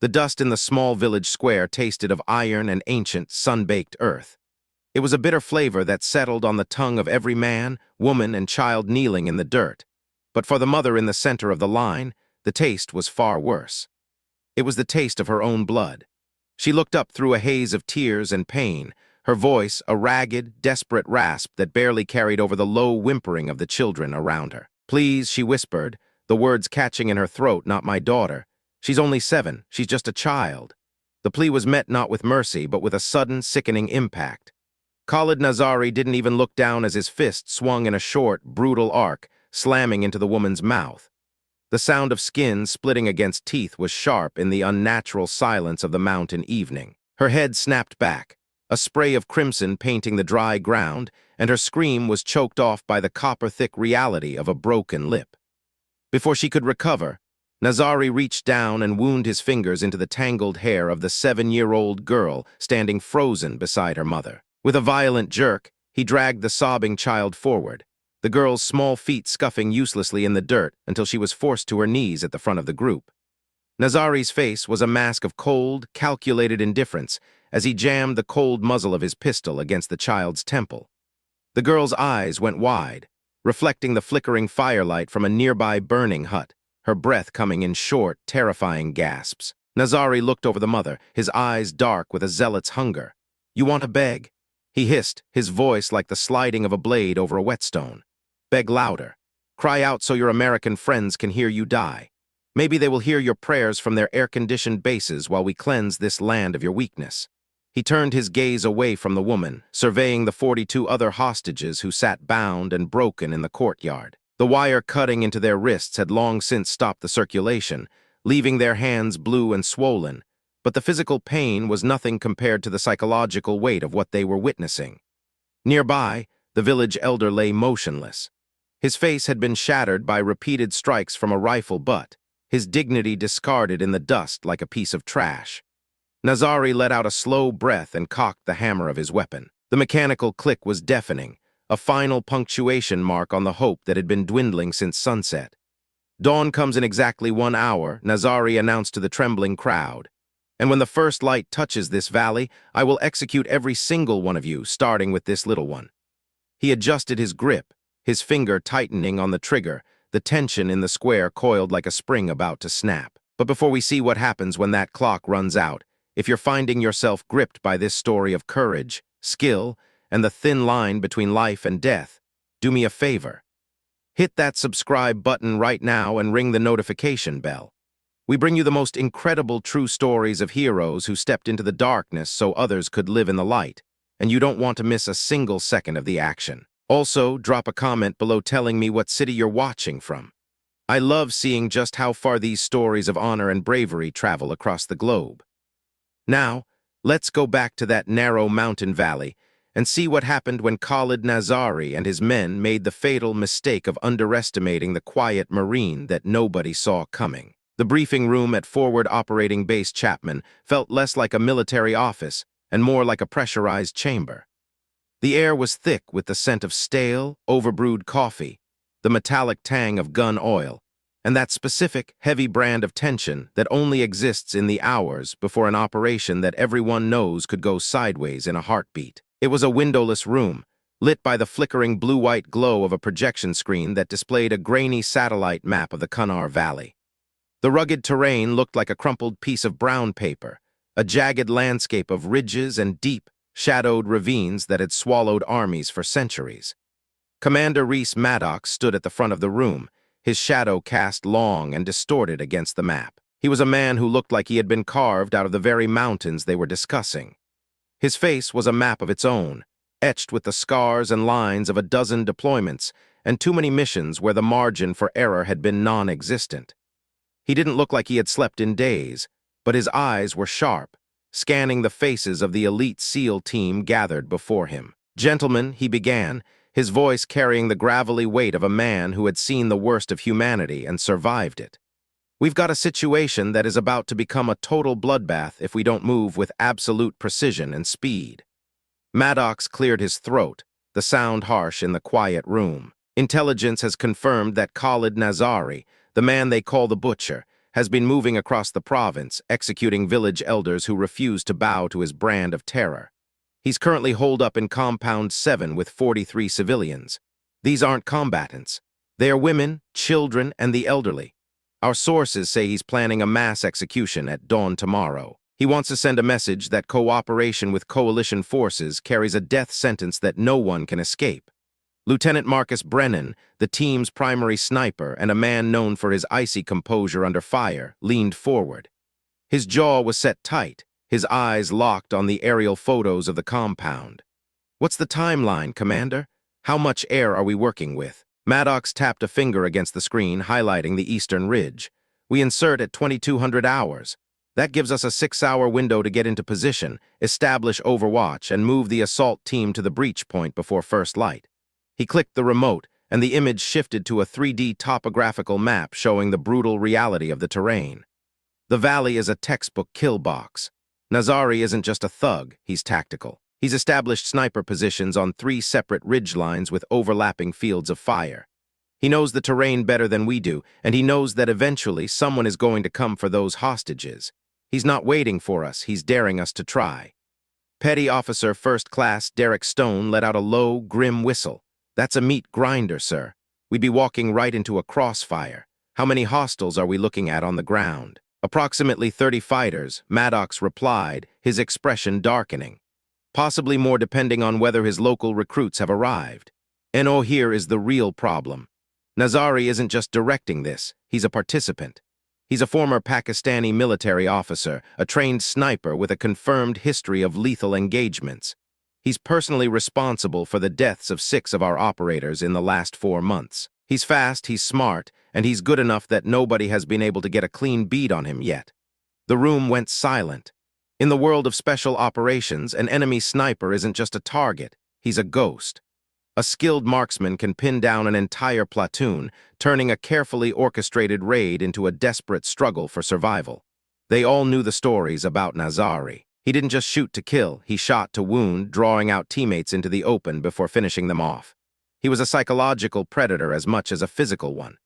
The dust in the small village square tasted of iron and ancient, sun-baked earth. It was a bitter flavor that settled on the tongue of every man, woman, and child kneeling in the dirt. But for the mother in the center of the line, the taste was far worse. It was the taste of her own blood. She looked up through a haze of tears and pain, her voice a ragged, desperate rasp that barely carried over the low whimpering of the children around her. "Please," she whispered, the words catching in her throat, "not my daughter. She's only 7. She's just a child." The plea was met not with mercy, but with a sudden, sickening impact. Khalid Nazari didn't even look down as his fist swung in a short, brutal arc, slamming into the woman's mouth. The sound of skin splitting against teeth was sharp in the unnatural silence of the mountain evening. Her head snapped back, a spray of crimson painting the dry ground, and her scream was choked off by the copper-thick reality of a broken lip. Before she could recover, Nazari reached down and wound his fingers into the tangled hair of the 7-year-old girl standing frozen beside her mother. With a violent jerk, he dragged the sobbing child forward, the girl's small feet scuffing uselessly in the dirt until she was forced to her knees at the front of the group. Nazari's face was a mask of cold, calculated indifference as he jammed the cold muzzle of his pistol against the child's temple. The girl's eyes went wide, reflecting the flickering firelight from a nearby burning hut, her breath coming in short, terrifying gasps. Nazari looked over the mother, his eyes dark with a zealot's hunger. "You want to beg?" He hissed, his voice like the sliding of a blade over a whetstone. "Beg louder. Cry out so your American friends can hear you die. Maybe they will hear your prayers from their air-conditioned bases while we cleanse this land of your weakness." He turned his gaze away from the woman, surveying the 42 other hostages who sat bound and broken in the courtyard. The wire cutting into their wrists had long since stopped the circulation, leaving their hands blue and swollen, but the physical pain was nothing compared to the psychological weight of what they were witnessing. Nearby, the village elder lay motionless. His face had been shattered by repeated strikes from a rifle butt, his dignity discarded in the dust like a piece of trash. Nazari let out a slow breath and cocked the hammer of his weapon. The mechanical click was deafening, a final punctuation mark on the hope that had been dwindling since sunset. "Dawn comes in exactly 1 hour," Nazari announced to the trembling crowd. "And when the first light touches this valley, I will execute every single one of you, starting with this little one." He adjusted his grip, his finger tightening on the trigger, the tension in the square coiled like a spring about to snap. But before we see what happens when that clock runs out, if you're finding yourself gripped by this story of courage, skill, and the thin line between life and death, do me a favor. Hit that subscribe button right now and ring the notification bell. We bring you the most incredible true stories of heroes who stepped into the darkness so others could live in the light, and you don't want to miss a single second of the action. Also, drop a comment below telling me what city you're watching from. I love seeing just how far these stories of honor and bravery travel across the globe. Now, let's go back to that narrow mountain valley and see what happened when Khalid Nazari and his men made the fatal mistake of underestimating the quiet Marine that nobody saw coming. The briefing room at Forward Operating Base Chapman felt less like a military office and more like a pressurized chamber. The air was thick with the scent of stale, overbrewed coffee, the metallic tang of gun oil, and that specific, heavy brand of tension that only exists in the hours before an operation that everyone knows could go sideways in a heartbeat. It was a windowless room, lit by the flickering blue-white glow of a projection screen that displayed a grainy satellite map of the Kunar Valley. The rugged terrain looked like a crumpled piece of brown paper, a jagged landscape of ridges and deep, shadowed ravines that had swallowed armies for centuries. Commander Reese Maddox stood at the front of the room, his shadow cast long and distorted against the map. He was a man who looked like he had been carved out of the very mountains they were discussing. His face was a map of its own, etched with the scars and lines of a dozen deployments and too many missions where the margin for error had been non-existent. He didn't look like he had slept in days, but his eyes were sharp, scanning the faces of the elite SEAL team gathered before him. "Gentlemen," he began, his voice carrying the gravelly weight of a man who had seen the worst of humanity and survived it. "We've got a situation that is about to become a total bloodbath if we don't move with absolute precision and speed." Maddox cleared his throat, the sound harsh in the quiet room. "Intelligence has confirmed that Khalid Nazari, the man they call the Butcher, has been moving across the province, executing village elders who refuse to bow to his brand of terror. He's currently holed up in Compound 7 with 43 civilians. These aren't combatants. They are women, children, and the elderly. Our sources say he's planning a mass execution at dawn tomorrow. He wants to send a message that cooperation with coalition forces carries a death sentence that no one can escape. Lieutenant Marcus Brennan, the team's primary sniper and a man known for his icy composure under fire, leaned forward. His jaw was set tight, his eyes locked on the aerial photos of the compound. "What's the timeline, Commander? How much air are we working with?" Maddox tapped a finger against the screen, highlighting the eastern ridge. "We insert at 2200 hours. That gives us a 6-hour window to get into position, establish overwatch, and move the assault team to the breach point before first light." He clicked the remote, and the image shifted to a 3D topographical map showing the brutal reality of the terrain. The valley is a textbook kill box. Nazari isn't just a thug, he's tactical. He's established sniper positions on 3 separate ridgelines with overlapping fields of fire. He knows the terrain better than we do, and he knows that eventually someone is going to come for those hostages. He's not waiting for us, he's daring us to try. Petty Officer First Class Derek Stone let out a low, grim whistle. "That's a meat grinder, sir. We'd be walking right into a crossfire. How many hostiles are we looking at on the ground?" "Approximately 30 fighters," Maddox replied, his expression darkening. "Possibly more depending on whether his local recruits have arrived. And here is the real problem. Nazari isn't just directing this, he's a participant. He's a former Pakistani military officer, a trained sniper with a confirmed history of lethal engagements. He's personally responsible for the deaths of 6 of our operators in the last 4 months. He's fast, he's smart, and he's good enough that nobody has been able to get a clean beat on him yet." The room went silent. In the world of special operations, an enemy sniper isn't just a target, he's a ghost. A skilled marksman can pin down an entire platoon, turning a carefully orchestrated raid into a desperate struggle for survival. They all knew the stories about Nazari. He didn't just shoot to kill, he shot to wound, drawing out teammates into the open before finishing them off. He was a psychological predator as much as a physical one.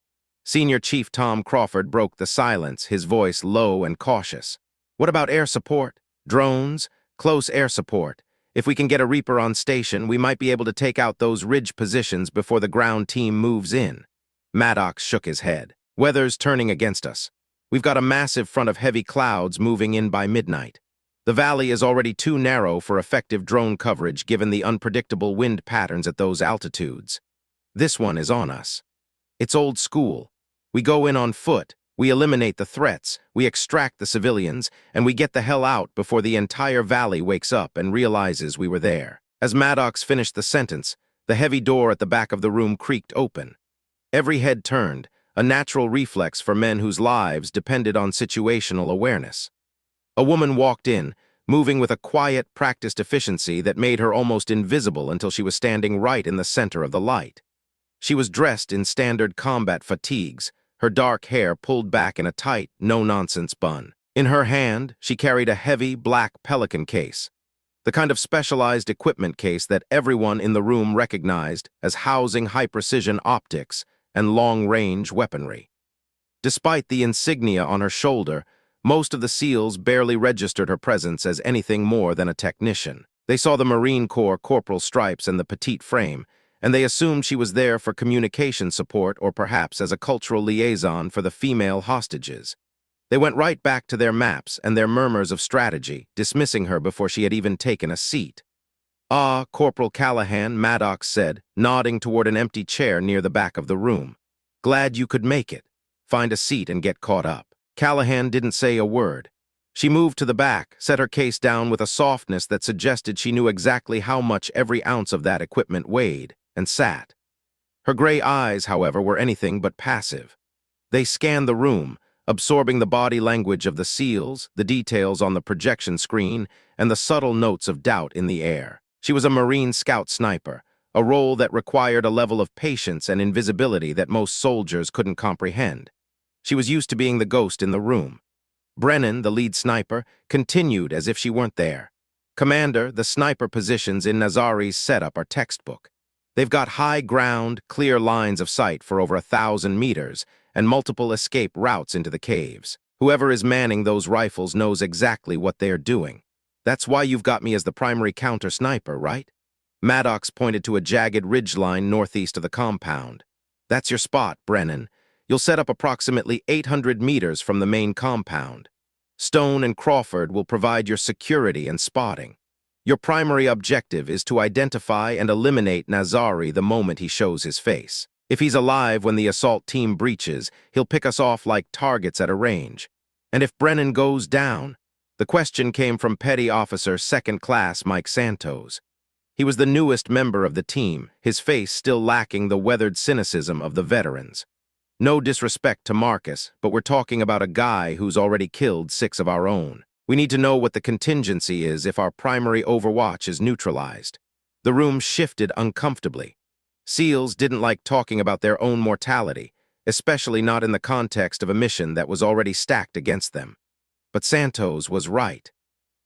Senior Chief Tom Crawford broke the silence, his voice low and cautious. "What about air support? Drones? Close air support. If we can get a Reaper on station, we might be able to take out those ridge positions before the ground team moves in." Maddox shook his head. "Weather's turning against us. We've got a massive front of heavy clouds moving in by midnight. The valley is already too narrow for effective drone coverage given the unpredictable wind patterns at those altitudes. This one is on us. It's old school. We go in on foot, we eliminate the threats, we extract the civilians, and we get the hell out before the entire valley wakes up and realizes we were there." As Maddox finished the sentence, the heavy door at the back of the room creaked open. Every head turned, a natural reflex for men whose lives depended on situational awareness. A woman walked in, moving with a quiet, practiced efficiency that made her almost invisible until she was standing right in the center of the light. She was dressed in standard combat fatigues, her dark hair pulled back in a tight, no-nonsense bun. In her hand, she carried a heavy, black Pelican case, the kind of specialized equipment case that everyone in the room recognized as housing high-precision optics and long-range weaponry. Despite the insignia on her shoulder, most of the SEALs barely registered her presence as anything more than a technician. They saw the Marine Corps corporal stripes and the petite frame, and they assumed she was there for communication support or perhaps as a cultural liaison for the female hostages. They went right back to their maps and their murmurs of strategy, dismissing her before she had even taken a seat. "Ah, Corporal Callahan," Maddox said, nodding toward an empty chair near the back of the room. "Glad you could make it. Find a seat and get caught up." Callahan didn't say a word. She moved to the back, set her case down with a softness that suggested she knew exactly how much every ounce of that equipment weighed, and sat. Her gray eyes, however, were anything but passive. They scanned the room, absorbing the body language of the SEALs, the details on the projection screen, and the subtle notes of doubt in the air. She was a Marine Scout Sniper, a role that required a level of patience and invisibility that most soldiers couldn't comprehend. She was used to being the ghost in the room. Brennan, the lead sniper, continued as if she weren't there. "Commander, the sniper positions in Nazari's setup are textbook. They've got high ground, clear lines of sight for over 1,000 meters, and multiple escape routes into the caves. Whoever is manning those rifles knows exactly what they're doing. That's why you've got me as the primary counter-sniper, right? Maddox pointed to a jagged ridgeline northeast of the compound. That's your spot, Brennan. You'll set up approximately 800 meters from the main compound. Stone and Crawford will provide your security and spotting. Your primary objective is to identify and eliminate Nazari the moment he shows his face. If he's alive when the assault team breaches, he'll pick us off like targets at a range. And if Brennan goes down, the question came from Petty Officer Second Class Mike Santos. He was the newest member of the team, his face still lacking the weathered cynicism of the veterans. No disrespect to Marcus, but we're talking about a guy who's already killed 6 of our own. We need to know what the contingency is if our primary overwatch is neutralized. The room shifted uncomfortably. SEALs didn't like talking about their own mortality, especially not in the context of a mission that was already stacked against them. But Santos was right.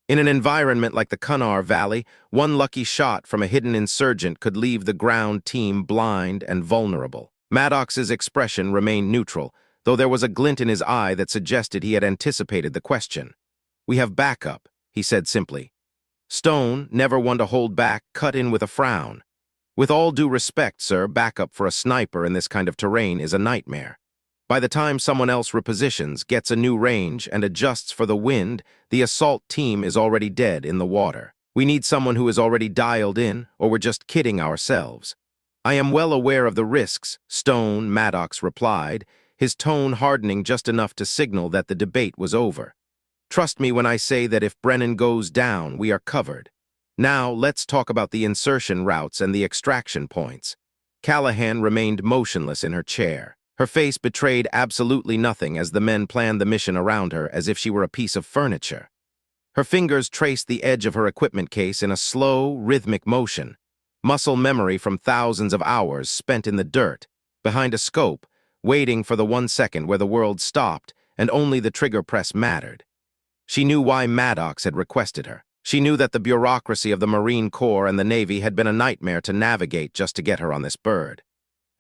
In an environment like the Kunar Valley, one lucky shot from a hidden insurgent could leave the ground team blind and vulnerable. Maddox's expression remained neutral, though there was a glint in his eye that suggested he had anticipated the question. "We have backup," he said simply. Stone, never one to hold back, cut in with a frown. "With all due respect, sir, backup for a sniper in this kind of terrain is a nightmare. By the time someone else repositions, gets a new range, and adjusts for the wind, the assault team is already dead in the water. We need someone who is already dialed in, or we're just kidding ourselves." "I am well aware of the risks," Stone, Maddox replied, his tone hardening just enough to signal that the debate was over. "Trust me when I say that if Brennan goes down, we are covered. Now, let's talk about the insertion routes and the extraction points." Callahan remained motionless in her chair. Her face betrayed absolutely nothing as the men planned the mission around her as if she were a piece of furniture. Her fingers traced the edge of her equipment case in a slow, rhythmic motion, muscle memory from thousands of hours spent in the dirt, behind a scope, waiting for the 1 second where the world stopped and only the trigger press mattered. She knew why Maddox had requested her. She knew that the bureaucracy of the Marine Corps and the Navy had been a nightmare to navigate just to get her on this bird.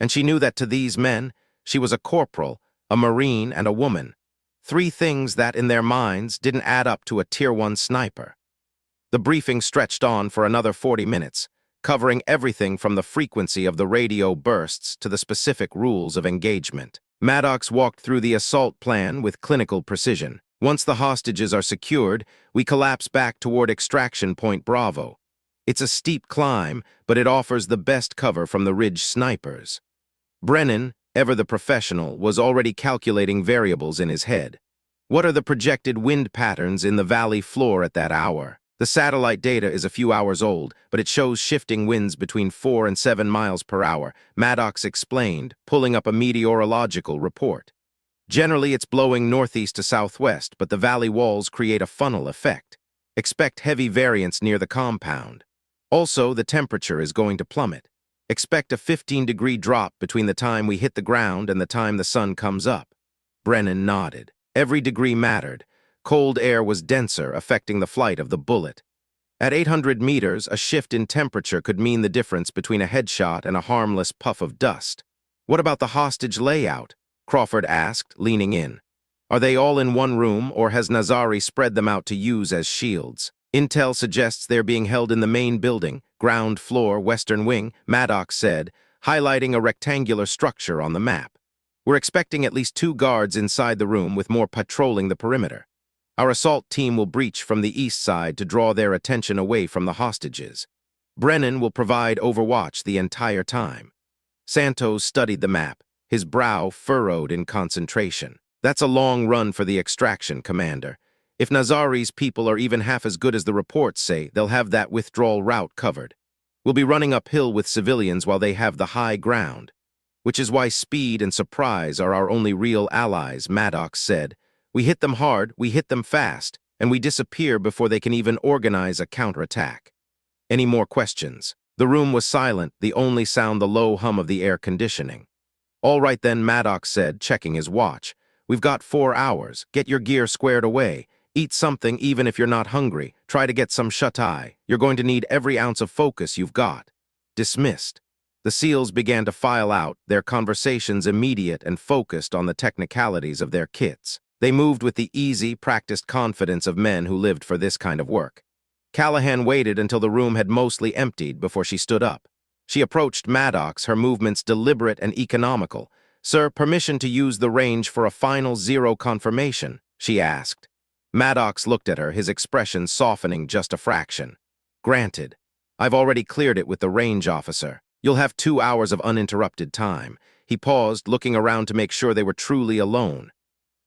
And she knew that to these men, she was a corporal, a Marine, and a woman. 3 things that, in their minds, didn't add up to a Tier 1 sniper. The briefing stretched on for another 40 minutes, covering everything from the frequency of the radio bursts to the specific rules of engagement. Maddox walked through the assault plan with clinical precision. Once the hostages are secured, we collapse back toward Extraction Point Bravo. It's a steep climb, but it offers the best cover from the ridge snipers. Brennan, ever the professional, was already calculating variables in his head. What are the projected wind patterns in the valley floor at that hour? The satellite data is a few hours old, but it shows shifting winds between 4 and 7 miles per hour, Maddox explained, pulling up a meteorological report. Generally, it's blowing northeast to southwest, but the valley walls create a funnel effect. Expect heavy variance near the compound. Also, the temperature is going to plummet. Expect a 15-degree drop between the time we hit the ground and the time the sun comes up. Brennan nodded. Every degree mattered. Cold air was denser, affecting the flight of the bullet. At 800 meters, a shift in temperature could mean the difference between a headshot and a harmless puff of dust. "What about the hostage layout?" Crawford asked, leaning in. "Are they all in one room, or has Nazari spread them out to use as shields?" "Intel suggests they're being held in the main building, ground floor, western wing," Maddox said, highlighting a rectangular structure on the map. "We're expecting at least 2 guards inside the room with more patrolling the perimeter. Our assault team will breach from the east side to draw their attention away from the hostages. Brennan will provide overwatch the entire time." Santos studied the map, his brow furrowed in concentration. "That's a long run for the extraction, Commander. If Nazari's people are even half as good as the reports say, they'll have that withdrawal route covered. We'll be running uphill with civilians while they have the high ground. Which is why speed and surprise are our only real allies," Maddox said. "We hit them hard, we hit them fast, and we disappear before they can even organize a counterattack." Any more questions? The room was silent, the only sound the low hum of the air conditioning. "All right then," Maddox said, checking his watch. "We've got 4 hours. Get your gear squared away. Eat something even if you're not hungry. Try to get some shut-eye. You're going to need every ounce of focus you've got." Dismissed. The SEALs began to file out, their conversations immediate and focused on the technicalities of their kits. They moved with the easy, practiced confidence of men who lived for this kind of work. Callahan waited until the room had mostly emptied before she stood up. She approached Maddox, her movements deliberate and economical. "Sir, permission to use the range for a final zero confirmation?" she asked. Maddox looked at her, his expression softening just a fraction. "Granted. I've already cleared it with the range officer. You'll have 2 hours of uninterrupted time." He paused, looking around to make sure they were truly alone.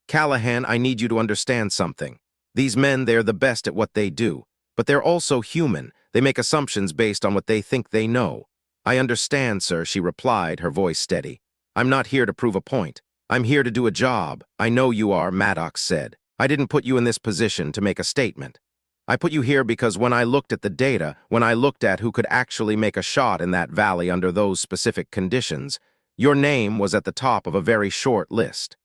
"Callahan, I need you to understand something. These men, they're the best at what they do. But they're also human. They make assumptions based on what they think they know." "I understand, sir," she replied, her voice steady. "I'm not here to prove a point. I'm here to do a job." "I know you are," Maddox said. "I didn't put you in this position to make a statement. I put you here because when I looked at the data, when I looked at who could actually make a shot in that valley under those specific conditions, your name was at the top of a very short list.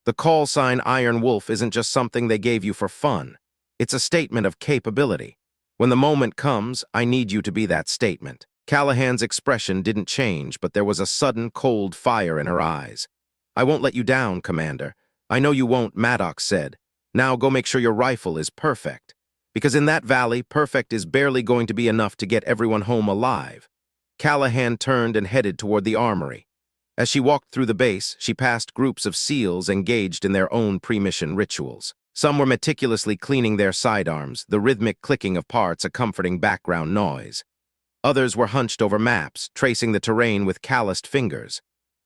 The call sign Iron Wolf isn't just something they gave you for fun. It's a statement of capability. When the moment comes, I need you to be that statement." Callahan's expression didn't change, but there was a sudden cold fire in her eyes. "I won't let you down, Commander." "I know you won't," Maddox said. "Now go make sure your rifle is perfect. Because in that valley, perfect is barely going to be enough to get everyone home alive." Callahan turned and headed toward the armory. As she walked through the base, she passed groups of SEALs engaged in their own pre-mission rituals. Some were meticulously cleaning their sidearms, the rhythmic clicking of parts a comforting background noise. Others were hunched over maps, tracing the terrain with calloused fingers.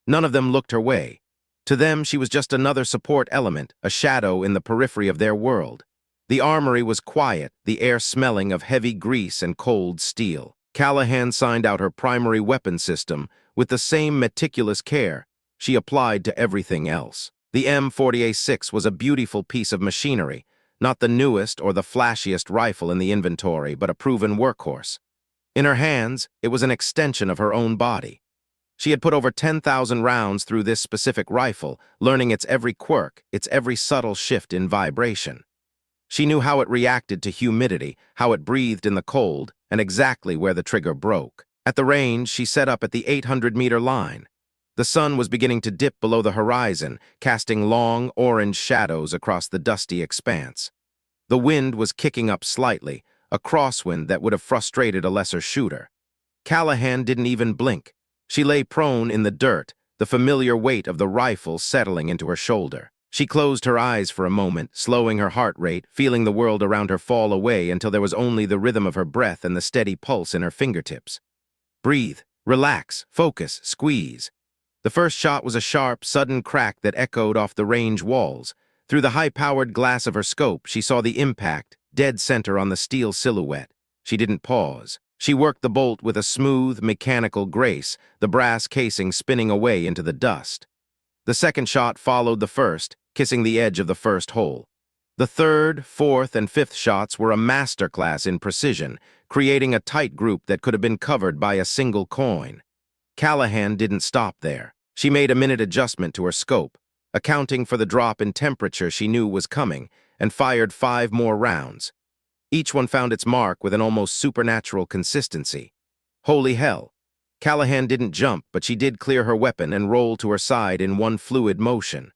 None of them looked her way. To them, she was just another support element, a shadow in the periphery of their world. The armory was quiet, the air smelling of heavy grease and cold steel. Callahan signed out her primary weapon system with the same meticulous care she applied to everything else. The M40A6 was a beautiful piece of machinery, not the newest or the flashiest rifle in the inventory, but a proven workhorse. In her hands, it was an extension of her own body. She had put over 10,000 rounds through this specific rifle, learning its every quirk, its every subtle shift in vibration. She knew how it reacted to humidity, how it breathed in the cold, and exactly where the trigger broke. At the range, she set up at the 800-meter line. The sun was beginning to dip below the horizon, casting long, orange shadows across the dusty expanse. The wind was kicking up slightly, a crosswind that would have frustrated a lesser shooter. Callahan didn't even blink. She lay prone in the dirt, the familiar weight of the rifle settling into her shoulder. She closed her eyes for a moment, slowing her heart rate, feeling the world around her fall away until there was only the rhythm of her breath and the steady pulse in her fingertips. Breathe, relax, focus, squeeze. The first shot was a sharp, sudden crack that echoed off the range walls. Through the high-powered glass of her scope, she saw the impact, dead center on the steel silhouette. She didn't pause. She worked the bolt with a smooth, mechanical grace, the brass casing spinning away into the dust. The second shot followed the first, kissing the edge of the first hole. The third, fourth, and fifth shots were a masterclass in precision, creating a tight group that could have been covered by a single coin. Callahan didn't stop there. She made a minute adjustment to her scope, accounting for the drop in temperature she knew was coming, and fired 5 more rounds. Each one found its mark with an almost supernatural consistency. Holy hell! Callahan didn't jump, but she did clear her weapon and roll to her side in one fluid motion.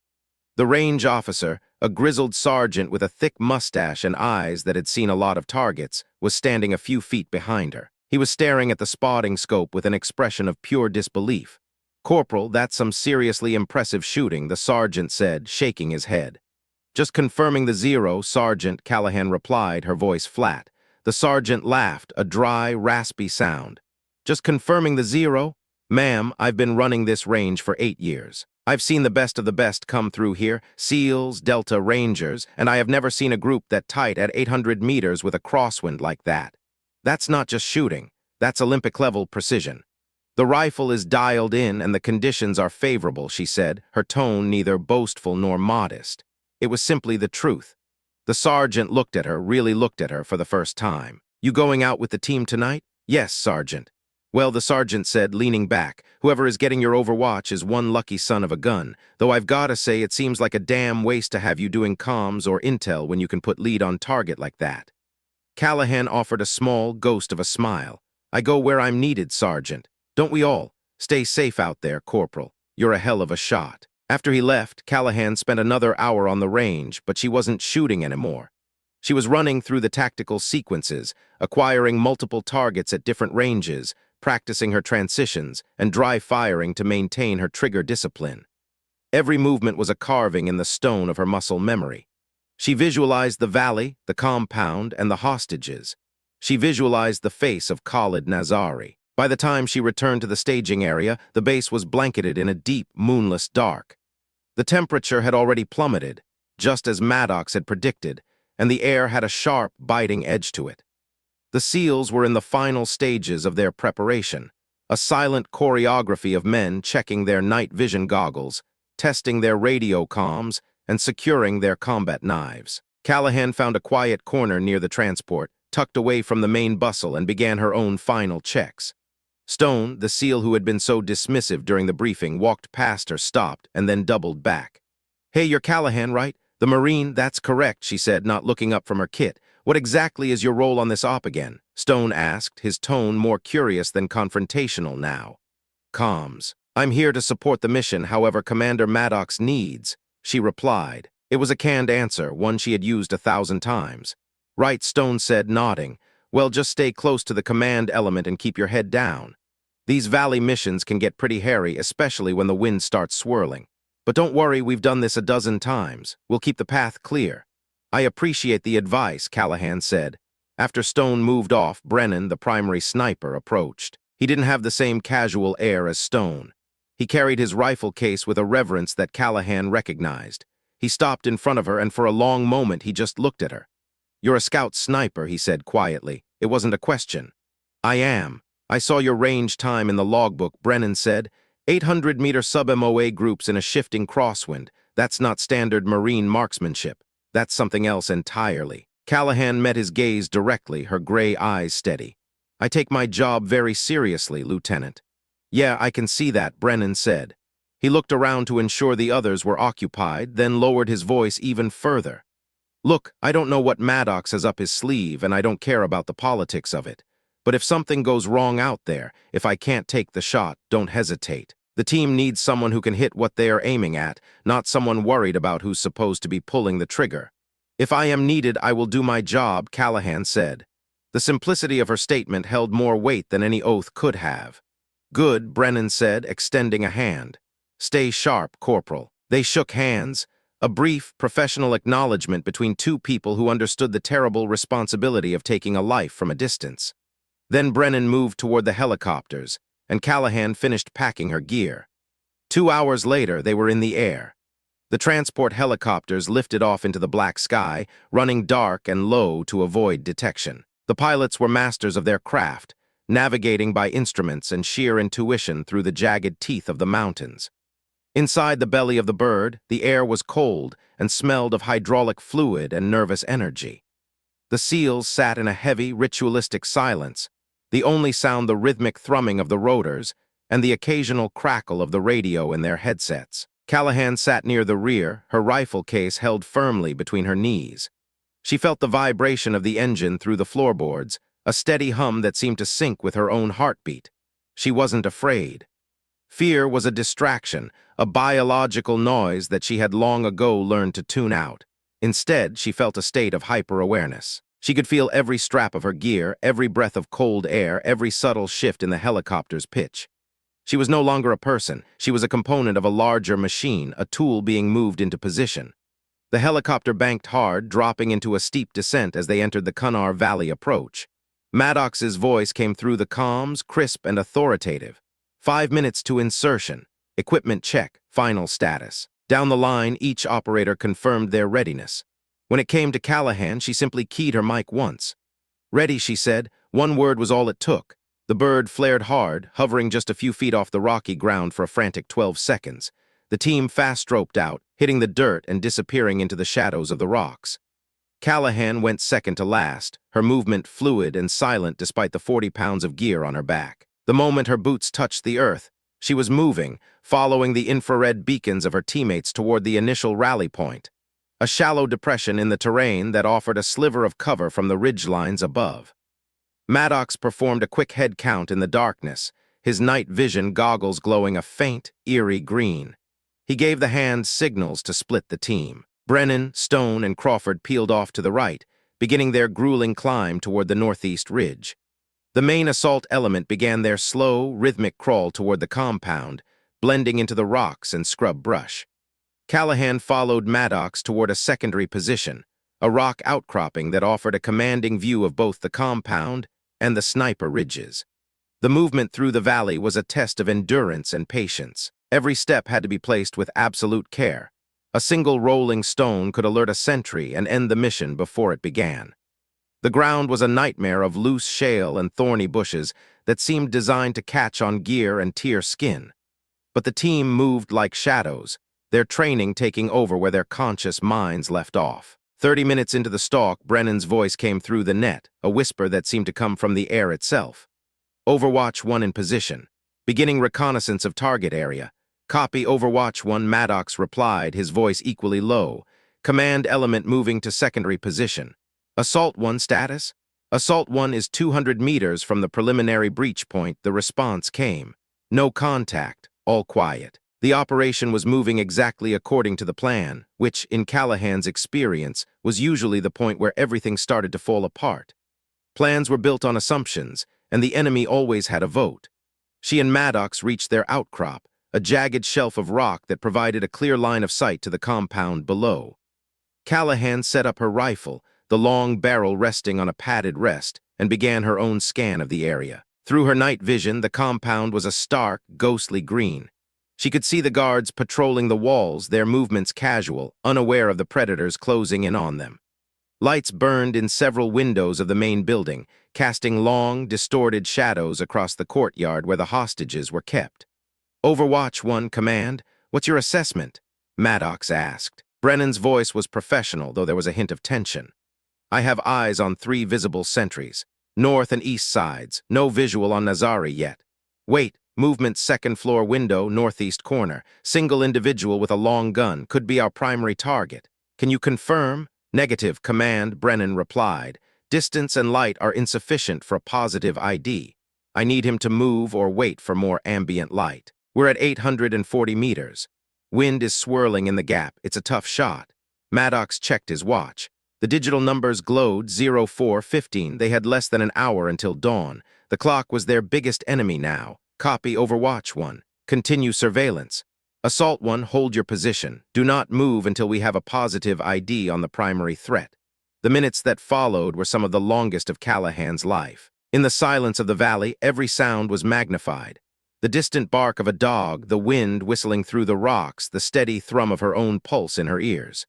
The range officer, a grizzled sergeant with a thick mustache and eyes that had seen a lot of targets, was standing a few feet behind her. He was staring at the spotting scope with an expression of pure disbelief. "Corporal, that's some seriously impressive shooting," the sergeant said, shaking his head. "Just confirming the zero, Sergeant," Callahan replied, her voice flat. The sergeant laughed, a dry, raspy sound. "Just confirming the zero? Ma'am, I've been running this range for 8 years. I've seen the best of the best come through here, SEALs, Delta Rangers, and I have never seen a group that tight at 800 meters with a crosswind like that. That's not just shooting, that's Olympic-level precision. The rifle is dialed in and the conditions are favorable," she said, her tone neither boastful nor modest. It was simply the truth. The sergeant looked at her, really looked at her for the first time. "You going out with the team tonight?" "Yes, Sergeant." "Well," the sergeant said, leaning back, "whoever is getting your overwatch is one lucky son of a gun, though I've gotta say it seems like a damn waste to have you doing comms or intel when you can put lead on target like that." Callahan offered a small ghost of a smile. "I go where I'm needed, Sergeant. Don't we all? Stay safe out there, Corporal. You're a hell of a shot. After he left, Callahan spent another hour on the range, but she wasn't shooting anymore. She was running through the tactical sequences, acquiring multiple targets at different ranges, practicing her transitions, and dry firing to maintain her trigger discipline. Every movement was a carving in the stone of her muscle memory. She visualized the valley, the compound, and the hostages. She visualized the face of Khalid Nazari. By the time she returned to the staging area, the base was blanketed in a deep, moonless dark. The temperature had already plummeted, just as Maddox had predicted, and the air had a sharp, biting edge to it. The SEALs were in the final stages of their preparation, a silent choreography of men checking their night vision goggles, testing their radio comms, and securing their combat knives. Callahan found a quiet corner near the transport, tucked away from the main bustle, and began her own final checks. Stone, the SEAL who had been so dismissive during the briefing, walked past her, stopped, and then doubled back. "Hey, you're Callahan, right? The Marine, that's correct," she said, not looking up from her kit. "What exactly is your role on this op again?" Stone asked, his tone more curious than confrontational now. "Comms. I'm here to support the mission however Commander Maddox needs," she replied. It was a canned answer, one she had used 1,000 times. "Right," Stone said, nodding. "Well, just stay close to the command element and keep your head down. These valley missions can get pretty hairy, especially when the wind starts swirling. But don't worry, we've done this a dozen times. We'll keep the path clear." "I appreciate the advice," Callahan said. After Stone moved off, Brennan, the primary sniper, approached. He didn't have the same casual air as Stone. He carried his rifle case with a reverence that Callahan recognized. He stopped in front of her, and for a long moment he just looked at her. "You're a Scout Sniper," he said quietly. It wasn't a question. "I am. I saw your range time in the logbook," Brennan said. 800-meter sub-MOA groups in a shifting crosswind. That's not standard Marine marksmanship. That's something else entirely. Callahan met his gaze directly, her gray eyes steady. "I take my job very seriously, Lieutenant." "Yeah, I can see that," Brennan said. He looked around to ensure the others were occupied, then lowered his voice even further. "Look, I don't know what Maddox has up his sleeve, and I don't care about the politics of it. But if something goes wrong out there, if I can't take the shot, don't hesitate. The team needs someone who can hit what they are aiming at, not someone worried about who's supposed to be pulling the trigger." "If I am needed, I will do my job," Callahan said. The simplicity of her statement held more weight than any oath could have. "Good," Brennan said, extending a hand. "Stay sharp, Corporal." They shook hands, a brief, professional acknowledgement between two people who understood the terrible responsibility of taking a life from a distance. Then Brennan moved toward the helicopters, and Callahan finished packing her gear. 2 hours later, they were in the air. The transport helicopters lifted off into the black sky, running dark and low to avoid detection. The pilots were masters of their craft, navigating by instruments and sheer intuition through the jagged teeth of the mountains. Inside the belly of the bird, the air was cold and smelled of hydraulic fluid and nervous energy. The SEALs sat in a heavy, ritualistic silence, the only sound the rhythmic thrumming of the rotors and the occasional crackle of the radio in their headsets. Callahan sat near the rear, her rifle case held firmly between her knees. She felt the vibration of the engine through the floorboards, a steady hum that seemed to sync with her own heartbeat. She wasn't afraid. Fear was a distraction, a biological noise that she had long ago learned to tune out. Instead, she felt a state of hyper-awareness. She could feel every strap of her gear, every breath of cold air, every subtle shift in the helicopter's pitch. She was no longer a person. She was a component of a larger machine, a tool being moved into position. The helicopter banked hard, dropping into a steep descent as they entered the Kunar Valley approach. Maddox's voice came through the comms, crisp and authoritative. 5 minutes to insertion. Equipment check. Final status. Down the line, each operator confirmed their readiness. When it came to Callahan, she simply keyed her mic once. "Ready," she said. One word was all it took. The bird flared hard, hovering just a few feet off the rocky ground for a frantic 12 seconds. The team fast-roped out, hitting the dirt and disappearing into the shadows of the rocks. Callahan went second to last, her movement fluid and silent despite the 40 pounds of gear on her back. The moment her boots touched the earth, she was moving, following the infrared beacons of her teammates toward the initial rally point, a shallow depression in the terrain that offered a sliver of cover from the ridgelines above. Maddox performed a quick head count in the darkness, his night vision goggles glowing a faint, eerie green. He gave the hand signals to split the team. Brennan, Stone, and Crawford peeled off to the right, beginning their grueling climb toward the northeast ridge. The main assault element began their slow, rhythmic crawl toward the compound, blending into the rocks and scrub brush. Callahan followed Maddox toward a secondary position, a rock outcropping that offered a commanding view of both the compound and the sniper ridges. The movement through the valley was a test of endurance and patience. Every step had to be placed with absolute care. A single rolling stone could alert a sentry and end the mission before it began. The ground was a nightmare of loose shale and thorny bushes that seemed designed to catch on gear and tear skin. But the team moved like shadows, their training taking over where their conscious minds left off. 30 minutes into the stalk, Brennan's voice came through the net, a whisper that seemed to come from the air itself. Overwatch 1 in position. Beginning reconnaissance of target area. Copy Overwatch 1, Maddox replied, his voice equally low. Command element moving to secondary position. Assault 1 status? Assault 1 is 200 meters from the preliminary breach point. The response came. No contact, all quiet. The operation was moving exactly according to the plan, which, in Callahan's experience, was usually the point where everything started to fall apart. Plans were built on assumptions, and the enemy always had a vote. She and Maddox reached their outcrop, a jagged shelf of rock that provided a clear line of sight to the compound below. Callahan set up her rifle, the long barrel resting on a padded rest, and began her own scan of the area. Through her night vision, the compound was a stark, ghostly green. She could see the guards patrolling the walls, their movements casual, unaware of the predators closing in on them. Lights burned in several windows of the main building, casting long, distorted shadows across the courtyard where the hostages were kept. Overwatch 1, command, what's your assessment? Maddox asked. Brennan's voice was professional, though there was a hint of tension. I have eyes on 3 visible sentries, north and east sides, no visual on Nazari yet. Wait, movement second floor window, northeast corner, single individual with a long gun, could be our primary target. Can you confirm? Negative, command, Brennan replied. Distance and light are insufficient for a positive ID. I need him to move or wait for more ambient light. We're at 840 meters. Wind is swirling in the gap. It's a tough shot. Maddox checked his watch. The digital numbers glowed 04:15. They had less than an hour until dawn. The clock was their biggest enemy now. Copy Overwatch 1. Continue surveillance. Assault 1, hold your position. Do not move until we have a positive ID on the primary threat. The minutes that followed were some of the longest of Callahan's life. In the silence of the valley, every sound was magnified. The distant bark of a dog, the wind whistling through the rocks, the steady thrum of her own pulse in her ears.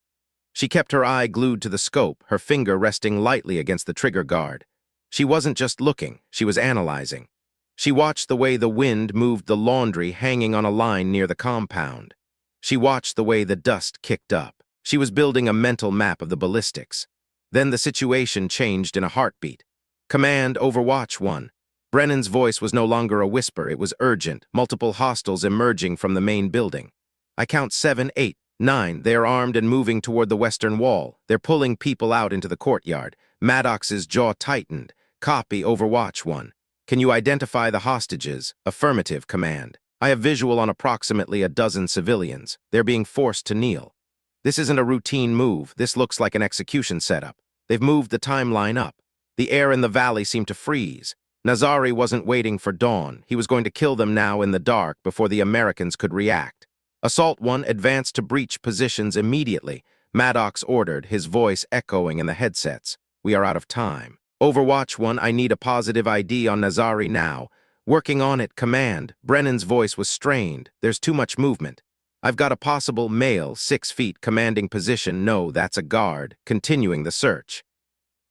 She kept her eye glued to the scope, her finger resting lightly against the trigger guard. She wasn't just looking, she was analyzing. She watched the way the wind moved the laundry hanging on a line near the compound. She watched the way the dust kicked up. She was building a mental map of the ballistics. Then the situation changed in a heartbeat. Command, Overwatch 1. Brennan's voice was no longer a whisper, it was urgent, multiple hostiles emerging from the main building. I count 7, 8, 9. They are armed and moving toward the western wall. They're pulling people out into the courtyard. Maddox's jaw tightened. Copy, Overwatch 1. Can you identify the hostages? Affirmative, command. I have visual on approximately a dozen civilians. They're being forced to kneel. This isn't a routine move. This looks like an execution setup. They've moved the timeline up. The air in the valley seemed to freeze. Nazari wasn't waiting for dawn. He was going to kill them now in the dark before the Americans could react. Assault 1 advanced to breach positions immediately. Maddox ordered, his voice echoing in the headsets. We are out of time. Overwatch 1, I need a positive ID on Nazari now. Working on it, command. Brennan's voice was strained. There's too much movement. I've got a possible male, 6 feet, commanding position. No, that's a guard. Continuing the search.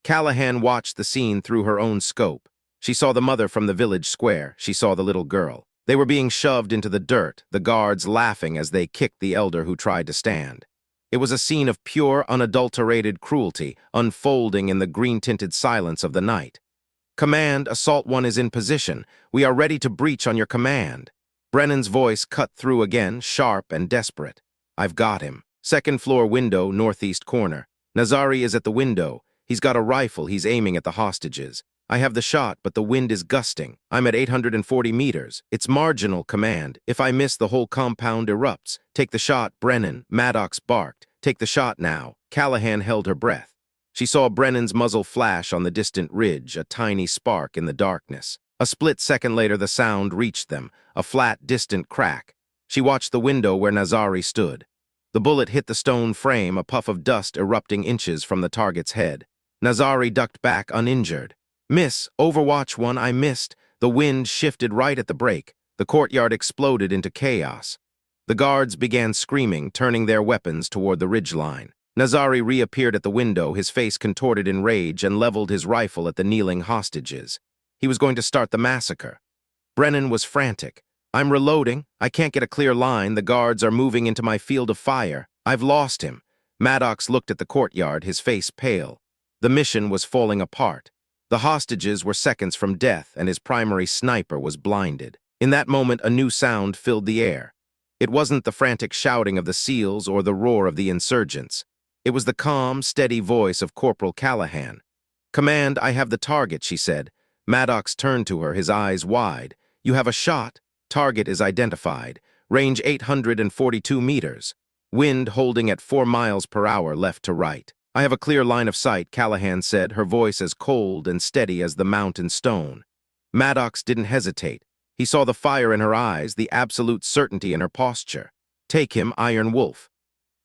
Callahan watched the scene through her own scope. She saw the mother from the village square. She saw the little girl. They were being shoved into the dirt, the guards laughing as they kicked the elder who tried to stand. It was a scene of pure, unadulterated cruelty, unfolding in the green-tinted silence of the night. Command, Assault 1 is in position. We are ready to breach on your command. Brennan's voice cut through again, sharp and desperate. I've got him. Second floor window, northeast corner. Nazari is at the window. He's got a rifle. He's aiming at the hostages. I have the shot, but the wind is gusting. I'm at 840 meters. It's marginal, command. If I miss, the whole compound erupts. Take the shot, Brennan. Maddox barked. Take the shot now. Callahan held her breath. She saw Brennan's muzzle flash on the distant ridge, a tiny spark in the darkness. A split second later, the sound reached them, a flat, distant crack. She watched the window where Nazari stood. The bullet hit the stone frame, a puff of dust erupting inches from the target's head. Nazari ducked back, uninjured. Miss, Overwatch 1, I missed. The wind shifted right at the break. The courtyard exploded into chaos. The guards began screaming, turning their weapons toward the ridgeline. Nazari reappeared at the window, his face contorted in rage, and leveled his rifle at the kneeling hostages. He was going to start the massacre. Brennan was frantic. I'm reloading. I can't get a clear line. The guards are moving into my field of fire. I've lost him. Maddox looked at the courtyard, his face pale. The mission was falling apart. The hostages were seconds from death, and his primary sniper was blinded. In that moment, a new sound filled the air. It wasn't the frantic shouting of the SEALs or the roar of the insurgents. It was the calm, steady voice of Corporal Callahan. Command, I have the target, she said. Maddox turned to her, his eyes wide. You have a shot. Target is identified. Range 842 meters. Wind holding at 4 miles per hour left to right. I have a clear line of sight, Callahan said, her voice as cold and steady as the mountain stone. Maddox didn't hesitate. He saw the fire in her eyes, the absolute certainty in her posture. Take him, Iron Wolf.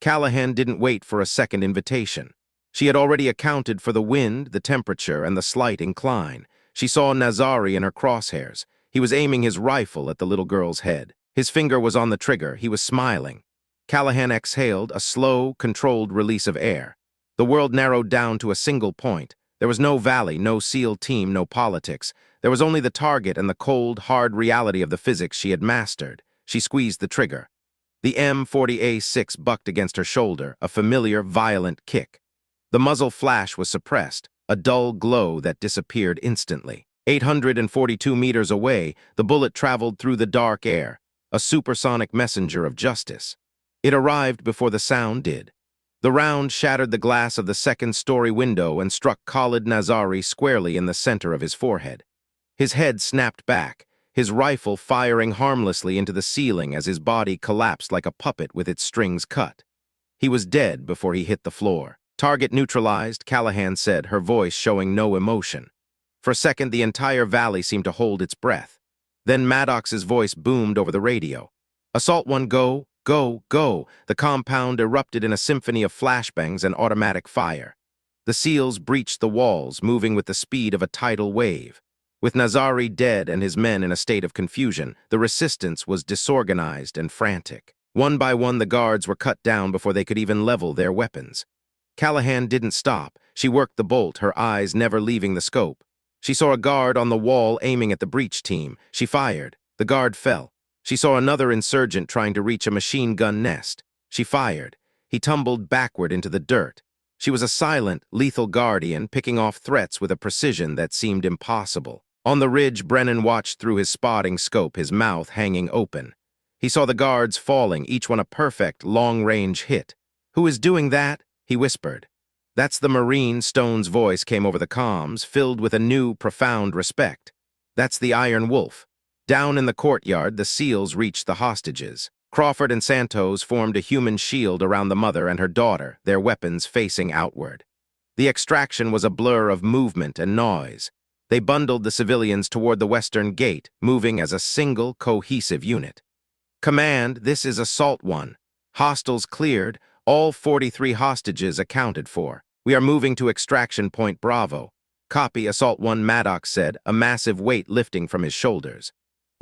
Callahan didn't wait for a second invitation. She had already accounted for the wind, the temperature, and the slight incline. She saw Nazari in her crosshairs. He was aiming his rifle at the little girl's head. His finger was on the trigger. He was smiling. Callahan exhaled, a slow, controlled release of air. The world narrowed down to a single point. There was no valley, no SEAL team, no politics. There was only the target and the cold, hard reality of the physics she had mastered. She squeezed the trigger. The M40A6 bucked against her shoulder, a familiar, violent kick. The muzzle flash was suppressed, a dull glow that disappeared instantly. 842 meters away, the bullet traveled through the dark air, a supersonic messenger of justice. It arrived before the sound did. The round shattered the glass of the second-story window and struck Khalid Nazari squarely in the center of his forehead. His head snapped back, his rifle firing harmlessly into the ceiling as his body collapsed like a puppet with its strings cut. He was dead before he hit the floor. Target neutralized, Callahan said, her voice showing no emotion. For a second, the entire valley seemed to hold its breath. Then Maddox's voice boomed over the radio. Assault 1, go, go, go. The compound erupted in a symphony of flashbangs and automatic fire. The SEALs breached the walls, moving with the speed of a tidal wave. With Nazari dead and his men in a state of confusion, the resistance was disorganized and frantic. One by one, the guards were cut down before they could even level their weapons. Callahan didn't stop. She worked the bolt, her eyes never leaving the scope. She saw a guard on the wall aiming at the breach team. She fired. The guard fell. She saw another insurgent trying to reach a machine gun nest. She fired. He tumbled backward into the dirt. She was a silent, lethal guardian, picking off threats with a precision that seemed impossible. On the ridge, Brennan watched through his spotting scope, his mouth hanging open. He saw the guards falling, each one a perfect, long-range hit. Who is doing that? He whispered. That's the Marine. Stone's voice came over the comms, filled with a new, profound respect. That's the Iron Wolf. Down in the courtyard, the SEALs reached the hostages. Crawford and Santos formed a human shield around the mother and her daughter, their weapons facing outward. The extraction was a blur of movement and noise. They bundled the civilians toward the western gate, moving as a single, cohesive unit. Command, this is Assault 1. Hostiles cleared, all 43 hostages accounted for. We are moving to Extraction Point Bravo. Copy, Assault 1, Maddox said, a massive weight lifting from his shoulders.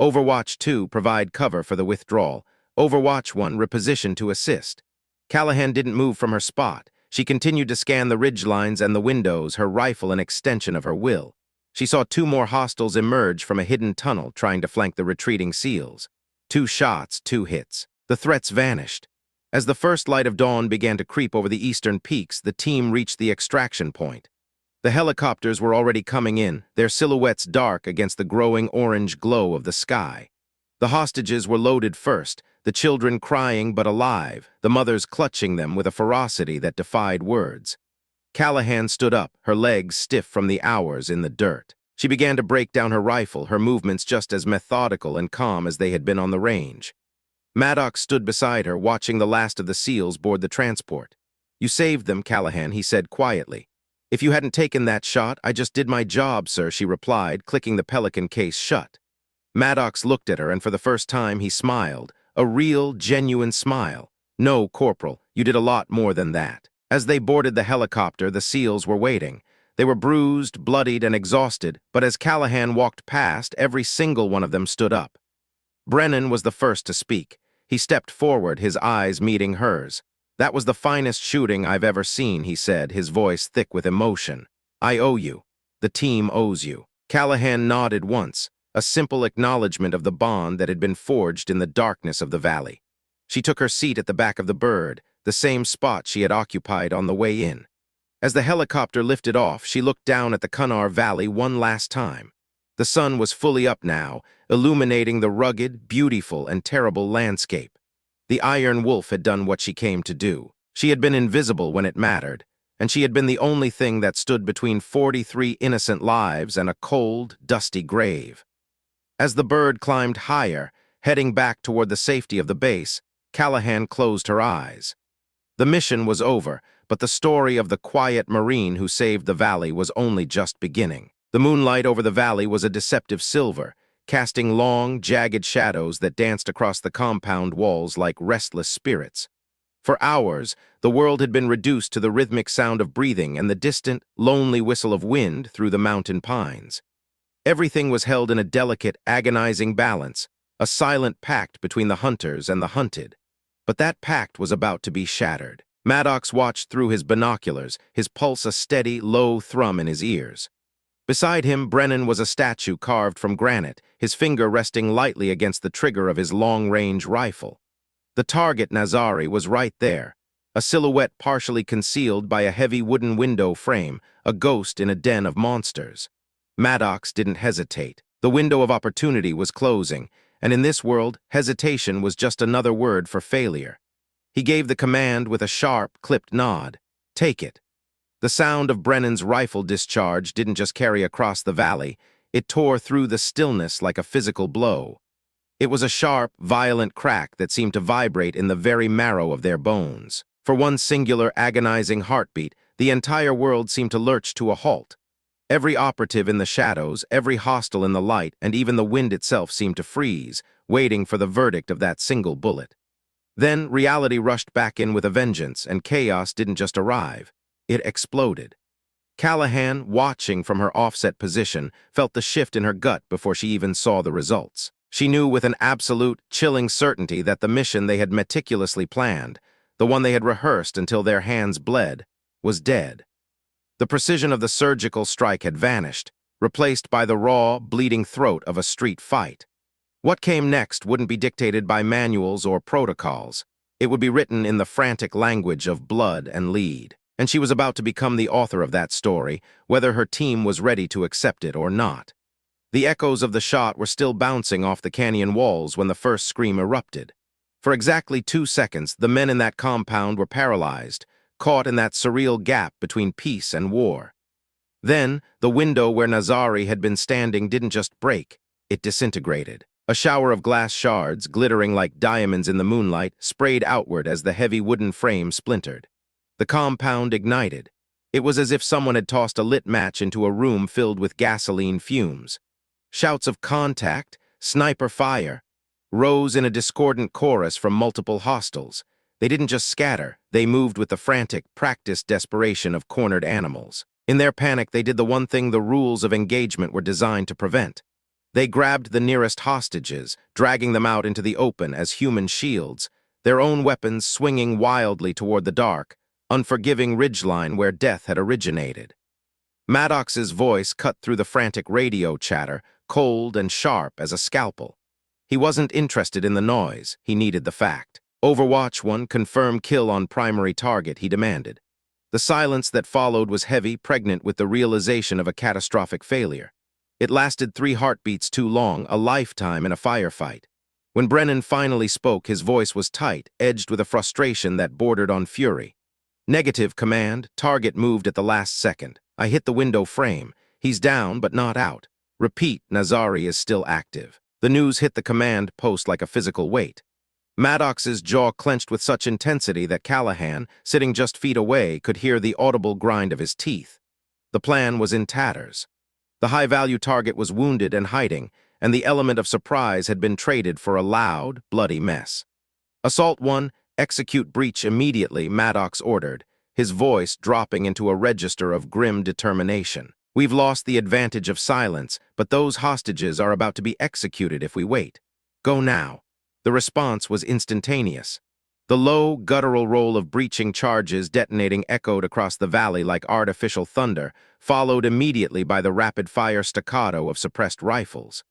Overwatch 2, provide cover for the withdrawal. Overwatch 1, reposition to assist. Callahan didn't move from her spot. She continued to scan the ridgelines and the windows, her rifle an extension of her will. She saw 2 more hostiles emerge from a hidden tunnel trying to flank the retreating SEALs. 2 shots, 2 hits. The threats vanished. As the first light of dawn began to creep over the eastern peaks, the team reached the extraction point. The helicopters were already coming in, their silhouettes dark against the growing orange glow of the sky. The hostages were loaded first, the children crying but alive, the mothers clutching them with a ferocity that defied words. Callahan stood up, her legs stiff from the hours in the dirt. She began to break down her rifle, her movements just as methodical and calm as they had been on the range. Maddox stood beside her, watching the last of the SEALs board the transport. "You saved them, Callahan," he said quietly. "If you hadn't taken that shot, I just did my job, sir," she replied, clicking the Pelican case shut. Maddox looked at her, and for the first time he smiled, a real, genuine smile. "No, Corporal, you did a lot more than that." As they boarded the helicopter, the SEALs were waiting. They were bruised, bloodied, and exhausted, but as Callahan walked past, every single one of them stood up. Brennan was the first to speak. He stepped forward, his eyes meeting hers. "That was the finest shooting I've ever seen," he said, his voice thick with emotion. "I owe you. The team owes you." Callahan nodded once, a simple acknowledgement of the bond that had been forged in the darkness of the valley. She took her seat at the back of the bird, the same spot she had occupied on the way in. As the helicopter lifted off, she looked down at the Kunar Valley one last time. The sun was fully up now, illuminating the rugged, beautiful, and terrible landscape. The Iron Wolf had done what she came to do. She had been invisible when it mattered, and she had been the only thing that stood between 43 innocent lives and a cold, dusty grave. As the bird climbed higher, heading back toward the safety of the base, Callahan closed her eyes. The mission was over, but the story of the quiet Marine who saved the valley was only just beginning. The moonlight over the valley was a deceptive silver, casting long, jagged shadows that danced across the compound walls like restless spirits. For hours, the world had been reduced to the rhythmic sound of breathing and the distant, lonely whistle of wind through the mountain pines. Everything was held in a delicate, agonizing balance, a silent pact between the hunters and the hunted. But that pact was about to be shattered. Maddox watched through his binoculars, his pulse a steady, low thrum in his ears. Beside him, Brennan was a statue carved from granite, his finger resting lightly against the trigger of his long-range rifle. The target, Nazari, was right there, a silhouette partially concealed by a heavy wooden window frame, a ghost in a den of monsters. Maddox didn't hesitate. The window of opportunity was closing, and in this world, hesitation was just another word for failure. He gave the command with a sharp, clipped nod. "Take it." The sound of Brennan's rifle discharge didn't just carry across the valley, it tore through the stillness like a physical blow. It was a sharp, violent crack that seemed to vibrate in the very marrow of their bones. For one singular, agonizing heartbeat, the entire world seemed to lurch to a halt. Every operative in the shadows, every hostile in the light, and even the wind itself seemed to freeze, waiting for the verdict of that single bullet. Then reality rushed back in with a vengeance, and chaos didn't just arrive. It exploded. Callahan, watching from her offset position, felt the shift in her gut before she even saw the results. She knew with an absolute, chilling certainty that the mission they had meticulously planned, the one they had rehearsed until their hands bled, was dead. The precision of the surgical strike had vanished, replaced by the raw, bleeding throat of a street fight. What came next wouldn't be dictated by manuals or protocols. It would be written in the frantic language of blood and lead. And she was about to become the author of that story, whether her team was ready to accept it or not. The echoes of the shot were still bouncing off the canyon walls when the first scream erupted. For exactly 2 seconds, the men in that compound were paralyzed, caught in that surreal gap between peace and war. Then, the window where Nazari had been standing didn't just break, it disintegrated. A shower of glass shards, glittering like diamonds in the moonlight, sprayed outward as the heavy wooden frame splintered. The compound ignited. It was as if someone had tossed a lit match into a room filled with gasoline fumes. Shouts of "contact," "sniper fire," rose in a discordant chorus from multiple hostiles. They didn't just scatter, they moved with the frantic, practiced desperation of cornered animals. In their panic, they did the one thing the rules of engagement were designed to prevent. They grabbed the nearest hostages, dragging them out into the open as human shields, their own weapons swinging wildly toward the dark, unforgiving ridgeline where death had originated. Maddox's voice cut through the frantic radio chatter, cold and sharp as a scalpel. He wasn't interested in the noise, he needed the fact. "Overwatch 1, confirm kill on primary target," he demanded. The silence that followed was heavy, pregnant with the realization of a catastrophic failure. It lasted 3 heartbeats too long, a lifetime in a firefight. When Brennan finally spoke, his voice was tight, edged with a frustration that bordered on fury. "Negative, command. Target moved at the last second. I hit the window frame. He's down, but not out. Repeat, Nazari is still active. The news hit the command post like a physical weight. Maddox's jaw clenched with such intensity that Callahan, sitting just feet away, could hear the audible grind of his teeth. The plan was in tatters. The high-value target was wounded and hiding, and the element of surprise had been traded for a loud, bloody mess. Assault 1, execute breach immediately, Maddox ordered, his voice dropping into a register of grim determination. We've lost the advantage of silence, but those hostages are about to be executed if we wait. Go now. The response was instantaneous. The low, guttural roll of breaching charges detonating echoed across the valley like artificial thunder, followed immediately by the rapid-fire staccato of suppressed rifles.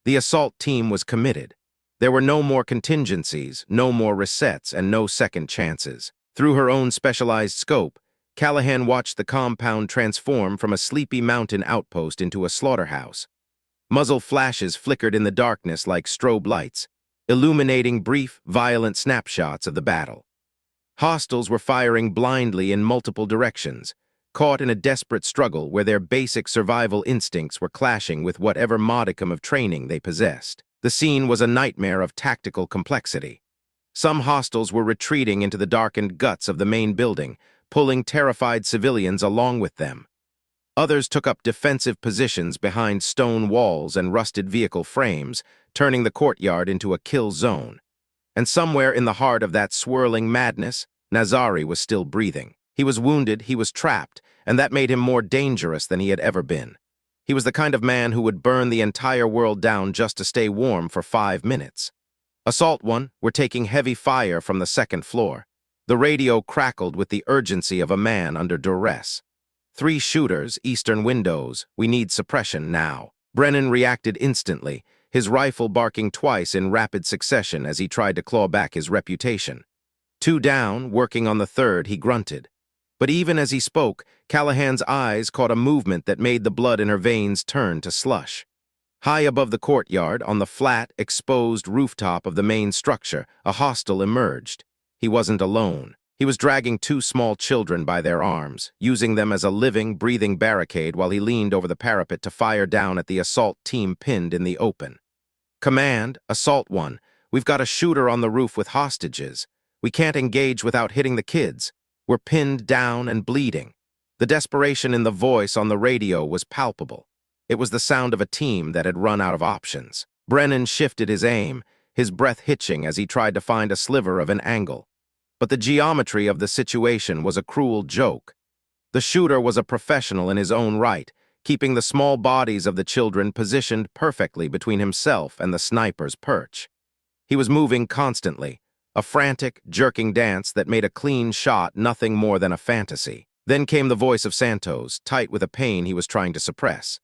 The assault team was committed. There were no more contingencies, no more resets, and no second chances. Through her own specialized scope, Callahan watched the compound transform from a sleepy mountain outpost into a slaughterhouse. Muzzle flashes flickered in the darkness like strobe lights, illuminating brief, violent snapshots of the battle. Hostiles were firing blindly in multiple directions, caught in a desperate struggle where their basic survival instincts were clashing with whatever modicum of training they possessed. The scene was a nightmare of tactical complexity. Some hostiles were retreating into the darkened guts of the main building, pulling terrified civilians along with them. Others took up defensive positions behind stone walls and rusted vehicle frames, turning the courtyard into a kill zone. And somewhere in the heart of that swirling madness, Nazari was still breathing. He was wounded, he was trapped, and that made him more dangerous than he had ever been. He was the kind of man who would burn the entire world down just to stay warm for 5 minutes. Assault 1, we're taking heavy fire from the second floor. The radio crackled with the urgency of a man under duress. 3 shooters, eastern windows, we need suppression now. Brennan reacted instantly, his rifle barking twice in rapid succession as he tried to claw back his reputation. 2 down, working on the third, he grunted. But even as he spoke, Callahan's eyes caught a movement that made the blood in her veins turn to slush. High above the courtyard, on the flat, exposed rooftop of the main structure, a hostile emerged. He wasn't alone. He was dragging 2 small children by their arms, using them as a living, breathing barricade while he leaned over the parapet to fire down at the assault team pinned in the open. Command, Assault 1, we've got a shooter on the roof with hostages. We can't engage without hitting the kids. We're pinned down and bleeding. The desperation in the voice on the radio was palpable. It was the sound of a team that had run out of options. Brennan shifted his aim, his breath hitching as he tried to find a sliver of an angle. But the geometry of the situation was a cruel joke. The shooter was a professional in his own right, keeping the small bodies of the children positioned perfectly between himself and the sniper's perch. He was moving constantly, a frantic, jerking dance that made a clean shot nothing more than a fantasy. Then came the voice of Santos, tight with a pain he was trying to suppress.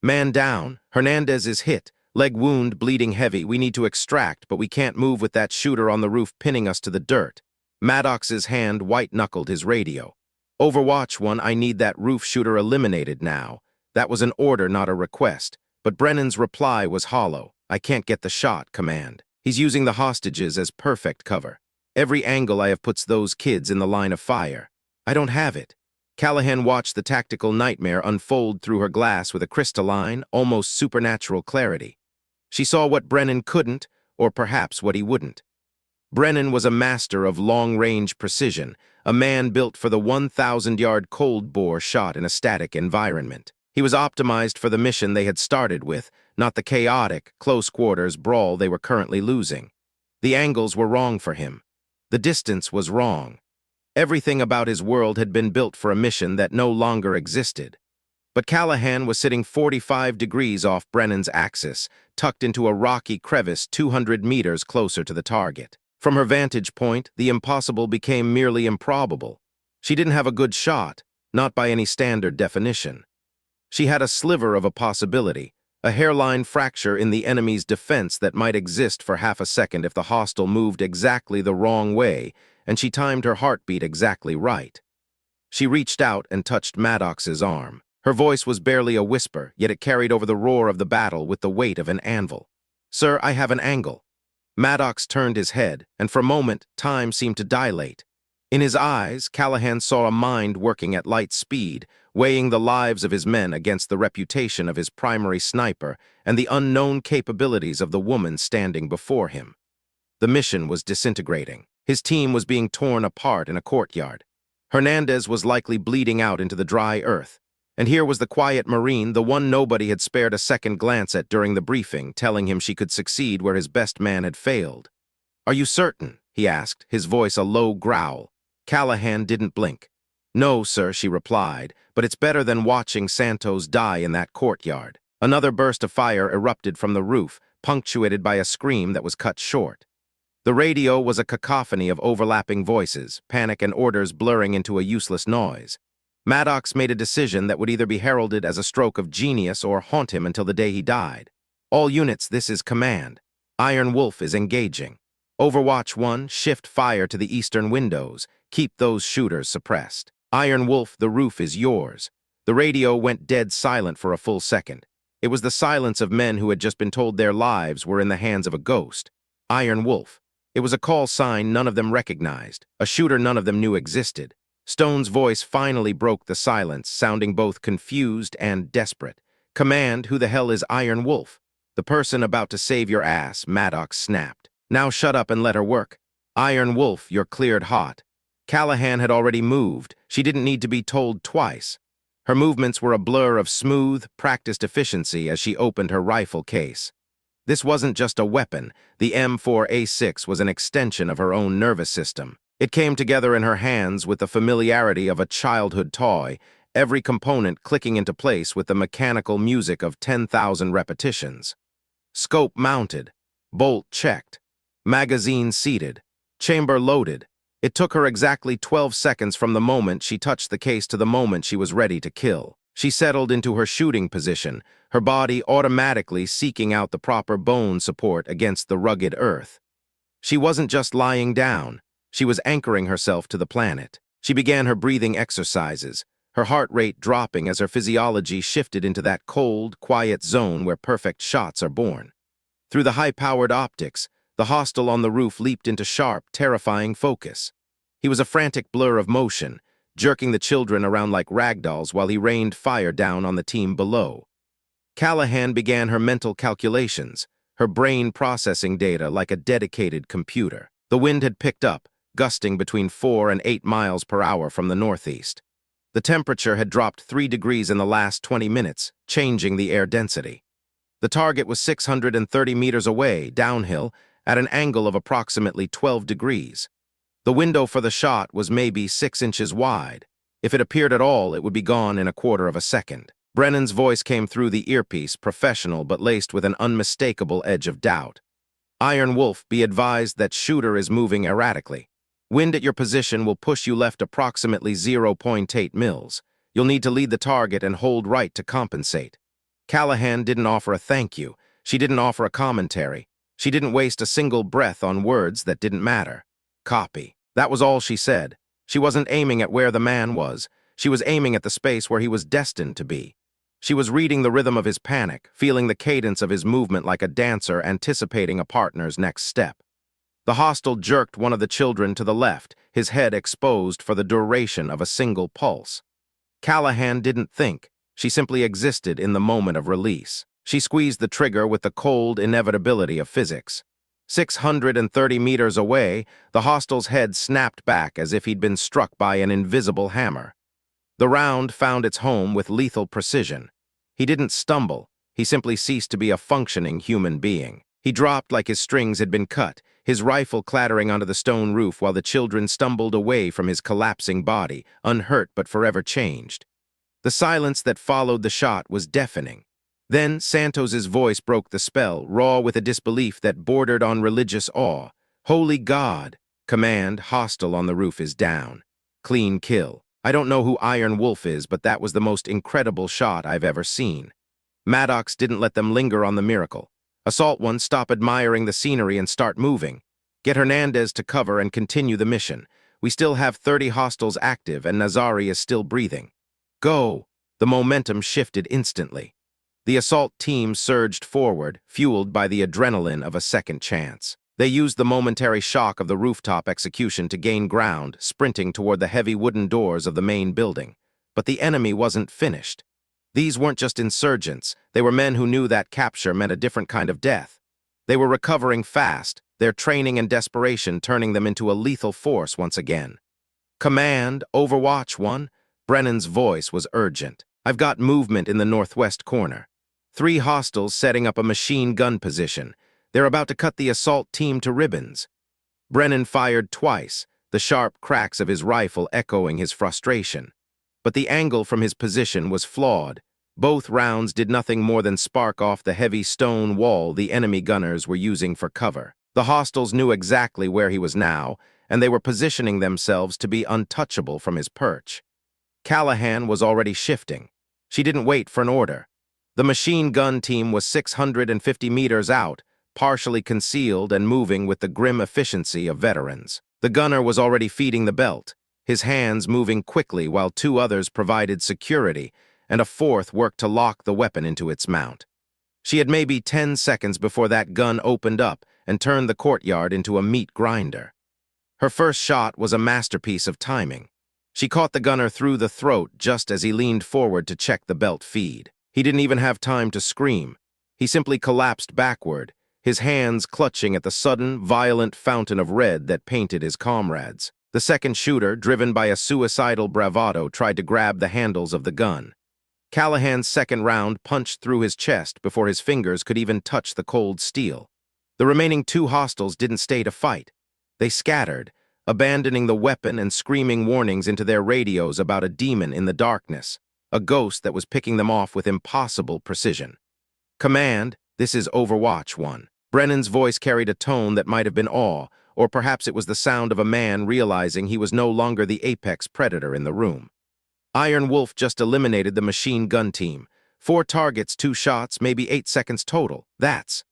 Man down, Hernandez is hit, leg wound bleeding heavy, we need to extract, but we can't move with that shooter on the roof pinning us to the dirt. Maddox's hand white-knuckled his radio. Overwatch 1, I need that roof shooter eliminated now. That was an order, not a request, but Brennan's reply was hollow. I can't get the shot, command. He's using the hostages as perfect cover. Every angle I have puts those kids in the line of fire. I don't have it. Callahan watched the tactical nightmare unfold through her glass with a crystalline, almost supernatural clarity. She saw what Brennan couldn't, or perhaps what he wouldn't. Brennan was a master of long-range precision, a man built for the 1,000-yard cold bore shot in a static environment. He was optimized for the mission they had started with, not the chaotic, close-quarters brawl they were currently losing. The angles were wrong for him. The distance was wrong. Everything about his world had been built for a mission that no longer existed. But Callahan was sitting 45 degrees off Brennan's axis, tucked into a rocky crevice 200 meters closer to the target. From her vantage point, the impossible became merely improbable. She didn't have a good shot, not by any standard definition. She had a sliver of a possibility, a hairline fracture in the enemy's defense that might exist for half a second if the hostile moved exactly the wrong way, and she timed her heartbeat exactly right. She reached out and touched Maddox's arm. Her voice was barely a whisper, yet it carried over the roar of the battle with the weight of an anvil. Sir, I have an angle. Maddox turned his head, and for a moment, time seemed to dilate. In his eyes, Callahan saw a mind working at light speed, weighing the lives of his men against the reputation of his primary sniper and the unknown capabilities of the woman standing before him. The mission was disintegrating. His team was being torn apart in a courtyard. Hernandez was likely bleeding out into the dry earth. And here was the quiet Marine, the one nobody had spared a second glance at during the briefing, telling him she could succeed where his best man had failed. "Are you certain?" he asked, his voice a low growl. Callahan didn't blink. "No, sir," she replied, "but it's better than watching Santos die in that courtyard." Another burst of fire erupted from the roof, punctuated by a scream that was cut short. The radio was a cacophony of overlapping voices, panic and orders blurring into a useless noise. Maddox made a decision that would either be heralded as a stroke of genius or haunt him until the day he died. "All units, this is command. Iron Wolf is engaging. Overwatch 1, shift fire to the eastern windows. Keep those shooters suppressed. Iron Wolf, the roof is yours." The radio went dead silent for a full second. It was the silence of men who had just been told their lives were in the hands of a ghost. Iron Wolf. It was a call sign none of them recognized, a shooter none of them knew existed. Stone's voice finally broke the silence, sounding both confused and desperate. "Command, who the hell is Iron Wolf?" "The person about to save your ass," Maddox snapped. "Now shut up and let her work. Iron Wolf, you're cleared hot." Callahan had already moved. She didn't need to be told twice. Her movements were a blur of smooth, practiced efficiency as she opened her rifle case. This wasn't just a weapon. The M4A6 was an extension of her own nervous system. It came together in her hands with the familiarity of a childhood toy, every component clicking into place with the mechanical music of 10,000 repetitions. Scope mounted, bolt checked, magazine seated, chamber loaded. It took her exactly 12 seconds from the moment she touched the case to the moment she was ready to kill. She settled into her shooting position, her body automatically seeking out the proper bone support against the rugged earth. She wasn't just lying down. She was anchoring herself to the planet. She began her breathing exercises, her heart rate dropping as her physiology shifted into that cold, quiet zone where perfect shots are born. Through the high-powered optics, the hostile on the roof leaped into sharp, terrifying focus. He was a frantic blur of motion, jerking the children around like ragdolls while he rained fire down on the team below. Callahan began her mental calculations, her brain processing data like a dedicated computer. The wind had picked up, gusting between 4 and 8 miles per hour from the northeast. The temperature had dropped 3 degrees in the last 20 minutes, changing the air density. The target was 630 meters away, downhill, at an angle of approximately 12 degrees. The window for the shot was maybe 6 inches wide. If it appeared at all, it would be gone in a quarter of a second. Brennan's voice came through the earpiece, professional but laced with an unmistakable edge of doubt. "Iron Wolf, be advised that shooter is moving erratically. Wind at your position will push you left approximately 0.8 mils. You'll need to lead the target and hold right to compensate." Callahan didn't offer a thank you. She didn't offer a commentary. She didn't waste a single breath on words that didn't matter. "Copy." That was all she said. She wasn't aiming at where the man was. She was aiming at the space where he was destined to be. She was reading the rhythm of his panic, feeling the cadence of his movement like a dancer anticipating a partner's next step. The hostile jerked one of the children to the left, his head exposed for the duration of a single pulse. Callahan didn't think. She simply existed in the moment of release. She squeezed the trigger with the cold inevitability of physics. 630 meters away, the hostile's head snapped back as if he'd been struck by an invisible hammer. The round found its home with lethal precision. He didn't stumble. He simply ceased to be a functioning human being. He dropped like his strings had been cut, his rifle clattering onto the stone roof while the children stumbled away from his collapsing body, unhurt but forever changed. The silence that followed the shot was deafening. Then Santos's voice broke the spell, raw with a disbelief that bordered on religious awe. "Holy God! Command, hostile on the roof is down. Clean kill. I don't know who Iron Wolf is, but that was the most incredible shot I've ever seen." Maddox didn't let them linger on the miracle. "Assault 1, stop admiring the scenery and start moving. Get Hernandez to cover and continue the mission. We still have 30 hostiles active and Nazari is still breathing. Go!" The momentum shifted instantly. The assault team surged forward, fueled by the adrenaline of a second chance. They used the momentary shock of the rooftop execution to gain ground, sprinting toward the heavy wooden doors of the main building. But the enemy wasn't finished. These weren't just insurgents, they were men who knew that capture meant a different kind of death. They were recovering fast, their training and desperation turning them into a lethal force once again. "Command, Overwatch 1." Brennan's voice was urgent. "I've got movement in the northwest corner. 3 hostiles setting up a machine gun position. They're about to cut the assault team to ribbons." Brennan fired twice, the sharp cracks of his rifle echoing his frustration. But the angle from his position was flawed. Both rounds did nothing more than spark off the heavy stone wall the enemy gunners were using for cover. The hostiles knew exactly where he was now, and they were positioning themselves to be untouchable from his perch. Callahan was already shifting. She didn't wait for an order. The machine gun team was 650 meters out, partially concealed and moving with the grim efficiency of veterans. The gunner was already feeding the belt, his hands moving quickly while 2 others provided security, and a 4th worked to lock the weapon into its mount. She had maybe 10 seconds before that gun opened up and turned the courtyard into a meat grinder. Her first shot was a masterpiece of timing. She caught the gunner through the throat just as he leaned forward to check the belt feed. He didn't even have time to scream. He simply collapsed backward, his hands clutching at the sudden, violent fountain of red that painted his comrades. The second shooter, driven by a suicidal bravado, tried to grab the handles of the gun. Callahan's second round punched through his chest before his fingers could even touch the cold steel. The remaining 2 hostiles didn't stay to fight. They scattered, abandoning the weapon and screaming warnings into their radios about a demon in the darkness, a ghost that was picking them off with impossible precision. "Command, this is Overwatch 1. Brennan's voice carried a tone that might have been awe, or perhaps it was the sound of a man realizing he was no longer the apex predator in the room. Iron Wolf just eliminated the machine gun team. 4 targets, 2 shots, maybe 8 seconds total. That's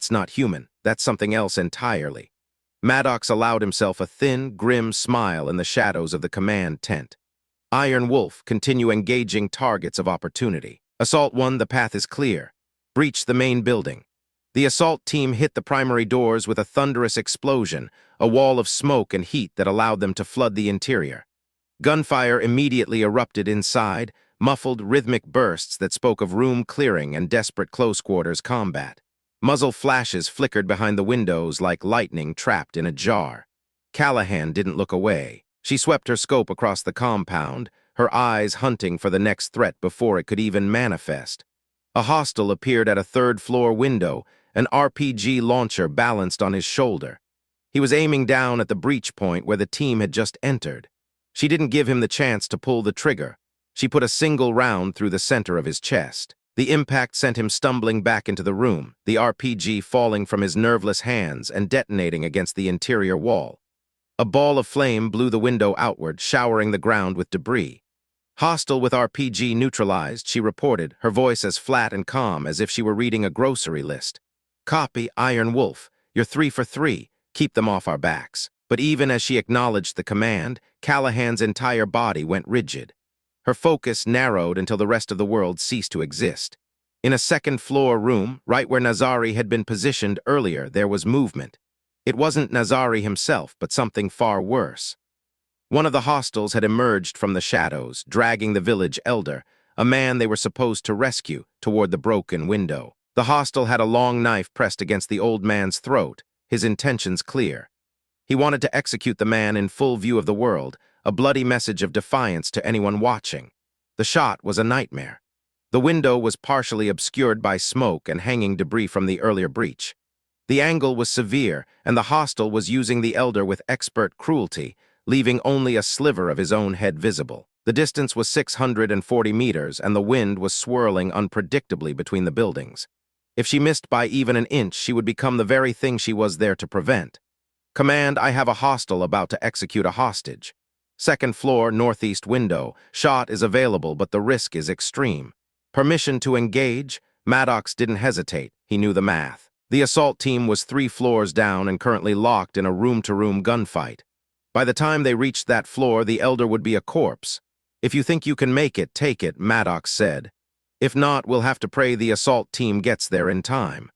not human. That's something else entirely. Maddox allowed himself a thin, grim smile in the shadows of the command tent. Iron Wolf, continue engaging targets of opportunity. Assault 1, the path is clear. Breach the main building. The assault team hit the primary doors with a thunderous explosion, a wall of smoke and heat that allowed them to flood the interior. Gunfire immediately erupted inside, muffled rhythmic bursts that spoke of room clearing and desperate close-quarters combat. Muzzle flashes flickered behind the windows like lightning trapped in a jar. Callahan didn't look away. She swept her scope across the compound, her eyes hunting for the next threat before it could even manifest. A hostile appeared at a 3rd-floor window, an RPG launcher balanced on his shoulder. He was aiming down at the breach point where the team had just entered. She didn't give him the chance to pull the trigger. She put a single round through the center of his chest. The impact sent him stumbling back into the room, the RPG falling from his nerveless hands and detonating against the interior wall. A ball of flame blew the window outward, showering the ground with debris. "Hostile with RPG neutralized," she reported, her voice as flat and calm as if she were reading a grocery list. "Copy, Iron Wolf. You're 3 for 3. Keep them off our backs." But even as she acknowledged the command, Callahan's entire body went rigid. Her focus narrowed until the rest of the world ceased to exist. In a 2nd-floor room, right where Nazari had been positioned earlier, there was movement. It wasn't Nazari himself, but something far worse. One of the hostiles had emerged from the shadows, dragging the village elder, a man they were supposed to rescue, toward the broken window. The hostile had a long knife pressed against the old man's throat, his intentions clear. He wanted to execute the man in full view of the world, a bloody message of defiance to anyone watching. The shot was a nightmare. The window was partially obscured by smoke and hanging debris from the earlier breach. The angle was severe, and the hostile was using the elder with expert cruelty, leaving only a sliver of his own head visible. The distance was 640 meters, and the wind was swirling unpredictably between the buildings. If she missed by even an inch, she would become the very thing she was there to prevent. "Command, I have a hostile about to execute a hostage. 2nd floor, northeast window. Shot is available, but the risk is extreme. Permission to engage?" Maddox didn't hesitate. He knew the math. The assault team was 3 floors down and currently locked in a room-to-room gunfight. By the time they reached that floor, the elder would be a corpse. "If you think you can make it, take it," Maddox said. "If not, we'll have to pray the assault team gets there in time."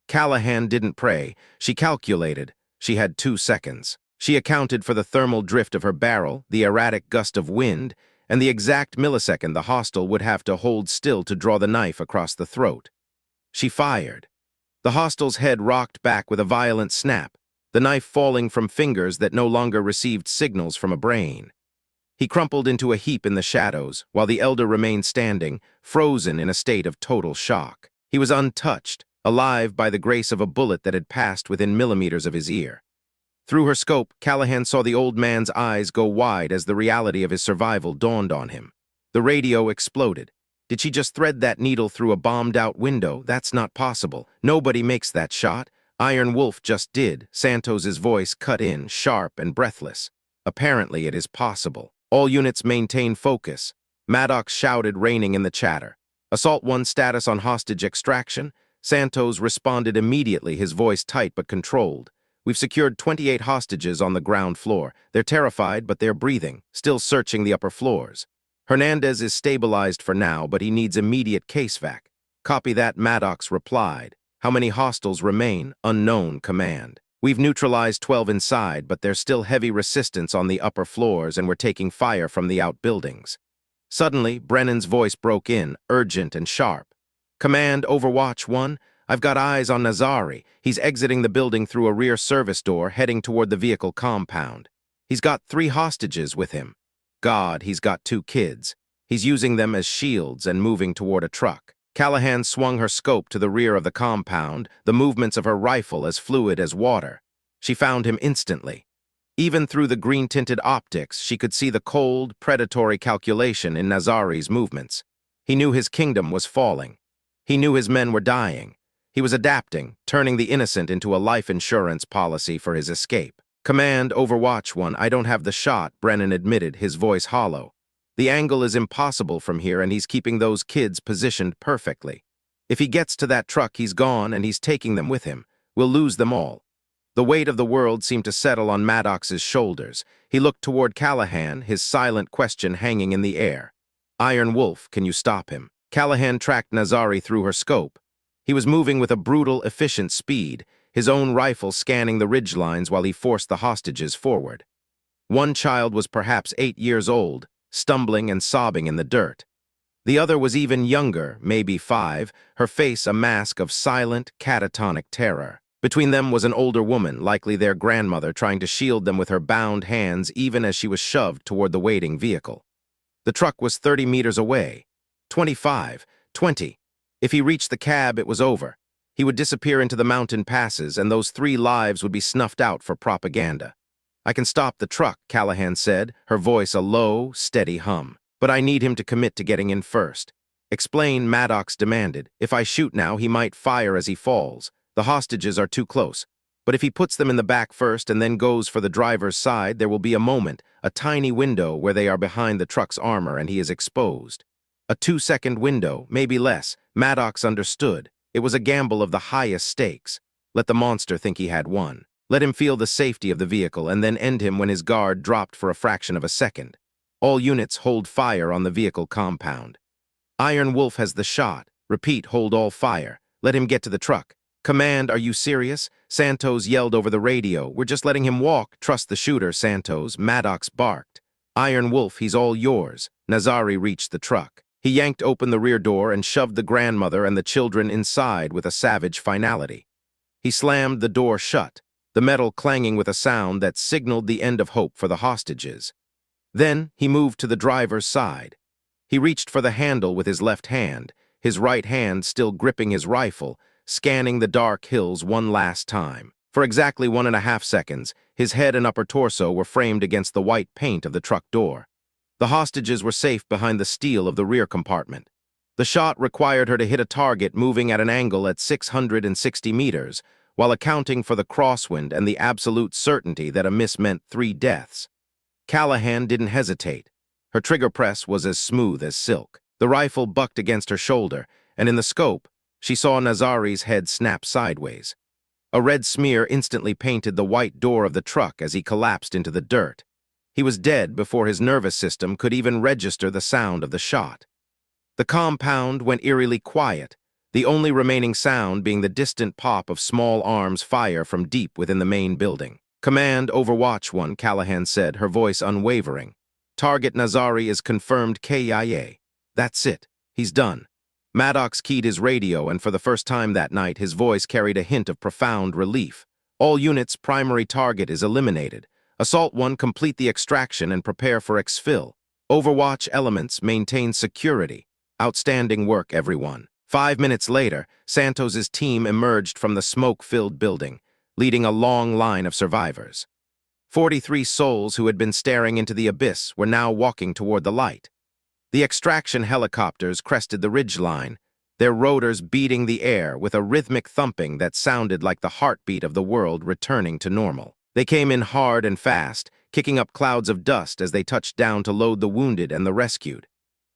Callahan didn't pray. She calculated. She had 2 seconds. She accounted for the thermal drift of her barrel, the erratic gust of wind, and the exact millisecond the hostile would have to hold still to draw the knife across the throat. She fired. The hostile's head rocked back with a violent snap, the knife falling from fingers that no longer received signals from a brain. He crumpled into a heap in the shadows, while the elder remained standing, frozen in a state of total shock. He was untouched, alive by the grace of a bullet that had passed within millimeters of his ear. Through her scope, Callahan saw the old man's eyes go wide as the reality of his survival dawned on him. The radio exploded. Did she just thread that needle through a bombed-out window? That's not possible. Nobody makes that shot. Iron Wolf just did. Santos's voice cut in, sharp and breathless. Apparently it is possible. All units maintain focus. Maddox shouted, reining in the chatter. Assault 1 status on hostage extraction. Santos responded immediately, his voice tight but controlled. We've secured 28 hostages on the ground floor. They're terrified, but they're breathing, still searching the upper floors. Hernandez is stabilized for now, but he needs immediate casevac. Copy that, Maddox replied. How many hostiles remain? Unknown, command. We've neutralized 12 inside, but there's still heavy resistance on the upper floors and we're taking fire from the outbuildings. Suddenly, Brennan's voice broke in, urgent and sharp. Command, Overwatch 1, I've got eyes on Nazari. He's exiting the building through a rear service door, heading toward the vehicle compound. He's got 3 hostages with him. God, he's got 2 kids. He's using them as shields and moving toward a truck. Callahan swung her scope to the rear of the compound, the movements of her rifle as fluid as water. She found him instantly. Even through the green-tinted optics, she could see the cold, predatory calculation in Nazari's movements. He knew his kingdom was falling. He knew his men were dying. He was adapting, turning the innocent into a life insurance policy for his escape. Command, Overwatch 1, I don't have the shot, Brennan admitted, his voice hollow. The angle is impossible from here, and he's keeping those kids positioned perfectly. If he gets to that truck, he's gone, and he's taking them with him. We'll lose them all. The weight of the world seemed to settle on Maddox's shoulders. He looked toward Callahan, his silent question hanging in the air. Iron Wolf, can you stop him? Callahan tracked Nazari through her scope. He was moving with a brutal, efficient speed, his own rifle scanning the ridgelines while he forced the hostages forward. One child was perhaps 8 years old, stumbling and sobbing in the dirt. The other was even younger, maybe 5, her face a mask of silent, catatonic terror. Between them was an older woman, likely their grandmother, trying to shield them with her bound hands even as she was shoved toward the waiting vehicle. The truck was 30 meters away. 25, 20. If he reached the cab, it was over. He would disappear into the mountain passes, and those 3 lives would be snuffed out for propaganda. I can stop the truck, Callahan said, her voice a low, steady hum. But I need him to commit to getting in first. Explain, Maddox demanded. If I shoot now, he might fire as he falls. The hostages are too close. But if he puts them in the back first and then goes for the driver's side, there will be a moment, a tiny window where they are behind the truck's armor and he is exposed. A 2-second window, maybe less. Maddox understood. It was a gamble of the highest stakes. Let the monster think he had won. Let him feel the safety of the vehicle and then end him when his guard dropped for a fraction of a second. All units hold fire on the vehicle compound. Iron Wolf has the shot. Repeat, hold all fire. Let him get to the truck. Command, are you serious? Santos yelled over the radio. We're just letting him walk. Trust the shooter, Santos. Maddox barked. Iron Wolf, he's all yours. Nazari reached the truck. He yanked open the rear door and shoved the grandmother and the children inside with a savage finality. He slammed the door shut, the metal clanging with a sound that signaled the end of hope for the hostages. Then he moved to the driver's side. He reached for the handle with his left hand, his right hand still gripping his rifle, scanning the dark hills one last time. For exactly 1.5 seconds, his head and upper torso were framed against the white paint of the truck door. The hostages were safe behind the steel of the rear compartment. The shot required her to hit a target moving at an angle at 660 meters, while accounting for the crosswind and the absolute certainty that a miss meant 3 deaths. Callahan didn't hesitate. Her trigger press was as smooth as silk. The rifle bucked against her shoulder, and in the scope, she saw Nazari's head snap sideways. A red smear instantly painted the white door of the truck as he collapsed into the dirt. He was dead before his nervous system could even register the sound of the shot. The compound went eerily quiet, the only remaining sound being the distant pop of small arms fire from deep within the main building. "Command, Overwatch 1, Callahan said, her voice unwavering. "Target Nazari is confirmed KIA. That's it. He's done." Maddox keyed his radio, and for the first time that night, his voice carried a hint of profound relief. "All units, primary target is eliminated. Assault 1, complete the extraction and prepare for exfil. Overwatch elements, maintain security. Outstanding work, everyone." 5 minutes later, Santos's team emerged from the smoke-filled building, leading a long line of survivors. 43 souls who had been staring into the abyss were now walking toward the light. The extraction helicopters crested the ridgeline, their rotors beating the air with a rhythmic thumping that sounded like the heartbeat of the world returning to normal. They came in hard and fast, kicking up clouds of dust as they touched down to load the wounded and the rescued.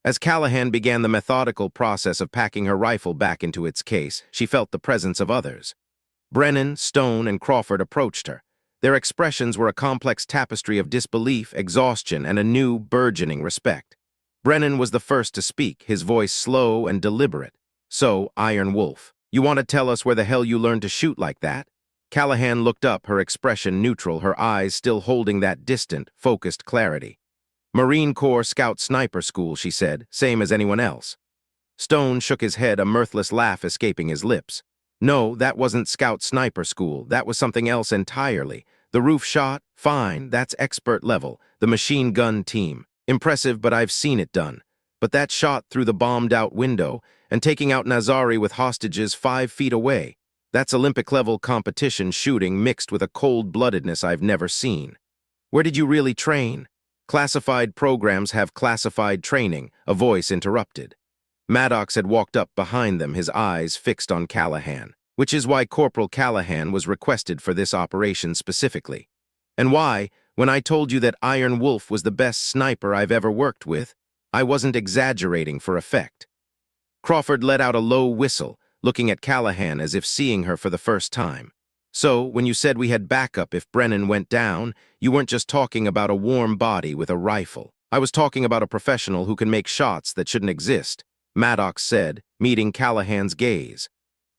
As Callahan began the methodical process of packing her rifle back into its case, she felt the presence of others. Brennan, Stone, and Crawford approached her. Their expressions were a complex tapestry of disbelief, exhaustion, and a new, burgeoning respect. Brennan was the first to speak, his voice slow and deliberate. "So, Iron Wolf, you want to tell us where the hell you learned to shoot like that?" Callahan looked up, her expression neutral, her eyes still holding that distant, focused clarity. "Marine Corps Scout Sniper School," she said, "same as anyone else." Stone shook his head, a mirthless laugh escaping his lips. "No, that wasn't Scout Sniper School. That was something else entirely. The roof shot? Fine, that's expert level. The machine gun team. Impressive, but I've seen it done. But that shot through the bombed-out window and taking out Nazari with hostages 5 feet away. That's Olympic-level competition shooting mixed with a cold-bloodedness I've never seen. Where did you really train?" "Classified programs have classified training," a voice interrupted. Maddox had walked up behind them, his eyes fixed on Callahan, which is why Corporal Callahan was requested for this operation specifically. "And why, when I told you that Iron Wolf was the best sniper I've ever worked with, I wasn't exaggerating for effect." Crawford let out a low whistle, looking at Callahan as if seeing her for the first time. "So, when you said we had backup if Brennan went down, you weren't just talking about a warm body with a rifle. I was talking about a professional who can make shots that shouldn't exist," Maddox said, meeting Callahan's gaze.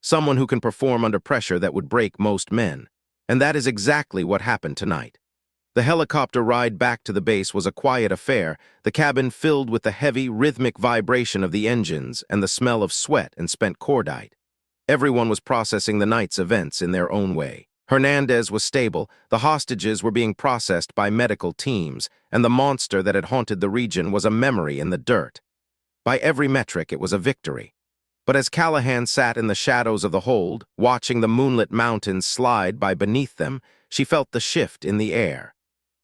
"Someone who can perform under pressure that would break most men. And that is exactly what happened tonight." The helicopter ride back to the base was a quiet affair, the cabin filled with the heavy, rhythmic vibration of the engines and the smell of sweat and spent cordite. Everyone was processing the night's events in their own way. Hernandez was stable, the hostages were being processed by medical teams, and the monster that had haunted the region was a memory in the dirt. By every metric, it was a victory. But as Callahan sat in the shadows of the hold, watching the moonlit mountains slide by beneath them, she felt the shift in the air.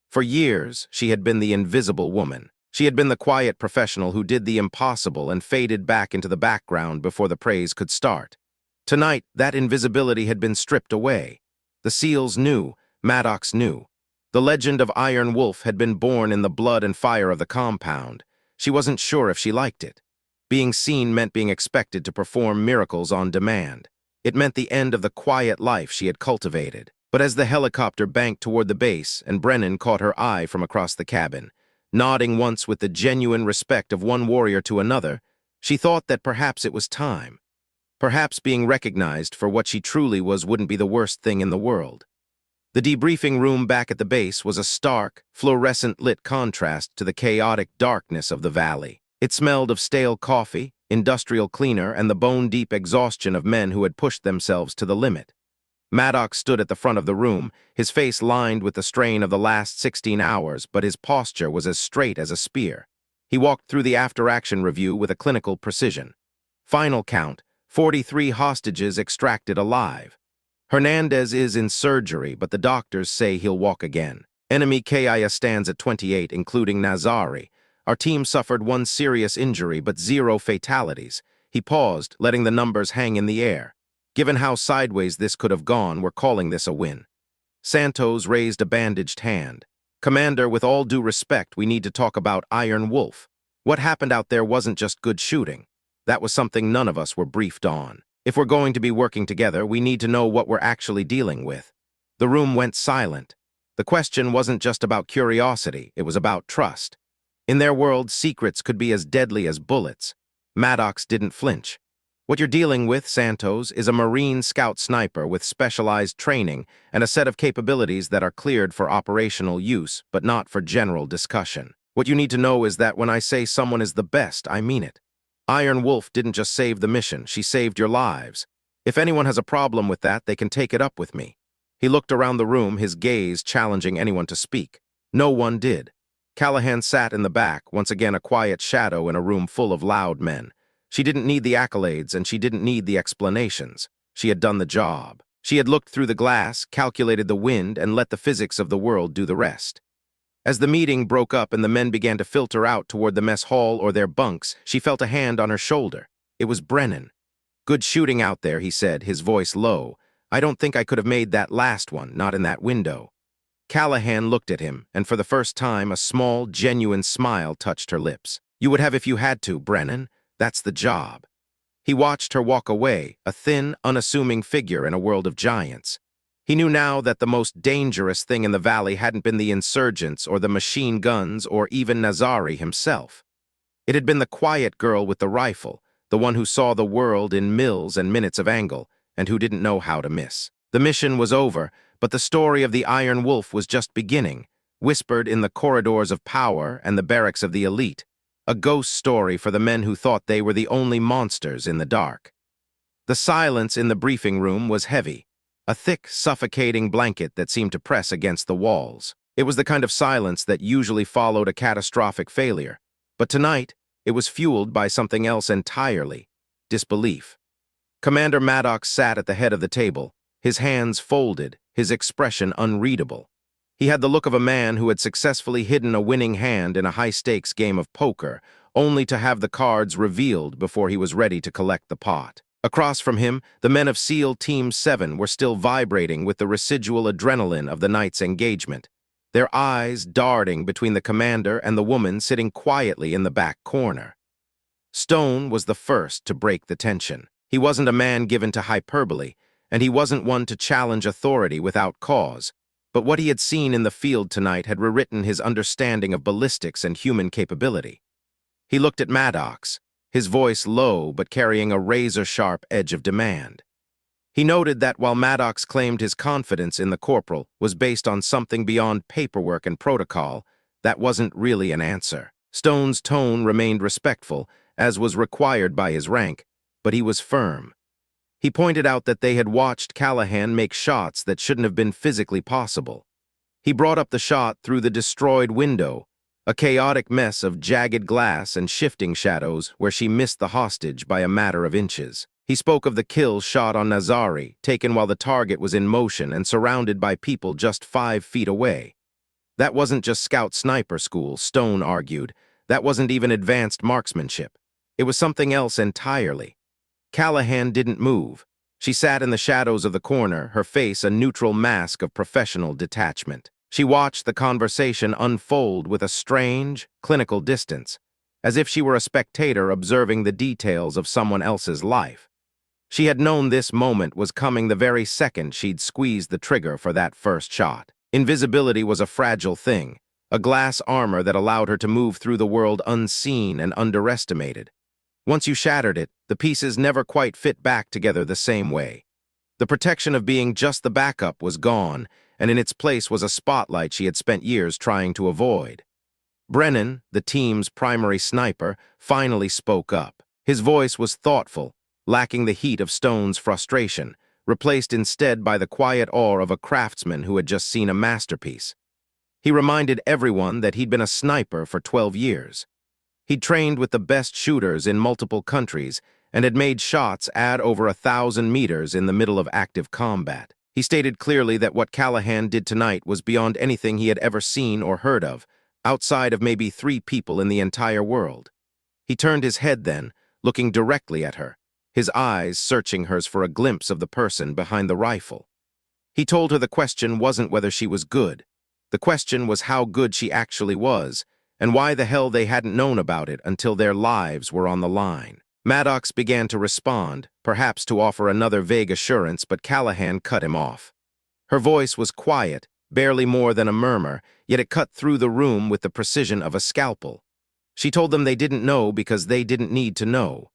For years, she had been the invisible woman. She had been the quiet professional who did the impossible and faded back into the background before the praise could start. Tonight, that invisibility had been stripped away. The SEALs knew, Maddox knew. The legend of Iron Wolf had been born in the blood and fire of the compound. She wasn't sure if she liked it. Being seen meant being expected to perform miracles on demand. It meant the end of the quiet life she had cultivated. But as the helicopter banked toward the base and Brennan caught her eye from across the cabin, nodding once with the genuine respect of one warrior to another, she thought that perhaps it was time. Perhaps being recognized for what she truly was wouldn't be the worst thing in the world. The debriefing room back at the base was a stark, fluorescent-lit contrast to the chaotic darkness of the valley. It smelled of stale coffee, industrial cleaner, and the bone-deep exhaustion of men who had pushed themselves to the limit. Maddox stood at the front of the room, his face lined with the strain of the last 16 hours, but his posture was as straight as a spear. He walked through the after-action review with a clinical precision. Final count, 43 hostages extracted alive. Hernandez is in surgery, but the doctors say he'll walk again. Enemy KIA stands at 28, including Nazari. Our team suffered 1 serious injury, but 0 fatalities. He paused, letting the numbers hang in the air. Given how sideways this could have gone, we're calling this a win. Santos raised a bandaged hand. "Commander, with all due respect, we need to talk about Iron Wolf. What happened out there wasn't just good shooting. That was something none of us were briefed on. If we're going to be working together, we need to know what we're actually dealing with." The room went silent. The question wasn't just about curiosity, it was about trust. In their world, secrets could be as deadly as bullets. Maddox didn't flinch. What you're dealing with, Santos, is a Marine Scout Sniper with specialized training and a set of capabilities that are cleared for operational use, but not for general discussion. What you need to know is that when I say someone is the best, I mean it. Iron Wolf didn't just save the mission, she saved your lives. If anyone has a problem with that, they can take it up with me. He looked around the room, his gaze challenging anyone to speak. No one did. Callahan sat in the back, once again a quiet shadow in a room full of loud men. She didn't need the accolades, and she didn't need the explanations. She had done the job. She had looked through the glass, calculated the wind, and let the physics of the world do the rest. As the meeting broke up and the men began to filter out toward the mess hall or their bunks, she felt a hand on her shoulder. It was Brennan. "Good shooting out there," he said, his voice low. "I don't think I could have made that last one, not in that window." Callahan looked at him, and for the first time a small, genuine smile touched her lips. "You would have if you had to, Brennan. That's the job." He watched her walk away, a thin, unassuming figure in a world of giants. He knew now that the most dangerous thing in the valley hadn't been the insurgents or the machine guns or even Nazari himself. It had been the quiet girl with the rifle, the one who saw the world in mils and minutes of angle, and who didn't know how to miss. The mission was over, but the story of the Iron Wolf was just beginning, whispered in the corridors of power and the barracks of the elite. A ghost story for the men who thought they were the only monsters in the dark. The silence in the briefing room was heavy, a thick, suffocating blanket that seemed to press against the walls. It was the kind of silence that usually followed a catastrophic failure, but tonight it was fueled by something else entirely: disbelief. Commander Maddox sat at the head of the table, his hands folded, his expression unreadable. He had the look of a man who had successfully hidden a winning hand in a high-stakes game of poker, only to have the cards revealed before he was ready to collect the pot. Across from him, the men of SEAL Team 7 were still vibrating with the residual adrenaline of the night's engagement, their eyes darting between the commander and the woman sitting quietly in the back corner. Stone was the first to break the tension. He wasn't a man given to hyperbole, and he wasn't one to challenge authority without cause. But what he had seen in the field tonight had rewritten his understanding of ballistics and human capability. He looked at Maddox, his voice low but carrying a razor-sharp edge of demand. He noted that while Maddox claimed his confidence in the corporal was based on something beyond paperwork and protocol, that wasn't really an answer. Stone's tone remained respectful, as was required by his rank, but he was firm. He pointed out that they had watched Callahan make shots that shouldn't have been physically possible. He brought up the shot through the destroyed window, a chaotic mess of jagged glass and shifting shadows where she missed the hostage by a matter of inches. He spoke of the kill shot on Nazari, taken while the target was in motion and surrounded by people just 5 feet away. That wasn't just Scout Sniper School, Stone argued. That wasn't even advanced marksmanship. It was something else entirely. Callahan didn't move. She sat in the shadows of the corner, her face a neutral mask of professional detachment. She watched the conversation unfold with a strange, clinical distance, as if she were a spectator observing the details of someone else's life. She had known this moment was coming the very second she'd squeezed the trigger for that first shot. Invisibility was a fragile thing, a glass armor that allowed her to move through the world unseen and underestimated. Once you shattered it, the pieces never quite fit back together the same way. The protection of being just the backup was gone, and in its place was a spotlight she had spent years trying to avoid. Brennan, the team's primary sniper, finally spoke up. His voice was thoughtful, lacking the heat of Stone's frustration, replaced instead by the quiet awe of a craftsman who had just seen a masterpiece. He reminded everyone that he'd been a sniper for 12 years. He'd trained with the best shooters in multiple countries and had made shots at over 1,000 meters in the middle of active combat. He stated clearly that what Callahan did tonight was beyond anything he had ever seen or heard of, outside of maybe 3 people in the entire world. He turned his head then, looking directly at her, his eyes searching hers for a glimpse of the person behind the rifle. He told her the question wasn't whether she was good. The question was how good she actually was, and why the hell they hadn't known about it until their lives were on the line. Maddox began to respond, perhaps to offer another vague assurance, but Callahan cut him off. Her voice was quiet, barely more than a murmur, yet it cut through the room with the precision of a scalpel. She told them they didn't know because they didn't need to know.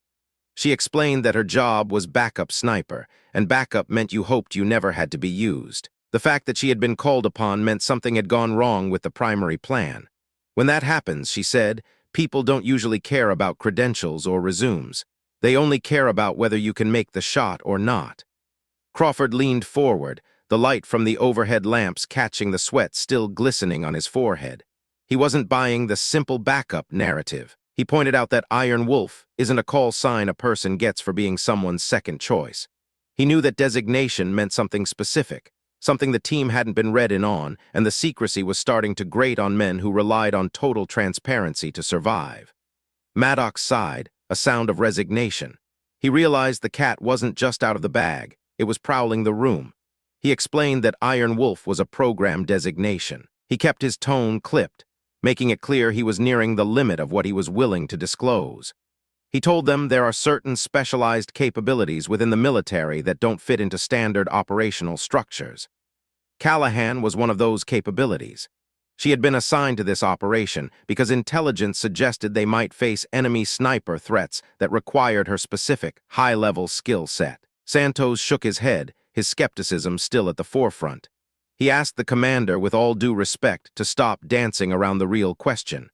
She explained that her job was backup sniper, and backup meant you hoped you never had to be used. The fact that she had been called upon meant something had gone wrong with the primary plan. When that happens, she said, people don't usually care about credentials or resumes. They only care about whether you can make the shot or not. Crawford leaned forward, the light from the overhead lamps catching the sweat still glistening on his forehead. He wasn't buying the simple backup narrative. He pointed out that Iron Wolf isn't a call sign a person gets for being someone's second choice. He knew that designation meant something specific, something the team hadn't been read in on, and the secrecy was starting to grate on men who relied on total transparency to survive. Maddox sighed, a sound of resignation. He realized the cat wasn't just out of the bag, it was prowling the room. He explained that Iron Wolf was a program designation. He kept his tone clipped, making it clear he was nearing the limit of what he was willing to disclose. He told them there are certain specialized capabilities within the military that don't fit into standard operational structures. Callahan was one of those capabilities. She had been assigned to this operation because intelligence suggested they might face enemy sniper threats that required her specific, high-level skill set. Santos shook his head, his skepticism still at the forefront. He asked the commander with all due respect to stop dancing around the real question.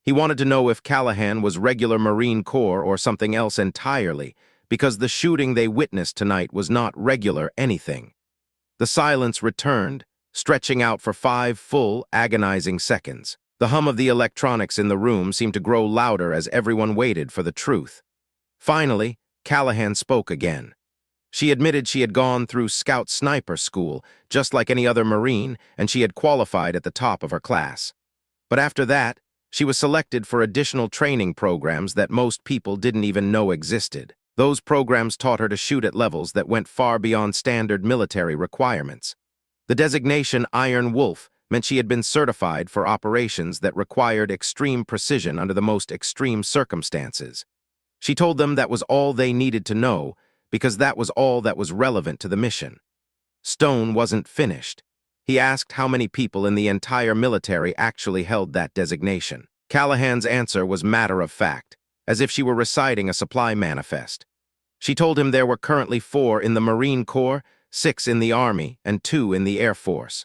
He wanted to know if Callahan was regular Marine Corps or something else entirely, because the shooting they witnessed tonight was not regular anything. The silence returned, stretching out for 5 full, agonizing seconds. The hum of the electronics in the room seemed to grow louder as everyone waited for the truth. Finally, Callahan spoke again. She admitted she had gone through Scout Sniper School, just like any other Marine, and she had qualified at the top of her class. But after that, she was selected for additional training programs that most people didn't even know existed. Those programs taught her to shoot at levels that went far beyond standard military requirements. The designation Iron Wolf meant she had been certified for operations that required extreme precision under the most extreme circumstances. She told them that was all they needed to know, because that was all that was relevant to the mission. Stone wasn't finished. He asked how many people in the entire military actually held that designation. Callahan's answer was matter of fact, as if she were reciting a supply manifest. She told him there were currently 4 in the Marine Corps, 6 in the Army, and 2 in the Air Force.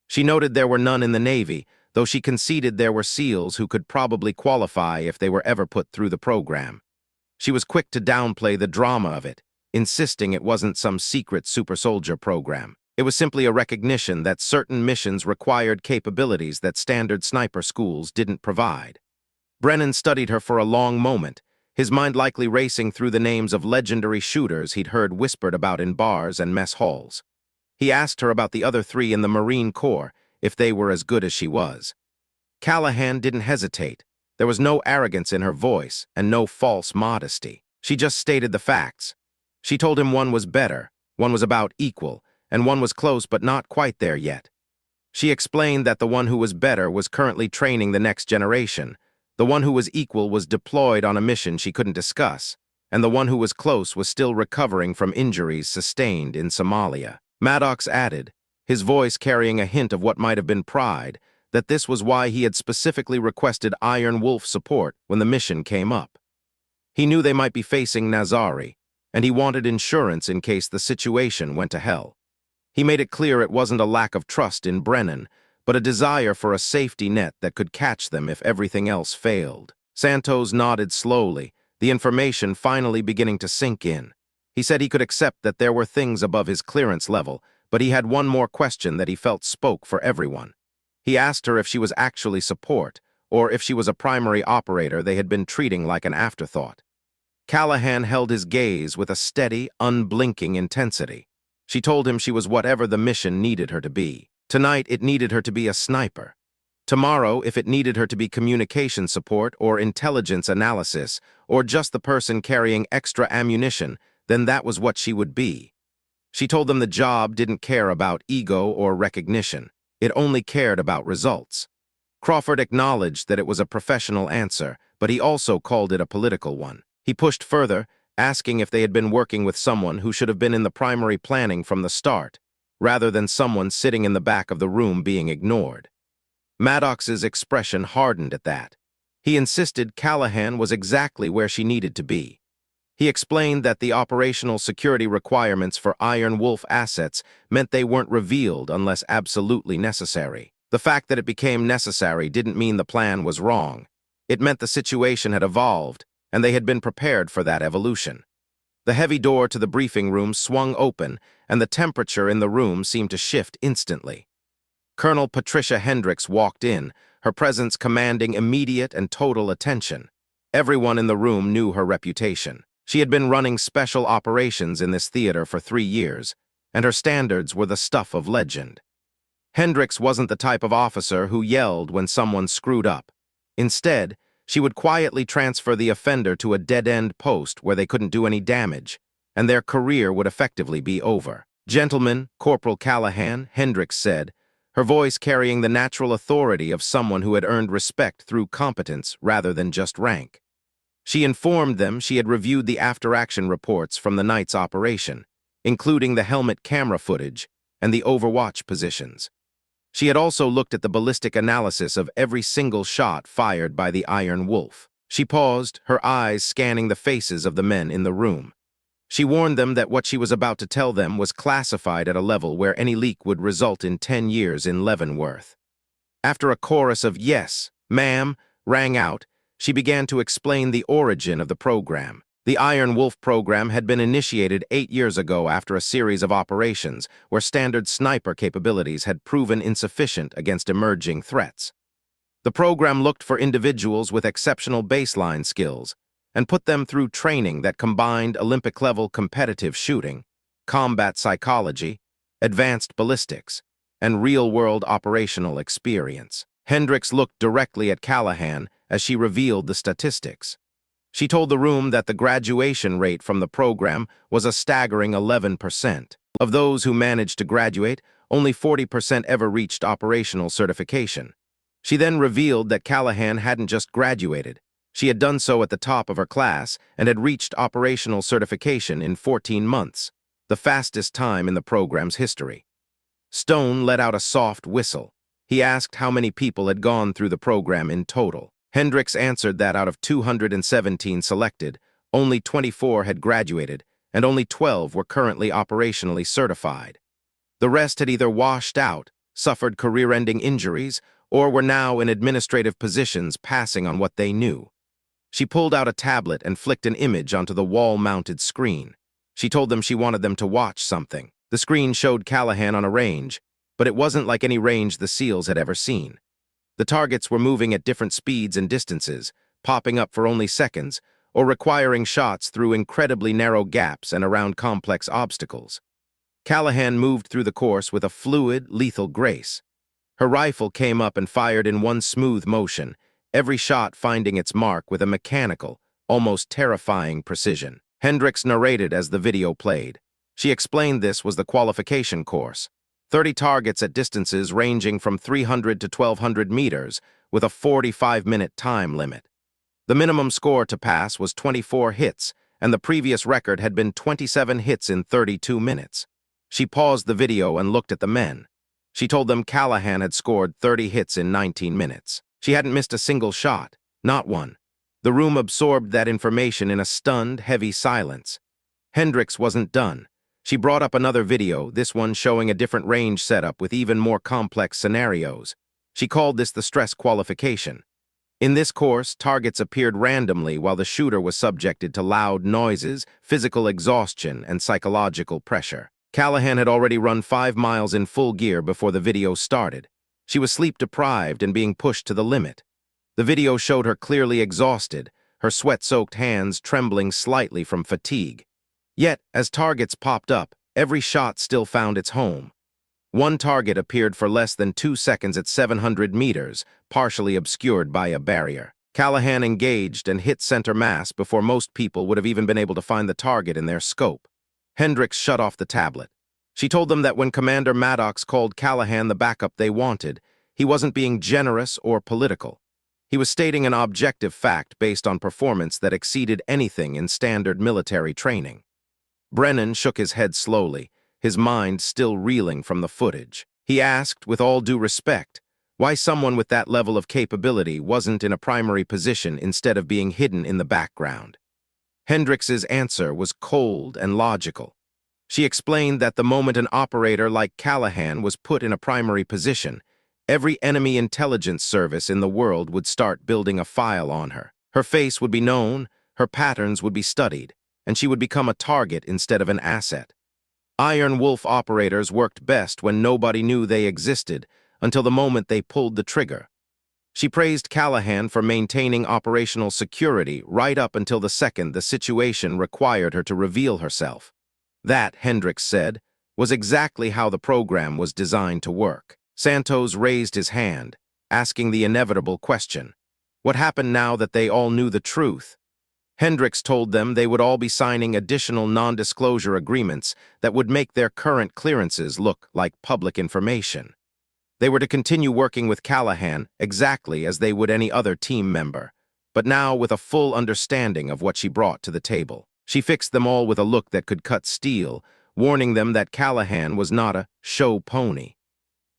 She noted there were none in the Navy, though she conceded there were SEALs who could probably qualify if they were ever put through the program. She was quick to downplay the drama of it, insisting it wasn't some secret super soldier program. It was simply a recognition that certain missions required capabilities that standard sniper schools didn't provide. Brennan studied her for a long moment, his mind likely racing through the names of legendary shooters he'd heard whispered about in bars and mess halls. He asked her about the other 3 in the Marine Corps, if they were as good as she was. Callahan didn't hesitate. There was no arrogance in her voice and no false modesty. She just stated the facts. She told him one was better, one was about equal, and one was close but not quite there yet. She explained that the one who was better was currently training the next generation, the one who was equal was deployed on a mission she couldn't discuss, and the one who was close was still recovering from injuries sustained in Somalia. Maddox added, his voice carrying a hint of what might have been pride, that this was why he had specifically requested Iron Wolf support when the mission came up. He knew they might be facing Nazari, and he wanted insurance in case the situation went to hell. He made it clear it wasn't a lack of trust in Brennan, but a desire for a safety net that could catch them if everything else failed. Santos nodded slowly, the information finally beginning to sink in. He said he could accept that there were things above his clearance level, but he had one more question that he felt spoke for everyone. He asked her if she was actually support, or if she was a primary operator they had been treating like an afterthought. Callahan held his gaze with a steady, unblinking intensity. She told him she was whatever the mission needed her to be. Tonight, it needed her to be a sniper. Tomorrow, if it needed her to be communication support or intelligence analysis, or just the person carrying extra ammunition, then that was what she would be. She told them the job didn't care about ego or recognition. It only cared about results. Crawford acknowledged that it was a professional answer, but he also called it a political one. He pushed further, asking if they had been working with someone who should have been in the primary planning from the start, rather than someone sitting in the back of the room being ignored. Maddox's expression hardened at that. He insisted Callahan was exactly where she needed to be. He explained that the operational security requirements for Iron Wolf assets meant they weren't revealed unless absolutely necessary. The fact that it became necessary didn't mean the plan was wrong. It meant the situation had evolved, and they had been prepared for that evolution. The heavy door to the briefing room swung open, and the temperature in the room seemed to shift instantly. Colonel Patricia Hendricks walked in, her presence commanding immediate and total attention. Everyone in the room knew her reputation. She had been running special operations in this theater for 3 years, and her standards were the stuff of legend. Hendricks wasn't the type of officer who yelled when someone screwed up. Instead, she would quietly transfer the offender to a dead-end post where they couldn't do any damage, and their career would effectively be over. "Gentleman, Corporal Callahan," Hendricks said, her voice carrying the natural authority of someone who had earned respect through competence rather than just rank. She informed them she had reviewed the after-action reports from the night's operation, including the helmet camera footage and the overwatch positions. She had also looked at the ballistic analysis of every single shot fired by the Iron Wolf. She paused, her eyes scanning the faces of the men in the room. She warned them that what she was about to tell them was classified at a level where any leak would result in 10 years in Leavenworth. After a chorus of "Yes, ma'am" rang out, she began to explain the origin of the program. The Iron Wolf program had been initiated 8 years ago after a series of operations where standard sniper capabilities had proven insufficient against emerging threats. The program looked for individuals with exceptional baseline skills and put them through training that combined Olympic-level competitive shooting, combat psychology, advanced ballistics, and real-world operational experience. Hendricks looked directly at Callahan as she revealed the statistics. She told the room that the graduation rate from the program was a staggering 11%. Of those who managed to graduate, only 40% ever reached operational certification. She then revealed that Callahan hadn't just graduated. She had done so at the top of her class and had reached operational certification in 14 months, the fastest time in the program's history. Stone let out a soft whistle. He asked how many people had gone through the program in total. Hendricks answered that out of 217 selected, only 24 had graduated, and only 12 were currently operationally certified. The rest had either washed out, suffered career-ending injuries, or were now in administrative positions passing on what they knew. She pulled out a tablet and flicked an image onto the wall-mounted screen. She told them she wanted them to watch something. The screen showed Callahan on a range, but it wasn't like any range the SEALs had ever seen. The targets were moving at different speeds and distances, popping up for only seconds, or requiring shots through incredibly narrow gaps and around complex obstacles. Callahan moved through the course with a fluid, lethal grace. Her rifle came up and fired in one smooth motion, every shot finding its mark with a mechanical, almost terrifying precision. Hendricks narrated as the video played. She explained this was the qualification course. 30 targets at distances ranging from 300 to 1,200 meters, with a 45-minute time limit. The minimum score to pass was 24 hits, and the previous record had been 27 hits in 32 minutes. She paused the video and looked at the men. She told them Callahan had scored 30 hits in 19 minutes. She hadn't missed a single shot, not one. The room absorbed that information in a stunned, heavy silence. Hendricks wasn't done. She brought up another video, this one showing a different range setup with even more complex scenarios. She called this the stress qualification. In this course, targets appeared randomly while the shooter was subjected to loud noises, physical exhaustion, and psychological pressure. Callahan had already run 5 miles in full gear before the video started. She was sleep-deprived and being pushed to the limit. The video showed her clearly exhausted, her sweat-soaked hands trembling slightly from fatigue. Yet, as targets popped up, every shot still found its home. One target appeared for less than 2 seconds at 700 meters, partially obscured by a barrier. Callahan engaged and hit center mass before most people would have even been able to find the target in their scope. Hendricks shut off the tablet. She told them that when Commander Maddox called Callahan the backup they wanted, he wasn't being generous or political. He was stating an objective fact based on performance that exceeded anything in standard military training. Brennan shook his head slowly, his mind still reeling from the footage. He asked, with all due respect, why someone with that level of capability wasn't in a primary position instead of being hidden in the background. Hendrix's answer was cold and logical. She explained that the moment an operator like Callahan was put in a primary position, every enemy intelligence service in the world would start building a file on her. Her face would be known, her patterns would be studied, and she would become a target instead of an asset. Iron Wolf operators worked best when nobody knew they existed until the moment they pulled the trigger. She praised Callahan for maintaining operational security right up until the second the situation required her to reveal herself. That, Hendrix said, was exactly how the program was designed to work. Santos raised his hand, asking the inevitable question. What happened now that they all knew the truth? Hendrix told them they would all be signing additional non-disclosure agreements that would make their current clearances look like public information. They were to continue working with Callahan exactly as they would any other team member, but now with a full understanding of what she brought to the table. She fixed them all with a look that could cut steel, warning them that Callahan was not a show pony.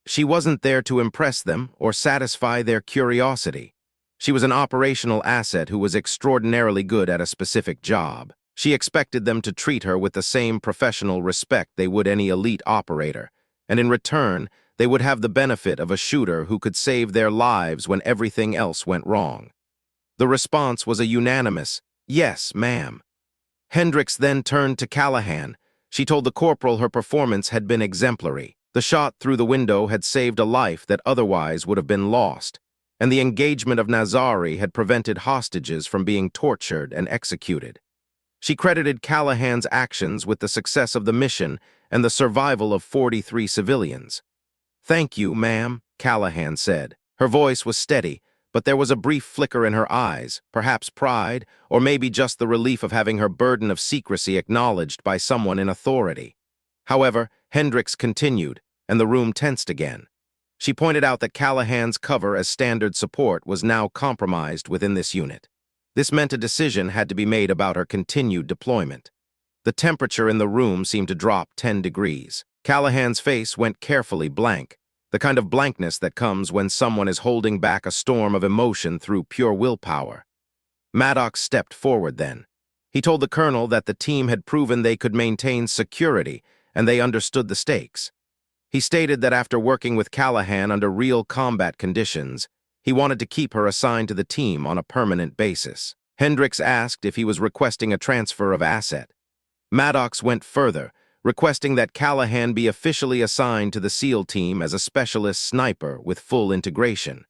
She wasn't there to impress them or satisfy their curiosity. She was an operational asset who was extraordinarily good at a specific job. She expected them to treat her with the same professional respect they would any elite operator, and in return, they would have the benefit of a shooter who could save their lives when everything else went wrong. The response was a unanimous, "Yes, ma'am." Hendrix then turned to Callahan. She told the corporal her performance had been exemplary. The shot through the window had saved a life that otherwise would have been lost, and the engagement of Nazari had prevented hostages from being tortured and executed. She credited Callahan's actions with the success of the mission and the survival of 43 civilians. "Thank you, ma'am," Callahan said. Her voice was steady, but there was a brief flicker in her eyes, perhaps pride, or maybe just the relief of having her burden of secrecy acknowledged by someone in authority. However, Hendrix continued, and the room tensed again. She pointed out that Callahan's cover as standard support was now compromised within this unit. This meant a decision had to be made about her continued deployment. The temperature in the room seemed to drop 10 degrees. Callahan's face went carefully blank, the kind of blankness that comes when someone is holding back a storm of emotion through pure willpower. Maddox stepped forward then. He told the colonel that the team had proven they could maintain security and they understood the stakes. He stated that after working with Callahan under real combat conditions, he wanted to keep her assigned to the team on a permanent basis. Hendrix asked if he was requesting a transfer of asset. Maddox went further, requesting that Callahan be officially assigned to the SEAL team as a specialist sniper with full integration.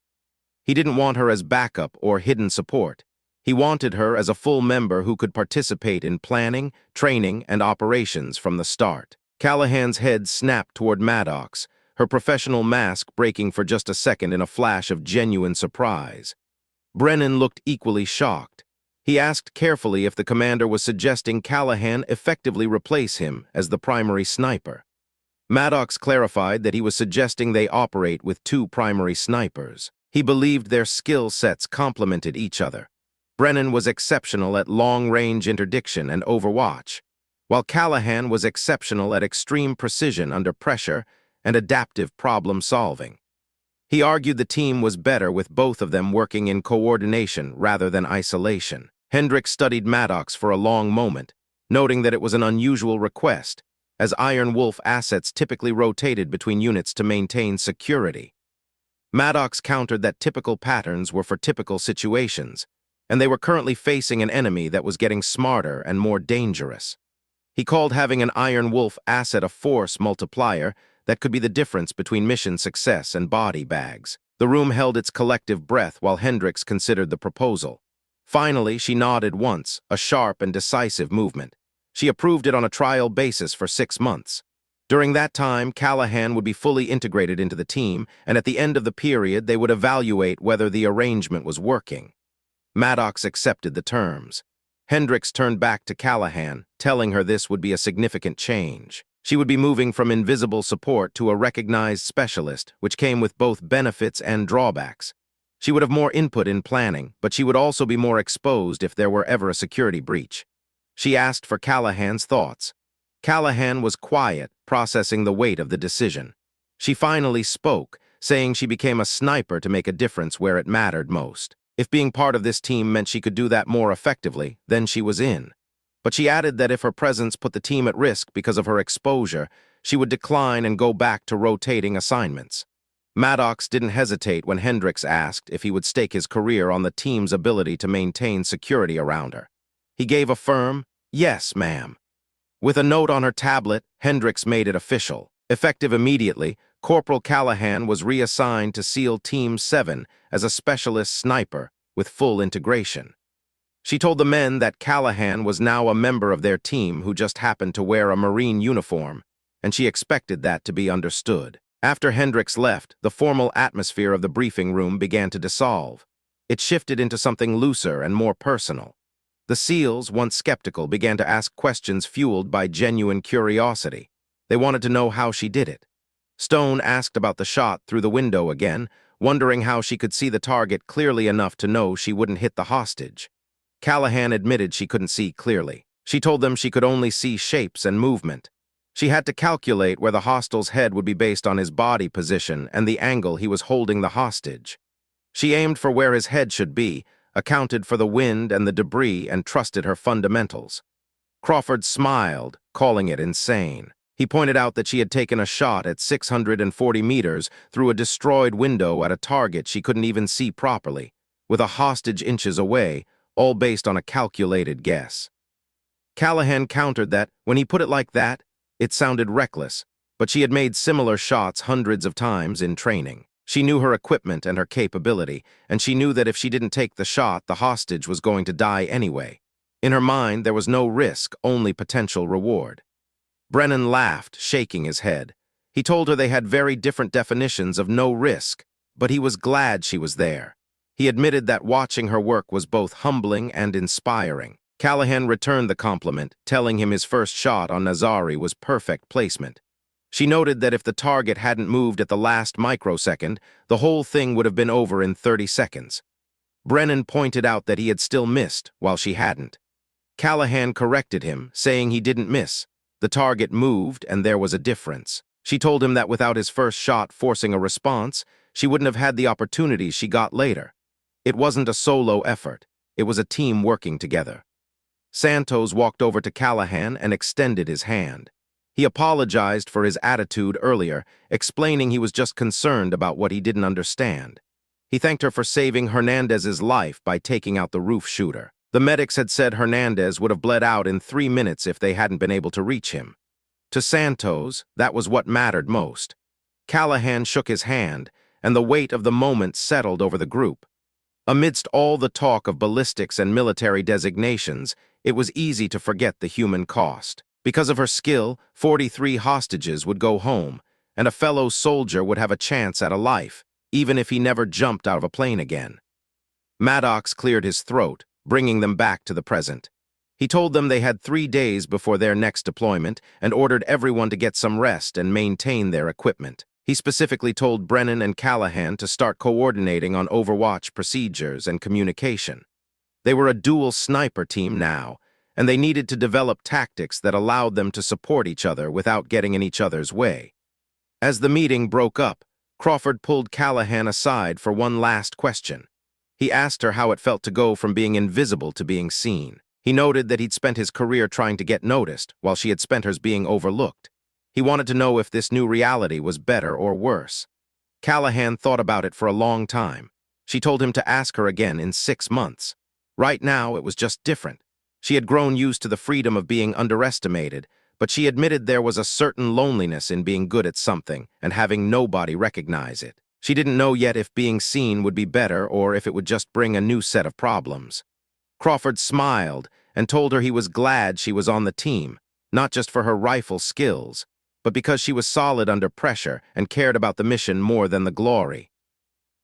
He didn't want her as backup or hidden support. He wanted her as a full member who could participate in planning, training, and operations from the start. Callahan's head snapped toward Maddox, her professional mask breaking for just a second in a flash of genuine surprise. Brennan looked equally shocked. He asked carefully if the commander was suggesting Callahan effectively replace him as the primary sniper. Maddox clarified that he was suggesting they operate with two primary snipers. He believed their skill sets complemented each other. Brennan was exceptional at long-range interdiction and overwatch, while Callahan was exceptional at extreme precision under pressure and adaptive problem-solving. He argued the team was better with both of them working in coordination rather than isolation. Hendrix studied Maddox for a long moment, noting that it was an unusual request, as Iron Wolf assets typically rotated between units to maintain security. Maddox countered that typical patterns were for typical situations, and they were currently facing an enemy that was getting smarter and more dangerous. He called having an Iron Wolf asset a force multiplier that could be the difference between mission success and body bags. The room held its collective breath while Hendrix considered the proposal. Finally, she nodded once, a sharp and decisive movement. She approved it on a trial basis for 6 months. During that time, Callahan would be fully integrated into the team, and at the end of the period, they would evaluate whether the arrangement was working. Maddox accepted the terms. Hendrix turned back to Callahan, telling her this would be a significant change. She would be moving from invisible support to a recognized specialist, which came with both benefits and drawbacks. She would have more input in planning, but she would also be more exposed if there were ever a security breach. She asked for Callahan's thoughts. Callahan was quiet, processing the weight of the decision. She finally spoke, saying she became a sniper to make a difference where it mattered most. If being part of this team meant she could do that more effectively, then she was in. But she added that if her presence put the team at risk because of her exposure, she would decline and go back to rotating assignments. Maddox didn't hesitate when Hendricks asked if he would stake his career on the team's ability to maintain security around her. He gave a firm, "Yes, ma'am." With a note on her tablet, Hendricks made it official. Effective immediately, Corporal Callahan was reassigned to SEAL Team 7 as a specialist sniper with full integration. She told the men that Callahan was now a member of their team who just happened to wear a Marine uniform, and she expected that to be understood. After Hendricks left, the formal atmosphere of the briefing room began to dissolve. It shifted into something looser and more personal. The SEALs, once skeptical, began to ask questions fueled by genuine curiosity. They wanted to know how she did it. Stone asked about the shot through the window again, wondering how she could see the target clearly enough to know she wouldn't hit the hostage. Callahan admitted she couldn't see clearly. She told them she could only see shapes and movement. She had to calculate where the hostile's head would be based on his body position and the angle he was holding the hostage. She aimed for where his head should be, accounted for the wind and the debris, and trusted her fundamentals. Crawford smiled, calling it insane. He pointed out that she had taken a shot at 640 meters through a destroyed window at a target she couldn't even see properly, with a hostage inches away, all based on a calculated guess. Callahan countered that, when he put it like that, it sounded reckless, but she had made similar shots hundreds of times in training. She knew her equipment and her capability, and she knew that if she didn't take the shot, the hostage was going to die anyway. In her mind, there was no risk, only potential reward. Brennan laughed, shaking his head. He told her they had very different definitions of no risk, but he was glad she was there. He admitted that watching her work was both humbling and inspiring. Callahan returned the compliment, telling him his first shot on Nazari was perfect placement. She noted that if the target hadn't moved at the last microsecond, the whole thing would have been over in 30 seconds. Brennan pointed out that he had still missed, while she hadn't. Callahan corrected him, saying he didn't miss. The target moved, and there was a difference. She told him that without his first shot forcing a response, she wouldn't have had the opportunities she got later. It wasn't a solo effort. It was a team working together. Santos walked over to Callahan and extended his hand. He apologized for his attitude earlier, explaining he was just concerned about what he didn't understand. He thanked her for saving Hernandez's life by taking out the roof shooter. The medics had said Hernandez would have bled out in 3 minutes if they hadn't been able to reach him. To Santos, that was what mattered most. Callahan shook his hand, and the weight of the moment settled over the group. Amidst all the talk of ballistics and military designations, it was easy to forget the human cost. Because of her skill, 43 hostages would go home, and a fellow soldier would have a chance at a life, even if he never jumped out of a plane again. Maddox cleared his throat, bringing them back to the present. He told them they had 3 days before their next deployment and ordered everyone to get some rest and maintain their equipment. He specifically told Brennan and Callahan to start coordinating on Overwatch procedures and communication. They were a dual sniper team now, and they needed to develop tactics that allowed them to support each other without getting in each other's way. As the meeting broke up, Crawford pulled Callahan aside for one last question. He asked her how it felt to go from being invisible to being seen. He noted that he'd spent his career trying to get noticed, while she had spent hers being overlooked. He wanted to know if this new reality was better or worse. Callahan thought about it for a long time. She told him to ask her again in 6 months. Right now, it was just different. She had grown used to the freedom of being underestimated, but she admitted there was a certain loneliness in being good at something and having nobody recognize it. She didn't know yet if being seen would be better or if it would just bring a new set of problems. Crawford smiled and told her he was glad she was on the team, not just for her rifle skills, but because she was solid under pressure and cared about the mission more than the glory.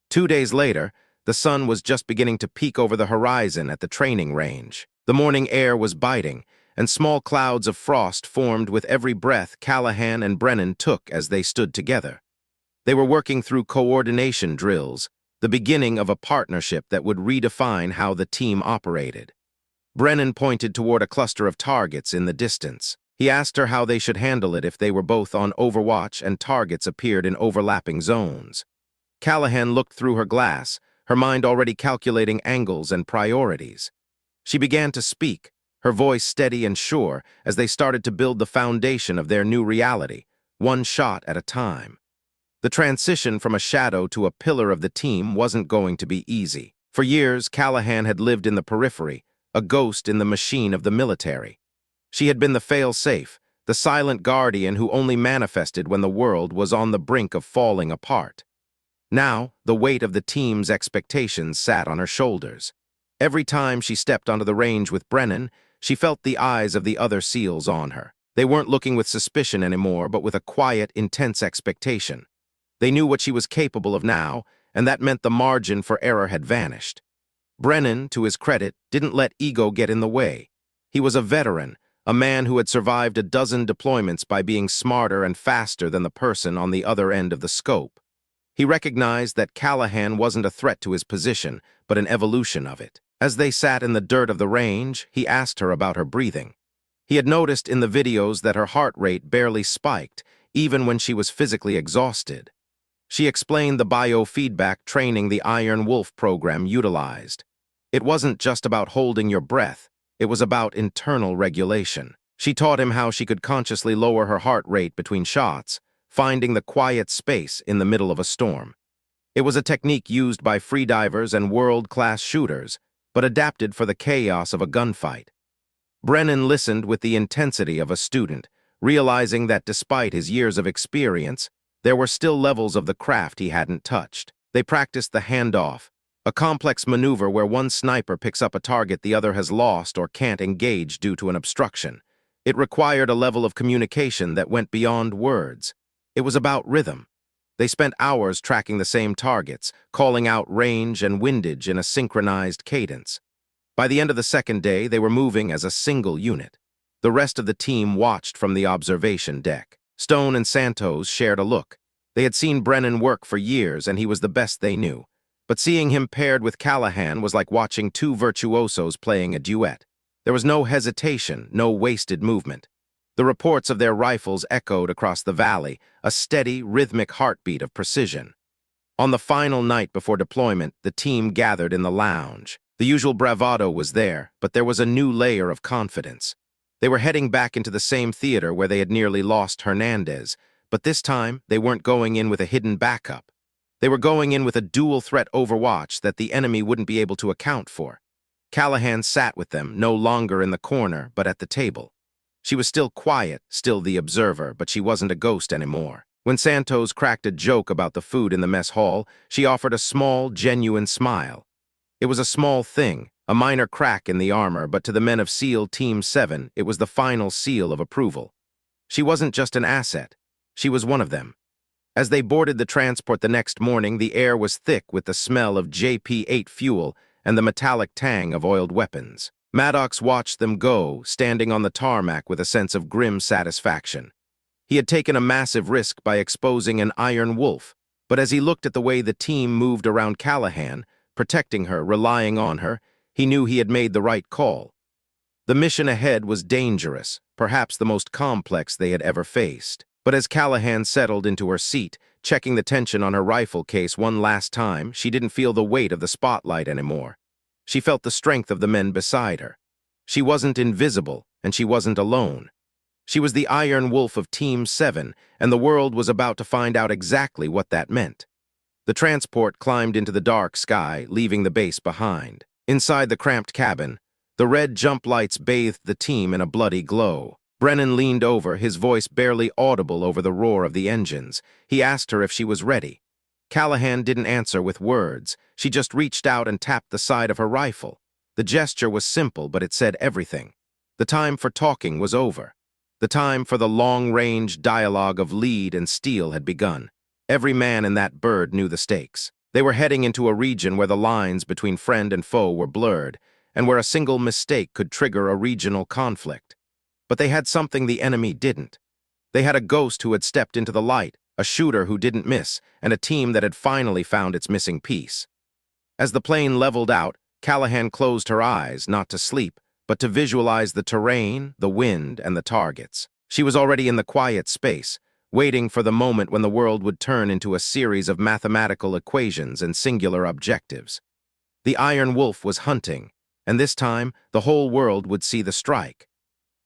2 days later, the sun was just beginning to peek over the horizon at the training range. The morning air was biting, and small clouds of frost formed with every breath Callahan and Brennan took as they stood together. They were working through coordination drills, the beginning of a partnership that would redefine how the team operated. Brennan pointed toward a cluster of targets in the distance. He asked her how they should handle it if they were both on Overwatch and targets appeared in overlapping zones. Callahan looked through her glass, her mind already calculating angles and priorities. She began to speak, her voice steady and sure as they started to build the foundation of their new reality, one shot at a time. The transition from a shadow to a pillar of the team wasn't going to be easy. For years, Callahan had lived in the periphery, a ghost in the machine of the military. She had been the fail-safe, the silent guardian who only manifested when the world was on the brink of falling apart. Now, the weight of the team's expectations sat on her shoulders. Every time she stepped onto the range with Brennan, she felt the eyes of the other SEALs on her. They weren't looking with suspicion anymore, but with a quiet, intense expectation. They knew what she was capable of now, and that meant the margin for error had vanished. Brennan, to his credit, didn't let ego get in the way. He was a veteran, a man who had survived a dozen deployments by being smarter and faster than the person on the other end of the scope. He recognized that Callahan wasn't a threat to his position, but an evolution of it. As they sat in the dirt of the range, he asked her about her breathing. He had noticed in the videos that her heart rate barely spiked, even when she was physically exhausted. She explained the biofeedback training the Iron Wolf program utilized. It wasn't just about holding your breath, it was about internal regulation. She taught him how she could consciously lower her heart rate between shots, finding the quiet space in the middle of a storm. It was a technique used by freedivers and world-class shooters, but adapted for the chaos of a gunfight. Brennan listened with the intensity of a student, realizing that despite his years of experience, there were still levels of the craft he hadn't touched. They practiced the handoff, a complex maneuver where one sniper picks up a target the other has lost or can't engage due to an obstruction. It required a level of communication that went beyond words. It was about rhythm. They spent hours tracking the same targets, calling out range and windage in a synchronized cadence. By the end of the second day, they were moving as a single unit. The rest of the team watched from the observation deck. Stone and Santos shared a look. They had seen Brennan work for years, and he was the best they knew. But seeing him paired with Callahan was like watching two virtuosos playing a duet. There was no hesitation, no wasted movement. The reports of their rifles echoed across the valley, a steady, rhythmic heartbeat of precision. On the final night before deployment, the team gathered in the lounge. The usual bravado was there, but there was a new layer of confidence. They were heading back into the same theater where they had nearly lost Hernandez, but this time they weren't going in with a hidden backup. They were going in with a dual-threat overwatch that the enemy wouldn't be able to account for. Callahan sat with them, no longer in the corner, but at the table. She was still quiet, still the observer, but she wasn't a ghost anymore. When Santos cracked a joke about the food in the mess hall, she offered a small, genuine smile. It was a small thing, a minor crack in the armor, but to the men of SEAL Team 7, it was the final seal of approval. She wasn't just an asset. She was one of them. As they boarded the transport the next morning, the air was thick with the smell of JP-8 fuel and the metallic tang of oiled weapons. Maddox watched them go, standing on the tarmac with a sense of grim satisfaction. He had taken a massive risk by exposing an Iron Wolf, but as he looked at the way the team moved around Callahan, protecting her, relying on her, he knew he had made the right call. The mission ahead was dangerous, perhaps the most complex they had ever faced. But as Callahan settled into her seat, checking the tension on her rifle case one last time, she didn't feel the weight of the spotlight anymore. She felt the strength of the men beside her. She wasn't invisible, and she wasn't alone. She was the Iron Wolf of Team 7, and the world was about to find out exactly what that meant. The transport climbed into the dark sky, leaving the base behind. Inside the cramped cabin, the red jump lights bathed the team in a bloody glow. Brennan leaned over, his voice barely audible over the roar of the engines. He asked her if she was ready. Callahan didn't answer with words. She just reached out and tapped the side of her rifle. The gesture was simple, but it said everything. The time for talking was over. The time for the long-range dialogue of lead and steel had begun. Every man in that bird knew the stakes. They were heading into a region where the lines between friend and foe were blurred, and where a single mistake could trigger a regional conflict. But they had something the enemy didn't. They had a ghost who had stepped into the light, a shooter who didn't miss, and a team that had finally found its missing piece. As the plane leveled out, Callahan closed her eyes, not to sleep, but to visualize the terrain, the wind, and the targets. She was already in the quiet space, waiting for the moment when the world would turn into a series of mathematical equations and singular objectives. The Iron Wolf was hunting, and this time the whole world would see the strike.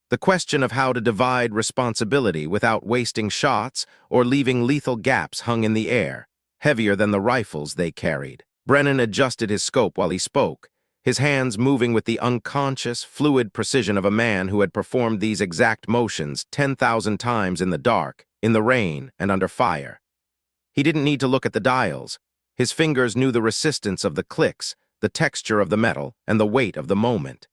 The question of how to divide responsibility without wasting shots or leaving lethal gaps hung in the air, heavier than the rifles they carried. Brennan adjusted his scope while he spoke, his hands moving with the unconscious, fluid precision of a man who had performed these exact motions 10,000 times in the dark, in the rain, and under fire. He didn't need to look at the dials. His fingers knew the resistance of the clicks, the texture of the metal, and the weight of the moment.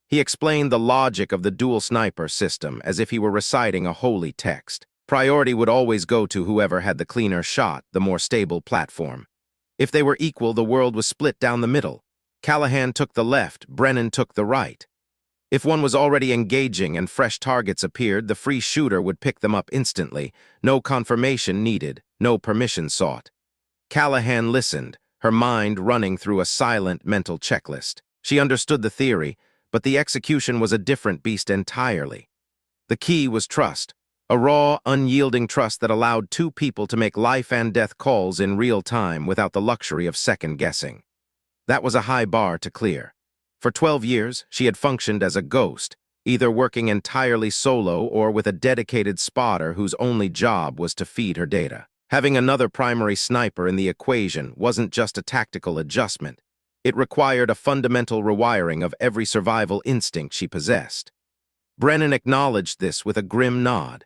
He explained the logic of the dual sniper system as if he were reciting a holy text. Priority would always go to whoever had the cleaner shot, the more stable platform. If they were equal, the world was split down the middle. Callahan took the left, Brennan took the right. If one was already engaging and fresh targets appeared, the free shooter would pick them up instantly. No confirmation needed, no permission sought. Callahan listened, her mind running through a silent mental checklist. She understood the theory, but the execution was a different beast entirely. The key was trust, a raw, unyielding trust that allowed two people to make life and death calls in real time without the luxury of second-guessing. That was a high bar to clear. For 12 years, she had functioned as a ghost, either working entirely solo or with a dedicated spotter whose only job was to feed her data. Having another primary sniper in the equation wasn't just a tactical adjustment. It required a fundamental rewiring of every survival instinct she possessed. Brennan acknowledged this with a grim nod.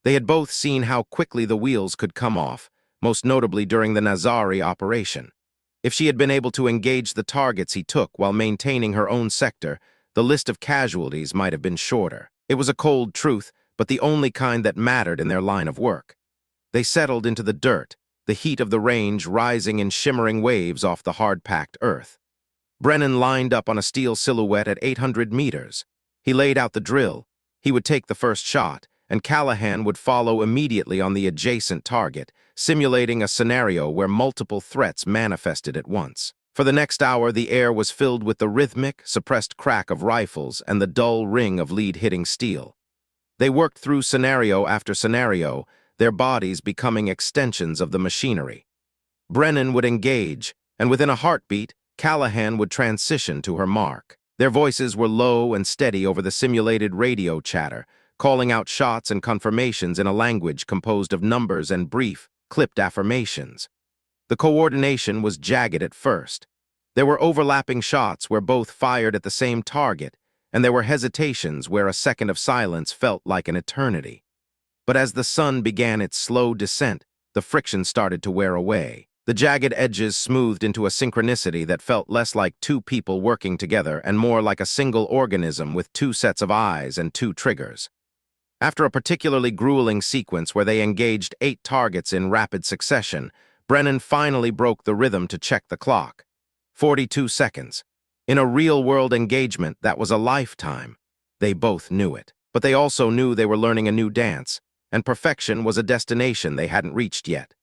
They had both seen how quickly the wheels could come off, most notably during the Nazari operation. If she had been able to engage the targets he took while maintaining her own sector, the list of casualties might have been shorter. It was a cold truth, but the only kind that mattered in their line of work. They settled into the dirt, the heat of the range rising in shimmering waves off the hard-packed earth. Brennan lined up on a steel silhouette at 800 meters. He laid out the drill. He would take the first shot, and Callahan would follow immediately on the adjacent target, simulating a scenario where multiple threats manifested at once. For the next hour, the air was filled with the rhythmic, suppressed crack of rifles and the dull ring of lead-hitting steel. They worked through scenario after scenario, their bodies becoming extensions of the machinery. Brennan would engage, and within a heartbeat, Callahan would transition to her mark. Their voices were low and steady over the simulated radio chatter, calling out shots and confirmations in a language composed of numbers and brief, clipped affirmations. The coordination was jagged at first. There were overlapping shots where both fired at the same target, and there were hesitations where a second of silence felt like an eternity. But as the sun began its slow descent, the friction started to wear away. The jagged edges smoothed into a synchronicity that felt less like two people working together and more like a single organism with two sets of eyes and two triggers. After a particularly grueling sequence where they engaged 8 targets in rapid succession, Brennan finally broke the rhythm to check the clock. 42 seconds. In a real-world engagement, that was a lifetime. They both knew it. But they also knew they were learning a new dance, and perfection was a destination they hadn't reached yet.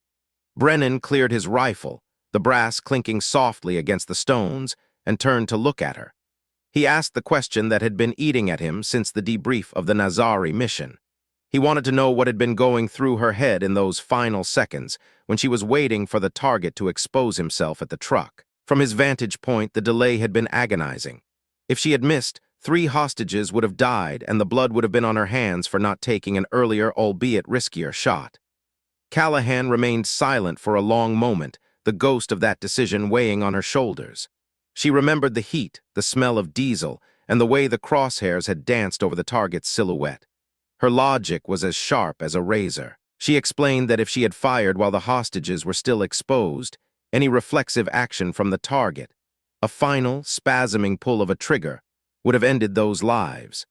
Brennan cleared his rifle, the brass clinking softly against the stones, and turned to look at her. He asked the question that had been eating at him since the debrief of the Nazari mission. He wanted to know what had been going through her head in those final seconds when she was waiting for the target to expose himself at the truck. From his vantage point, the delay had been agonizing. If she had missed, 3 hostages would have died and the blood would have been on her hands for not taking an earlier, albeit riskier, shot. Callahan remained silent for a long moment, the ghost of that decision weighing on her shoulders. She remembered the heat, the smell of diesel, and the way the crosshairs had danced over the target's silhouette. Her logic was as sharp as a razor. She explained that if she had fired while the hostages were still exposed, any reflexive action from the target, a final, spasming pull of a trigger, would have ended those lives.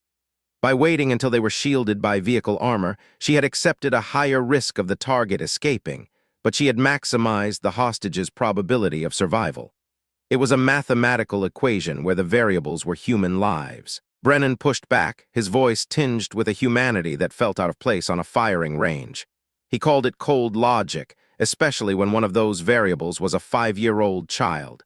By waiting until they were shielded by vehicle armor, she had accepted a higher risk of the target escaping, but she had maximized the hostages' probability of survival. It was a mathematical equation where the variables were human lives. Brennan pushed back, his voice tinged with a humanity that felt out of place on a firing range. He called it cold logic, especially when one of those variables was a 5-year-old child.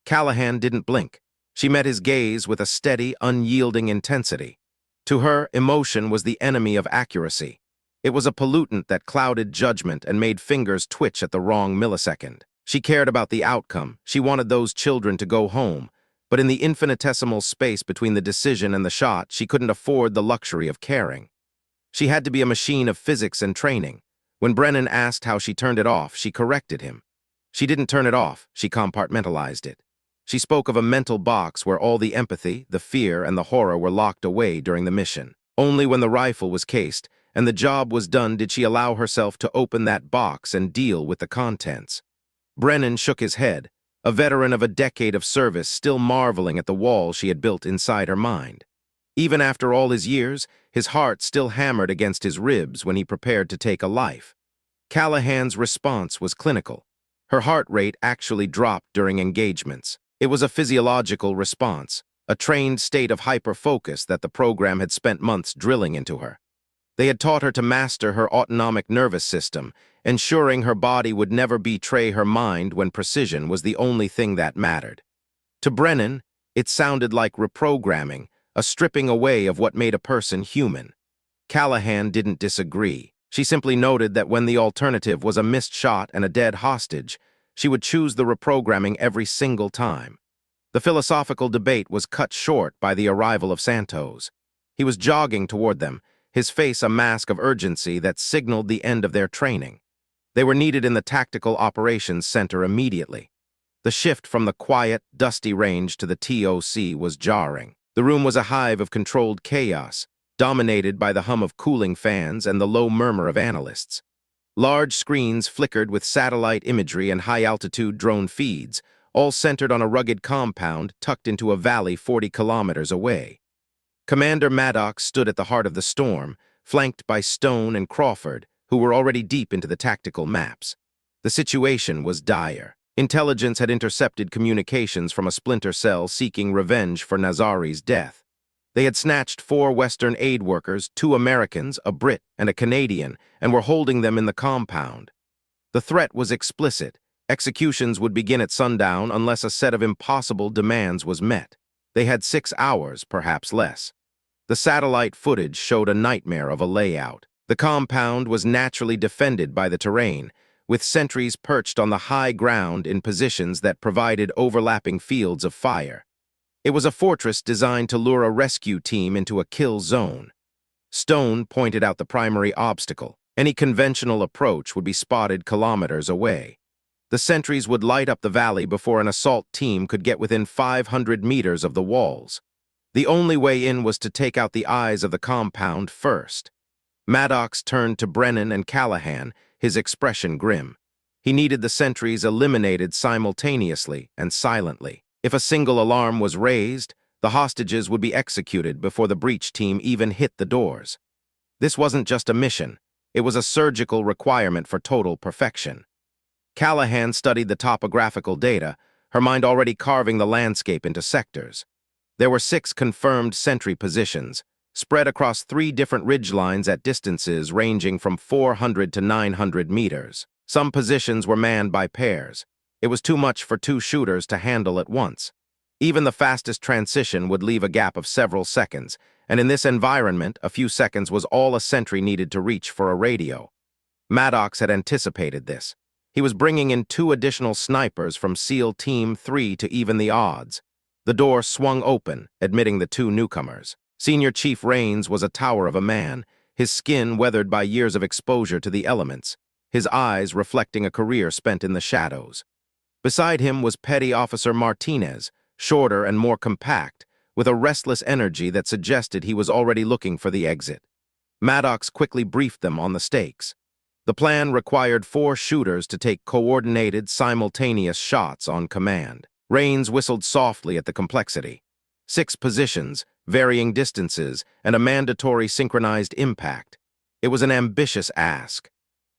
Callahan didn't blink. She met his gaze with a steady, unyielding intensity. To her, emotion was the enemy of accuracy. It was a pollutant that clouded judgment and made fingers twitch at the wrong millisecond. She cared about the outcome. She wanted those children to go home, but in the infinitesimal space between the decision and the shot, she couldn't afford the luxury of caring. She had to be a machine of physics and training. When Brennan asked how she turned it off, she corrected him. She didn't turn it off, she compartmentalized it. She spoke of a mental box where all the empathy, the fear, and the horror were locked away during the mission. Only when the rifle was cased and the job was done did she allow herself to open that box and deal with the contents. Brennan shook his head, a veteran of a decade of service still marveling at the wall she had built inside her mind. Even after all his years, his heart still hammered against his ribs when he prepared to take a life. Callahan's response was clinical. Her heart rate actually dropped during engagements. It was a physiological response, a trained state of hyper-focus that the program had spent months drilling into her. They had taught her to master her autonomic nervous system, ensuring her body would never betray her mind when precision was the only thing that mattered. To Brennan, it sounded like reprogramming, a stripping away of what made a person human. Callahan didn't disagree. She simply noted that when the alternative was a missed shot and a dead hostage, she would choose the reprogramming every single time. The philosophical debate was cut short by the arrival of Santos. He was jogging toward them, his face a mask of urgency that signaled the end of their training. They were needed in the Tactical Operations Center immediately. The shift from the quiet, dusty range to the TOC was jarring. The room was a hive of controlled chaos, dominated by the hum of cooling fans and the low murmur of analysts. Large screens flickered with satellite imagery and high-altitude drone feeds, all centered on a rugged compound tucked into a valley 40 kilometers away. Commander Maddox stood at the heart of the storm, flanked by Stone and Crawford, who were already deep into the tactical maps. The situation was dire. Intelligence had intercepted communications from a splinter cell seeking revenge for Nazari's death. They had snatched 4 Western aid workers, 2 Americans, a Brit, and a Canadian, and were holding them in the compound. The threat was explicit. Executions would begin at sundown unless a set of impossible demands was met. They had 6 hours, perhaps less. The satellite footage showed a nightmare of a layout. The compound was naturally defended by the terrain, with sentries perched on the high ground in positions that provided overlapping fields of fire. It was a fortress designed to lure a rescue team into a kill zone. Stone pointed out the primary obstacle. Any conventional approach would be spotted kilometers away. The sentries would light up the valley before an assault team could get within 500 meters of the walls. The only way in was to take out the eyes of the compound first. Maddox turned to Brennan and Callahan, his expression grim. He needed the sentries eliminated simultaneously and silently. If a single alarm was raised, the hostages would be executed before the breach team even hit the doors. This wasn't just a mission. It was a surgical requirement for total perfection. Callahan studied the topographical data, her mind already carving the landscape into sectors. There were 6 confirmed sentry positions, spread across 3 different ridgelines at distances ranging from 400 to 900 meters. Some positions were manned by pairs. It was too much for 2 shooters to handle at once. Even the fastest transition would leave a gap of several seconds, and in this environment, a few seconds was all a sentry needed to reach for a radio. Maddox had anticipated this. He was bringing in 2 additional snipers from SEAL Team 3 to even the odds. The door swung open, admitting the 2 newcomers. Senior Chief Rains was a tower of a man, his skin weathered by years of exposure to the elements, his eyes reflecting a career spent in the shadows. Beside him was Petty Officer Martinez, shorter and more compact, with a restless energy that suggested he was already looking for the exit. Maddox quickly briefed them on the stakes. The plan required 4 shooters to take coordinated, simultaneous shots on command. Rains whistled softly at the complexity. 6 positions, varying distances, and a mandatory synchronized impact. It was an ambitious ask.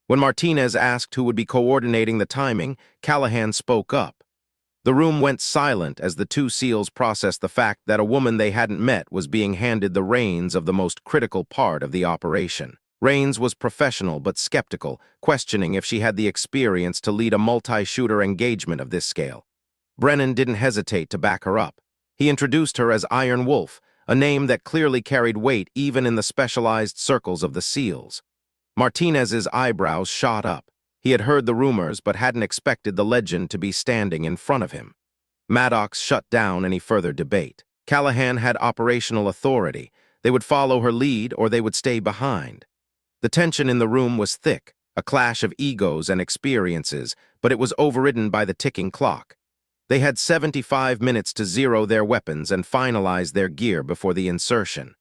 When Martinez asked who would be coordinating the timing, Callahan spoke up. The room went silent as the 2 SEALs processed the fact that a woman they hadn't met was being handed the reins of the most critical part of the operation. Rains was professional but skeptical, questioning if she had the experience to lead a multi-shooter engagement of this scale. Brennan didn't hesitate to back her up. He introduced her as Iron Wolf, a name that clearly carried weight even in the specialized circles of the SEALs. Martinez's eyebrows shot up. He had heard the rumors but hadn't expected the legend to be standing in front of him. Maddox shut down any further debate. Callahan had operational authority. They would follow her lead or they would stay behind. The tension in the room was thick, a clash of egos and experiences, but it was overridden by the ticking clock. They had 75 minutes to zero their weapons and finalize their gear before the insertion.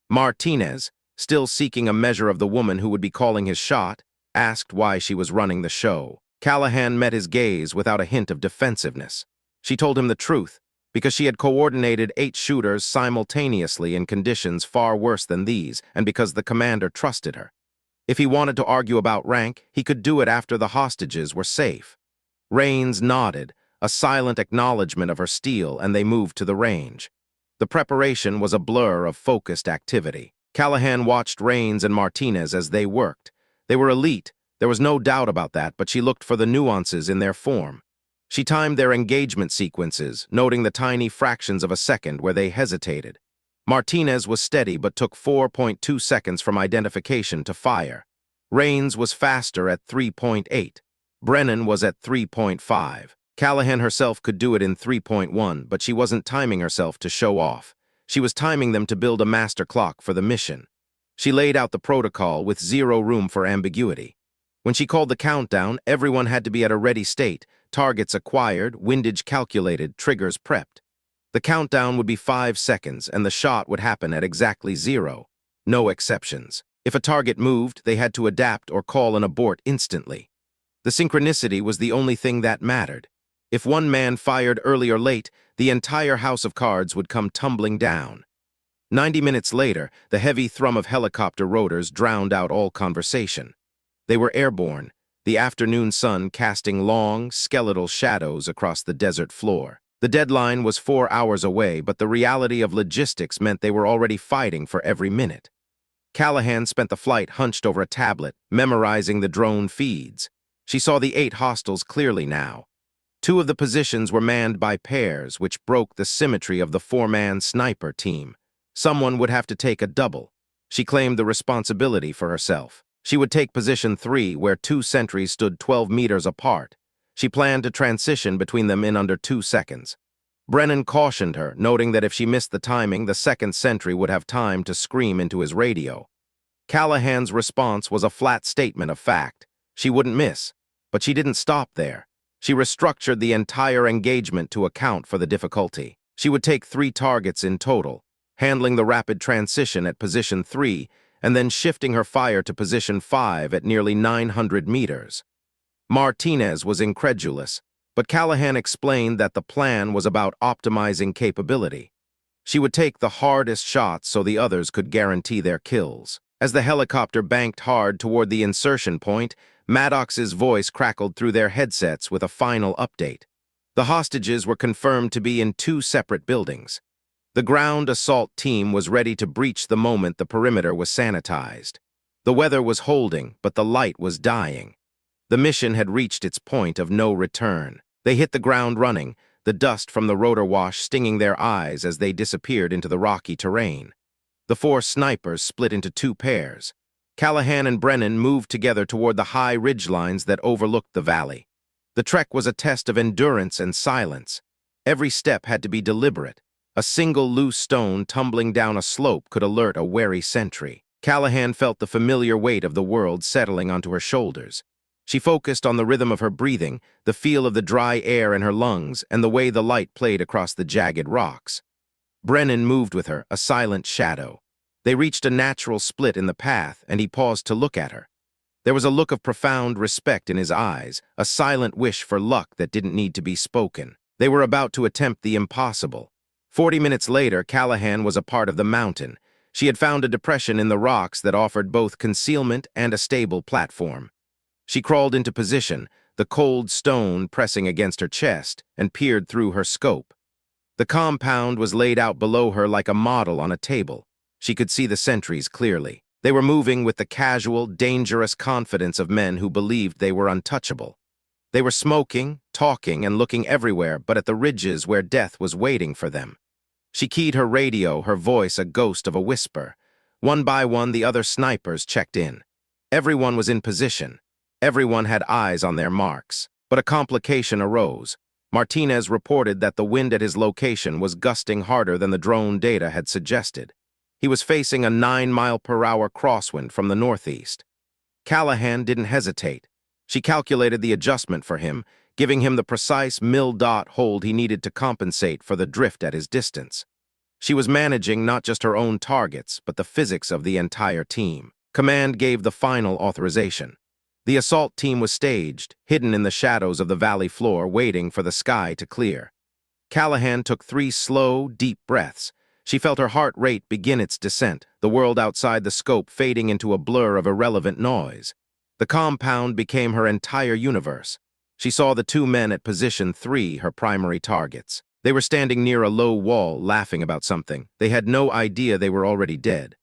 Martinez, still seeking a measure of the woman who would be calling his shot, asked why she was running the show. Callahan met his gaze without a hint of defensiveness. She told him the truth, because she had coordinated 8 shooters simultaneously in conditions far worse than these, and because the commander trusted her. If he wanted to argue about rank, he could do it after the hostages were safe. Rains nodded, a silent acknowledgement of her steel, and they moved to the range. The preparation was a blur of focused activity. Callahan watched Rains and Martinez as they worked. They were elite, there was no doubt about that, but she looked for the nuances in their form. She timed their engagement sequences, noting the tiny fractions of a second where they hesitated. Martinez was steady but took 4.2 seconds from identification to fire. Rains was faster at 3.8. Brennan was at 3.5. Callahan herself could do it in 3.1, but she wasn't timing herself to show off. She was timing them to build a master clock for the mission. She laid out the protocol with zero room for ambiguity. When she called the countdown, everyone had to be at a ready state, targets acquired, windage calculated, triggers prepped. The countdown would be 5 seconds, and the shot would happen at exactly 0. No exceptions. If a target moved, they had to adapt or call an abort instantly. The synchronicity was the only thing that mattered. If one man fired early or late, the entire house of cards would come tumbling down. 90 minutes later, the heavy thrum of helicopter rotors drowned out all conversation. They were airborne, the afternoon sun casting long, skeletal shadows across the desert floor. The deadline was 4 hours away, but the reality of logistics meant they were already fighting for every minute. Callahan spent the flight hunched over a tablet, memorizing the drone feeds. She saw the 8 hostiles clearly now. 2 of the positions were manned by pairs, which broke the symmetry of the 4-man sniper team. Someone would have to take a double. She claimed the responsibility for herself. She would take position 3, where 2 sentries stood 12 meters apart. She planned to transition between them in under 2 seconds. Brennan cautioned her, noting that if she missed the timing, the second sentry would have time to scream into his radio. Callahan's response was a flat statement of fact. She wouldn't miss, but she didn't stop there. She restructured the entire engagement to account for the difficulty. She would take 3 targets in total, handling the rapid transition at position 3, and then shifting her fire to position 5 at nearly 900 meters. Martinez was incredulous, but Callahan explained that the plan was about optimizing capability. She would take the hardest shots so the others could guarantee their kills. As the helicopter banked hard toward the insertion point, Maddox's voice crackled through their headsets with a final update. The hostages were confirmed to be in 2 separate buildings. The ground assault team was ready to breach the moment the perimeter was sanitized. The weather was holding, but the light was dying. The mission had reached its point of no return. They hit the ground running, the dust from the rotor wash stinging their eyes as they disappeared into the rocky terrain. The 4 snipers split into 2 pairs. Callahan and Brennan moved together toward the high ridgelines that overlooked the valley. The trek was a test of endurance and silence. Every step had to be deliberate. A single loose stone tumbling down a slope could alert a wary sentry. Callahan felt the familiar weight of the world settling onto her shoulders. She focused on the rhythm of her breathing, the feel of the dry air in her lungs, and the way the light played across the jagged rocks. Brennan moved with her, a silent shadow. They reached a natural split in the path, and he paused to look at her. There was a look of profound respect in his eyes, a silent wish for luck that didn't need to be spoken. They were about to attempt the impossible. 40 minutes later, Callahan was a part of the mountain. She had found a depression in the rocks that offered both concealment and a stable platform. She crawled into position, the cold stone pressing against her chest, and peered through her scope. The compound was laid out below her like a model on a table. She could see the sentries clearly. They were moving with the casual, dangerous confidence of men who believed they were untouchable. They were smoking, talking, and looking everywhere but at the ridges where death was waiting for them. She keyed her radio, her voice a ghost of a whisper. One by one, the other snipers checked in. Everyone was in position. Everyone had eyes on their marks. But a complication arose. Martinez reported that the wind at his location was gusting harder than the drone data had suggested. He was facing a 9-mile-per-hour crosswind from the northeast. Callahan didn't hesitate. She calculated the adjustment for him, giving him the precise mil-dot hold he needed to compensate for the drift at his distance. She was managing not just her own targets, but the physics of the entire team. Command gave the final authorization. The assault team was staged, hidden in the shadows of the valley floor, waiting for the sky to clear. Callahan took 3 slow, deep breaths. She felt her heart rate begin its descent, the world outside the scope fading into a blur of irrelevant noise. The compound became her entire universe. She saw the 2 men at position 3, her primary targets. They were standing near a low wall, laughing about something. They had no idea they were already dead.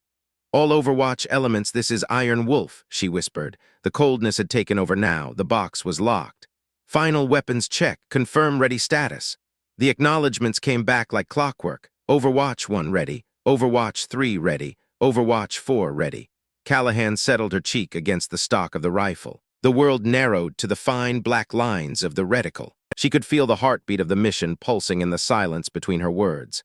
"All Overwatch elements, this is Iron Wolf," she whispered. The coldness had taken over now. The box was locked. "Final weapons check. Confirm ready status." The acknowledgements came back like clockwork. Overwatch 1 ready. Overwatch 3 ready. Overwatch 4 ready. Callahan settled her cheek against the stock of the rifle. The world narrowed to the fine black lines of the reticle. She could feel the heartbeat of the mission pulsing in the silence between her words.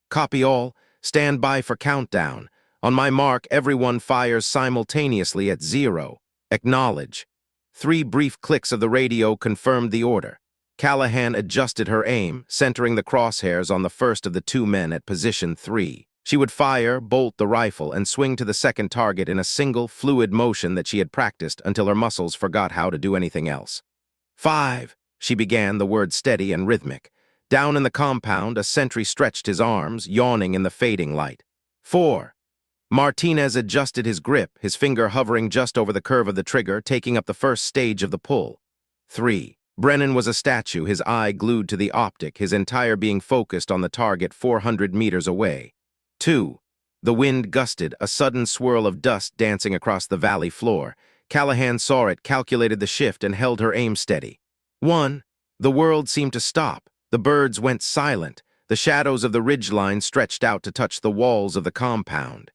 "Copy all. Stand by for countdown. On my mark, everyone fires simultaneously at 0. Acknowledge." 3 brief clicks of the radio confirmed the order. Callahan adjusted her aim, centering the crosshairs on the first of the 2 men at position 3. She would fire, bolt the rifle, and swing to the second target in a single, fluid motion that she had practiced until her muscles forgot how to do anything else. 5. She began, the word steady and rhythmic. Down in the compound, a sentry stretched his arms, yawning in the fading light. 4. Martinez adjusted his grip, his finger hovering just over the curve of the trigger, taking up the first stage of the pull. 3. Brennan was a statue, his eye glued to the optic, his entire being focused on the target 400 meters away. 2. The wind gusted, a sudden swirl of dust dancing across the valley floor. Callahan saw it, calculated the shift, and held her aim steady. 1. The world seemed to stop. The birds went silent. The shadows of the ridgeline stretched out to touch the walls of the compound.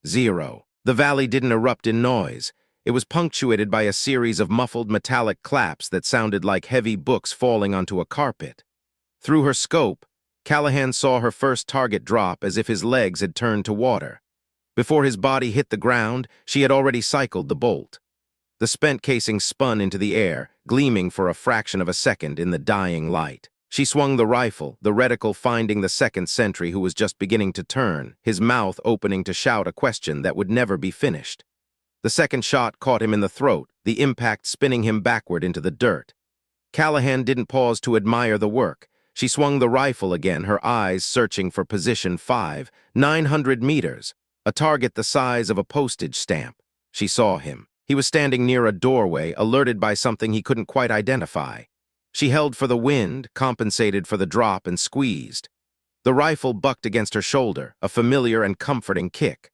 0. The valley didn't erupt in noise. It was punctuated by a series of muffled metallic claps that sounded like heavy books falling onto a carpet. Through her scope, Callahan saw her first target drop as if his legs had turned to water. Before his body hit the ground, she had already cycled the bolt. The spent casing spun into the air, gleaming for a fraction of a second in the dying light. She swung the rifle, the reticle finding the second sentry who was just beginning to turn, his mouth opening to shout a question that would never be finished. The second shot caught him in the throat, the impact spinning him backward into the dirt. Callahan didn't pause to admire the work. She swung the rifle again, her eyes searching for position 5, 900 meters, a target the size of a postage stamp. She saw him. He was standing near a doorway, alerted by something he couldn't quite identify. She held for the wind, compensated for the drop, and squeezed. The rifle bucked against her shoulder, a familiar and comforting kick.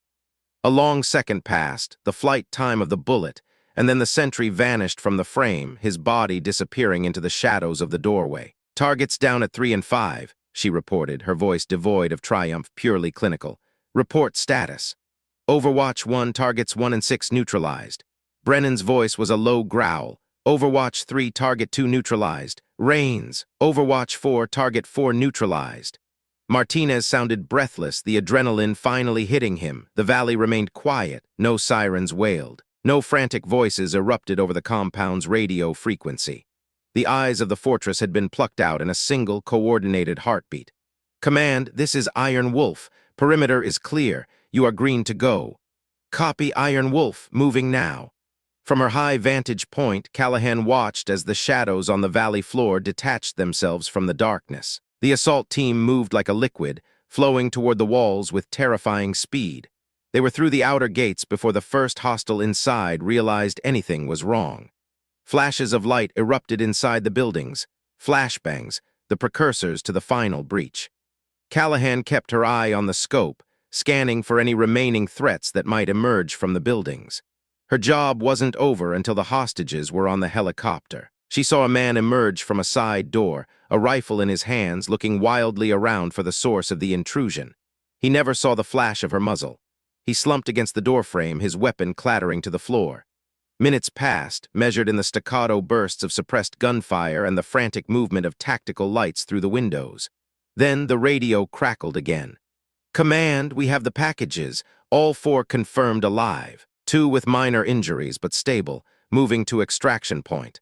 A long second passed, the flight time of the bullet, and then the sentry vanished from the frame, his body disappearing into the shadows of the doorway. "Targets down at 3 and 5, she reported, her voice devoid of triumph, purely clinical. "Report status. Overwatch 1, targets 1 and 6 neutralized." Brennan's voice was a low growl. "Overwatch 3, target 2 neutralized. Reigns. Overwatch 4, target 4 neutralized." Martinez sounded breathless, the adrenaline finally hitting him. The valley remained quiet, no sirens wailed. No frantic voices erupted over the compound's radio frequency. The eyes of the fortress had been plucked out in a single, coordinated heartbeat. "Command, this is Iron Wolf. Perimeter is clear. You are green to go." "Copy, Iron Wolf. Moving now." From her high vantage point, Callahan watched as the shadows on the valley floor detached themselves from the darkness. The assault team moved like a liquid, flowing toward the walls with terrifying speed. They were through the outer gates before the first hostile inside realized anything was wrong. Flashes of light erupted inside the buildings, flashbangs, the precursors to the final breach. Callahan kept her eye on the scope, scanning for any remaining threats that might emerge from the buildings. Her job wasn't over until the hostages were on the helicopter. She saw a man emerge from a side door, a rifle in his hands, looking wildly around for the source of the intrusion. He never saw the flash of her muzzle. He slumped against the doorframe, his weapon clattering to the floor. Minutes passed, measured in the staccato bursts of suppressed gunfire and the frantic movement of tactical lights through the windows. Then the radio crackled again. "Command, we have the packages. All 4 confirmed alive. 2 with minor injuries but stable, moving to extraction point."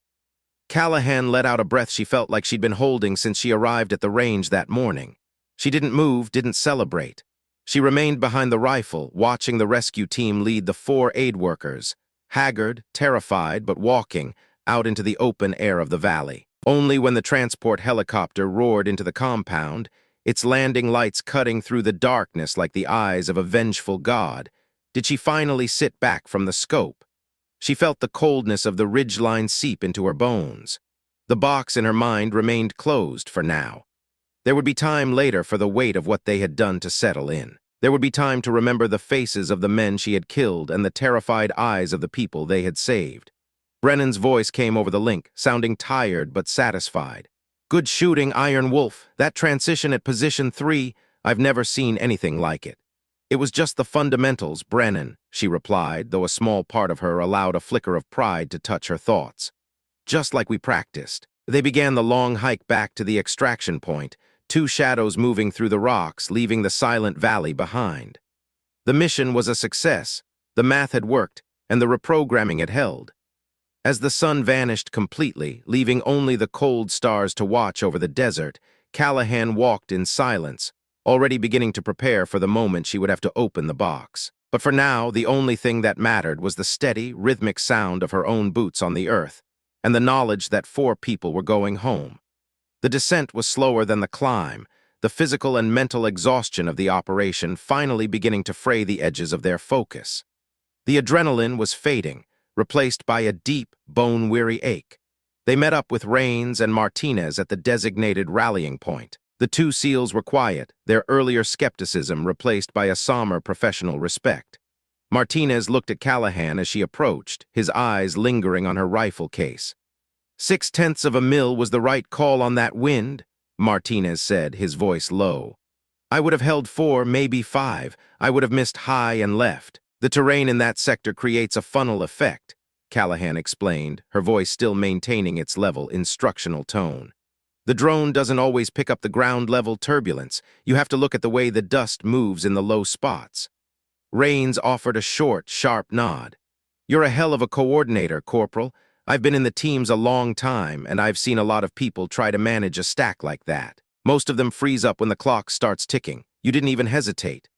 Callahan let out a breath she felt like she'd been holding since she arrived at the range that morning. She didn't move, didn't celebrate. She remained behind the rifle, watching the rescue team lead the 4 aid workers, haggard, terrified, but walking, out into the open air of the valley. Only when the transport helicopter roared into the compound, its landing lights cutting through the darkness like the eyes of a vengeful god, did she finally sit back from the scope. She felt the coldness of the ridgeline seep into her bones. The box in her mind remained closed for now. There would be time later for the weight of what they had done to settle in. There would be time to remember the faces of the men she had killed and the terrified eyes of the people they had saved. Brennan's voice came over the link, sounding tired but satisfied. "Good shooting, Iron Wolf. That transition at position 3, I've never seen anything like it." "It was just the fundamentals, Brennan," she replied, though a small part of her allowed a flicker of pride to touch her thoughts. "Just like we practiced." They began the long hike back to the extraction point, 2 shadows moving through the rocks, leaving the silent valley behind. The mission was a success. The math had worked, and the reprogramming had held. As the sun vanished completely, leaving only the cold stars to watch over the desert, Callahan walked in silence, already beginning to prepare for the moment she would have to open the box. But for now, the only thing that mattered was the steady, rhythmic sound of her own boots on the earth, and the knowledge that 4 people were going home. The descent was slower than the climb, the physical and mental exhaustion of the operation finally beginning to fray the edges of their focus. The adrenaline was fading, replaced by a deep, bone-weary ache. They met up with Rains and Martinez at the designated rallying point. The 2 SEALs were quiet, their earlier skepticism replaced by a somber professional respect. Martinez looked at Callahan as she approached, his eyes lingering on her rifle case. "0.6 of a mil was the right call on that wind," Martinez said, his voice low. "I would have held 4, maybe 5. I would have missed high and left. The terrain in that sector creates a funnel effect," Callahan explained, her voice still maintaining its level, instructional tone. "The drone doesn't always pick up the ground-level turbulence. You have to look at the way the dust moves in the low spots." Rains offered a short, sharp nod. "You're a hell of a coordinator, Corporal. I've been in the teams a long time, and I've seen a lot of people try to manage a stack like that. Most of them freeze up when the clock starts ticking. You didn't even hesitate."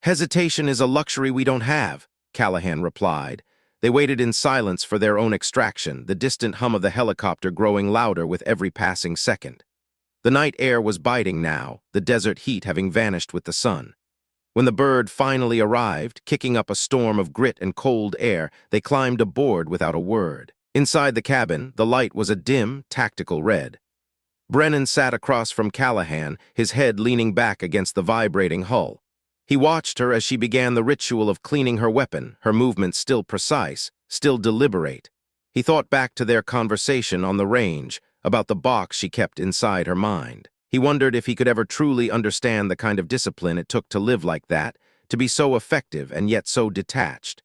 "Hesitation is a luxury we don't have," Callahan replied. They waited in silence for their own extraction, the distant hum of the helicopter growing louder with every passing second. The night air was biting now, the desert heat having vanished with the sun. When the bird finally arrived, kicking up a storm of grit and cold air, they climbed aboard without a word. Inside the cabin, the light was a dim, tactical red. Brennan sat across from Callahan, his head leaning back against the vibrating hull. He watched her as she began the ritual of cleaning her weapon, her movements still precise, still deliberate. He thought back to their conversation on the range, about the box she kept inside her mind. He wondered if he could ever truly understand the kind of discipline it took to live like that, to be so effective and yet so detached.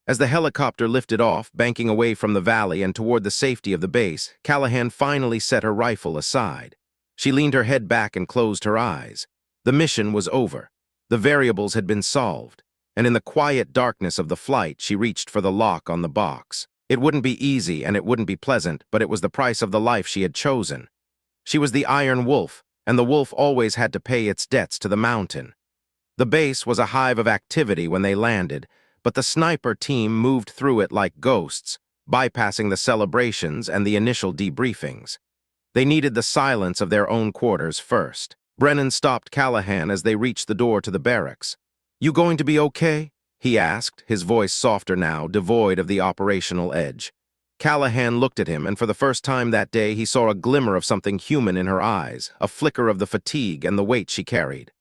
As the helicopter lifted off, banking away from the valley and toward the safety of the base, Callahan finally set her rifle aside. She leaned her head back and closed her eyes. The mission was over. The variables had been solved, and in the quiet darkness of the flight, she reached for the lock on the box. It wouldn't be easy and it wouldn't be pleasant, but it was the price of the life she had chosen. She was the Iron Wolf, and the wolf always had to pay its debts to the mountain. The base was a hive of activity when they landed, but the sniper team moved through it like ghosts, bypassing the celebrations and the initial debriefings. They needed the silence of their own quarters first. Brennan stopped Callahan as they reached the door to the barracks. "You going to be okay?" he asked, his voice softer now, devoid of the operational edge. Callahan looked at him, and for the first time that day he saw a glimmer of something human in her eyes, a flicker of the fatigue and the weight she carried.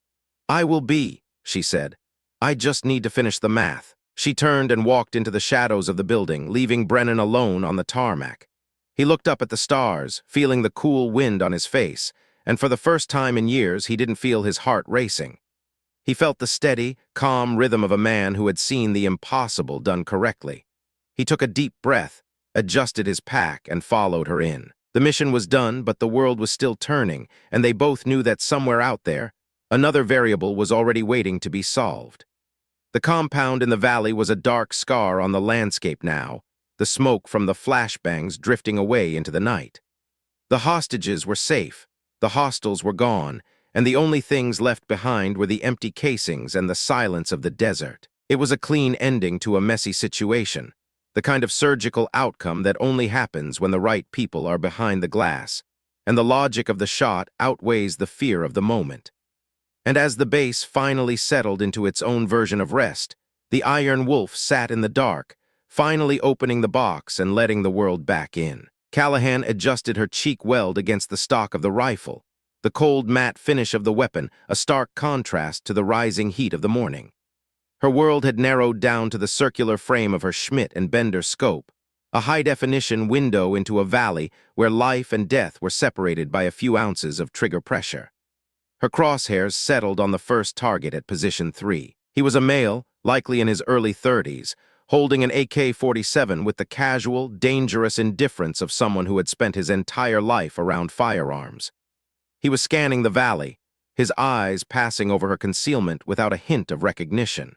"I will be," she said. "I just need to finish the math." She turned and walked into the shadows of the building, leaving Brennan alone on the tarmac. He looked up at the stars, feeling the cool wind on his face, and for the first time in years he didn't feel his heart racing. He felt the steady, calm rhythm of a man who had seen the impossible done correctly. He took a deep breath, adjusted his pack, and followed her in. The mission was done, but the world was still turning, and they both knew that somewhere out there, another variable was already waiting to be solved. The compound in the valley was a dark scar on the landscape now, the smoke from the flashbangs drifting away into the night. The hostages were safe, the hostiles were gone, and the only things left behind were the empty casings and the silence of the desert. It was a clean ending to a messy situation, the kind of surgical outcome that only happens when the right people are behind the glass, and the logic of the shot outweighs the fear of the moment. And as the base finally settled into its own version of rest, the Iron Wolf sat in the dark, finally opening the box and letting the world back in. Callahan adjusted her cheek weld against the stock of the rifle, the cold matte finish of the weapon a stark contrast to the rising heat of the morning. Her world had narrowed down to the circular frame of her Schmidt and Bender scope, a high-definition window into a valley where life and death were separated by a few ounces of trigger pressure. Her crosshairs settled on the first target at position 3. He was a male, likely in his early 30s, holding an AK-47 with the casual, dangerous indifference of someone who had spent his entire life around firearms. He was scanning the valley, his eyes passing over her concealment without a hint of recognition.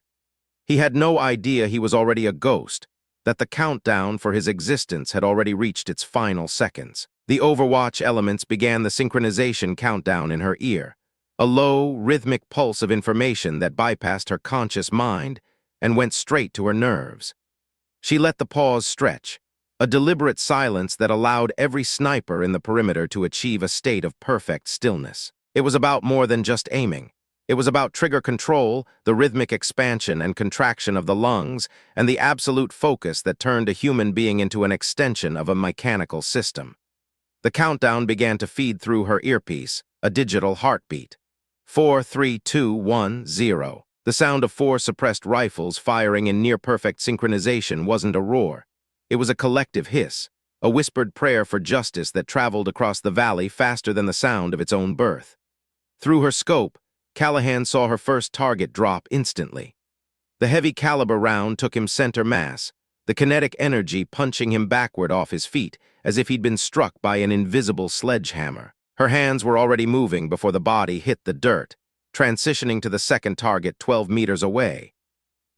He had no idea he was already a ghost, that the countdown for his existence had already reached its final seconds. The Overwatch elements began the synchronization countdown in her ear, a low, rhythmic pulse of information that bypassed her conscious mind and went straight to her nerves. She let the pause stretch, a deliberate silence that allowed every sniper in the perimeter to achieve a state of perfect stillness. It was about more than just aiming. It was about trigger control, the rhythmic expansion and contraction of the lungs, and the absolute focus that turned a human being into an extension of a mechanical system. The countdown began to feed through her earpiece, a digital heartbeat. 4, 3, 2, 1, 0. The sound of 4 suppressed rifles firing in near-perfect synchronization wasn't a roar. It was a collective hiss, a whispered prayer for justice that traveled across the valley faster than the sound of its own birth. Through her scope, Callahan saw her first target drop instantly. The heavy caliber round took him center mass, the kinetic energy punching him backward off his feet as if he'd been struck by an invisible sledgehammer. Her hands were already moving before the body hit the dirt, transitioning to the second target 12 meters away.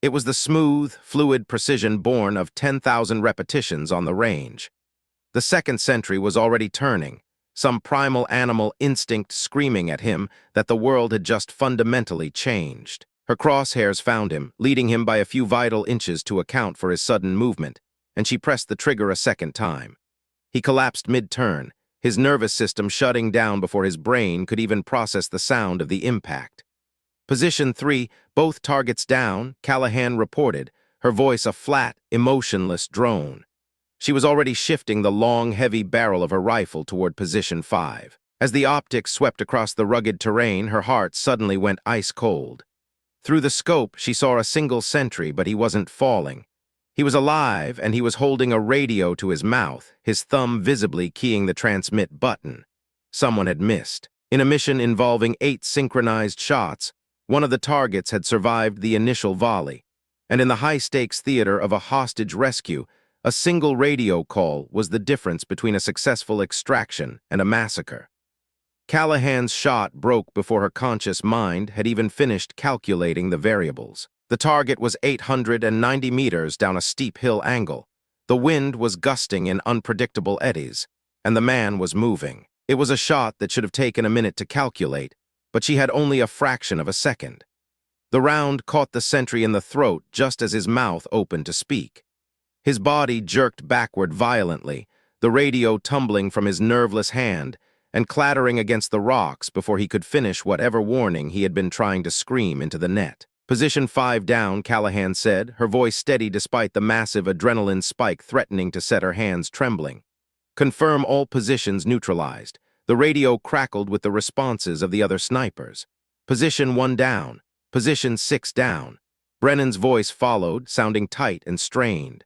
It was the smooth, fluid precision born of 10,000 repetitions on the range. The second sentry was already turning, some primal animal instinct screaming at him that the world had just fundamentally changed. Her crosshairs found him, leading him by a few vital inches to account for his sudden movement, and she pressed the trigger a second time. He collapsed mid-turn, his nervous system shutting down before his brain could even process the sound of the impact. Position 3, both targets down, Callahan reported, her voice a flat, emotionless drone. She was already shifting the long, heavy barrel of her rifle toward position 5. As the optics swept across the rugged terrain, her heart suddenly went ice-cold. Through the scope, she saw a single sentry, but he wasn't falling. He was alive, and he was holding a radio to his mouth, his thumb visibly keying the transmit button. Someone had missed. In a mission involving 8 synchronized shots, one of the targets had survived the initial volley, and in the high-stakes theater of a hostage rescue, a single radio call was the difference between a successful extraction and a massacre. Callahan's shot broke before her conscious mind had even finished calculating the variables. The target was 890 meters down a steep hill angle. The wind was gusting in unpredictable eddies, and the man was moving. It was a shot that should have taken a minute to calculate, but she had only a fraction of a second. The round caught the sentry in the throat just as his mouth opened to speak. His body jerked backward violently, the radio tumbling from his nerveless hand and clattering against the rocks before he could finish whatever warning he had been trying to scream into the net. Position 5 down, Callahan said, her voice steady despite the massive adrenaline spike threatening to set her hands trembling. Confirm all positions neutralized. The radio crackled with the responses of the other snipers. Position 1 down. Position 6 down. Brennan's voice followed, sounding tight and strained.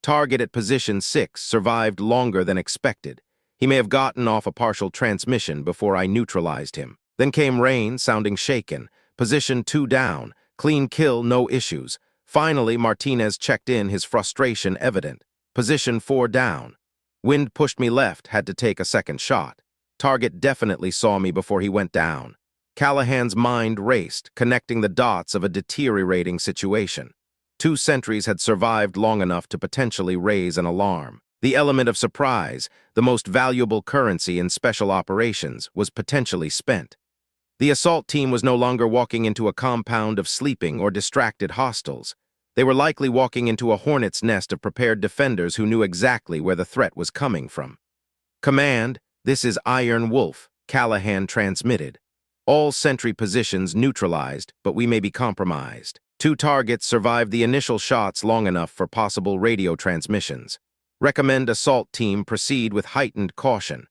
Target at position 6 survived longer than expected. He may have gotten off a partial transmission before I neutralized him. Then came Rain, sounding shaken. Position 2 down. Clean kill, no issues. Finally, Martinez checked in, his frustration evident. Position 4 down. Wind pushed me left, had to take a second shot. Target definitely saw me before he went down. Callahan's mind raced, connecting the dots of a deteriorating situation. 2 sentries had survived long enough to potentially raise an alarm. The element of surprise, the most valuable currency in special operations, was potentially spent. The assault team was no longer walking into a compound of sleeping or distracted hostiles. They were likely walking into a hornet's nest of prepared defenders who knew exactly where the threat was coming from. "Command, this is Iron Wolf," Callahan transmitted. "All sentry positions neutralized, but we may be compromised. 2 targets survived the initial shots long enough for possible radio transmissions. Recommend assault team proceed with heightened caution."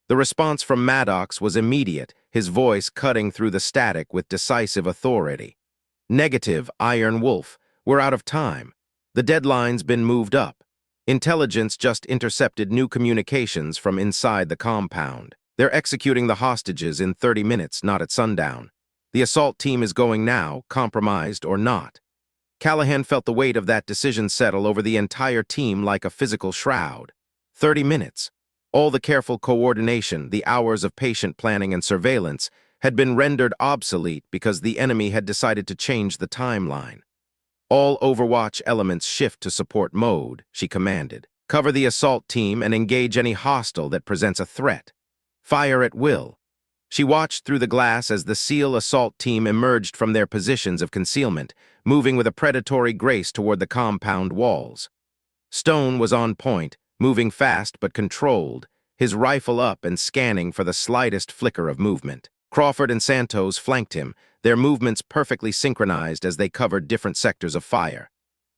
The response from Maddox was immediate, his voice cutting through the static with decisive authority. "Negative, Iron Wolf. We're out of time. The deadline's been moved up. Intelligence just intercepted new communications from inside the compound. They're executing the hostages in 30 minutes, not at sundown. The assault team is going now, compromised or not." Callahan felt the weight of that decision settle over the entire team like a physical shroud. 30 minutes. All the careful coordination, the hours of patient planning and surveillance, had been rendered obsolete because the enemy had decided to change the timeline. "All Overwatch elements shift to support mode," she commanded. "Cover the assault team and engage any hostile that presents a threat. Fire at will." She watched through the glass as the SEAL assault team emerged from their positions of concealment, moving with a predatory grace toward the compound walls. Stone was on point, moving fast but controlled, his rifle up and scanning for the slightest flicker of movement. Crawford and Santos flanked him, their movements perfectly synchronized as they covered different sectors of fire.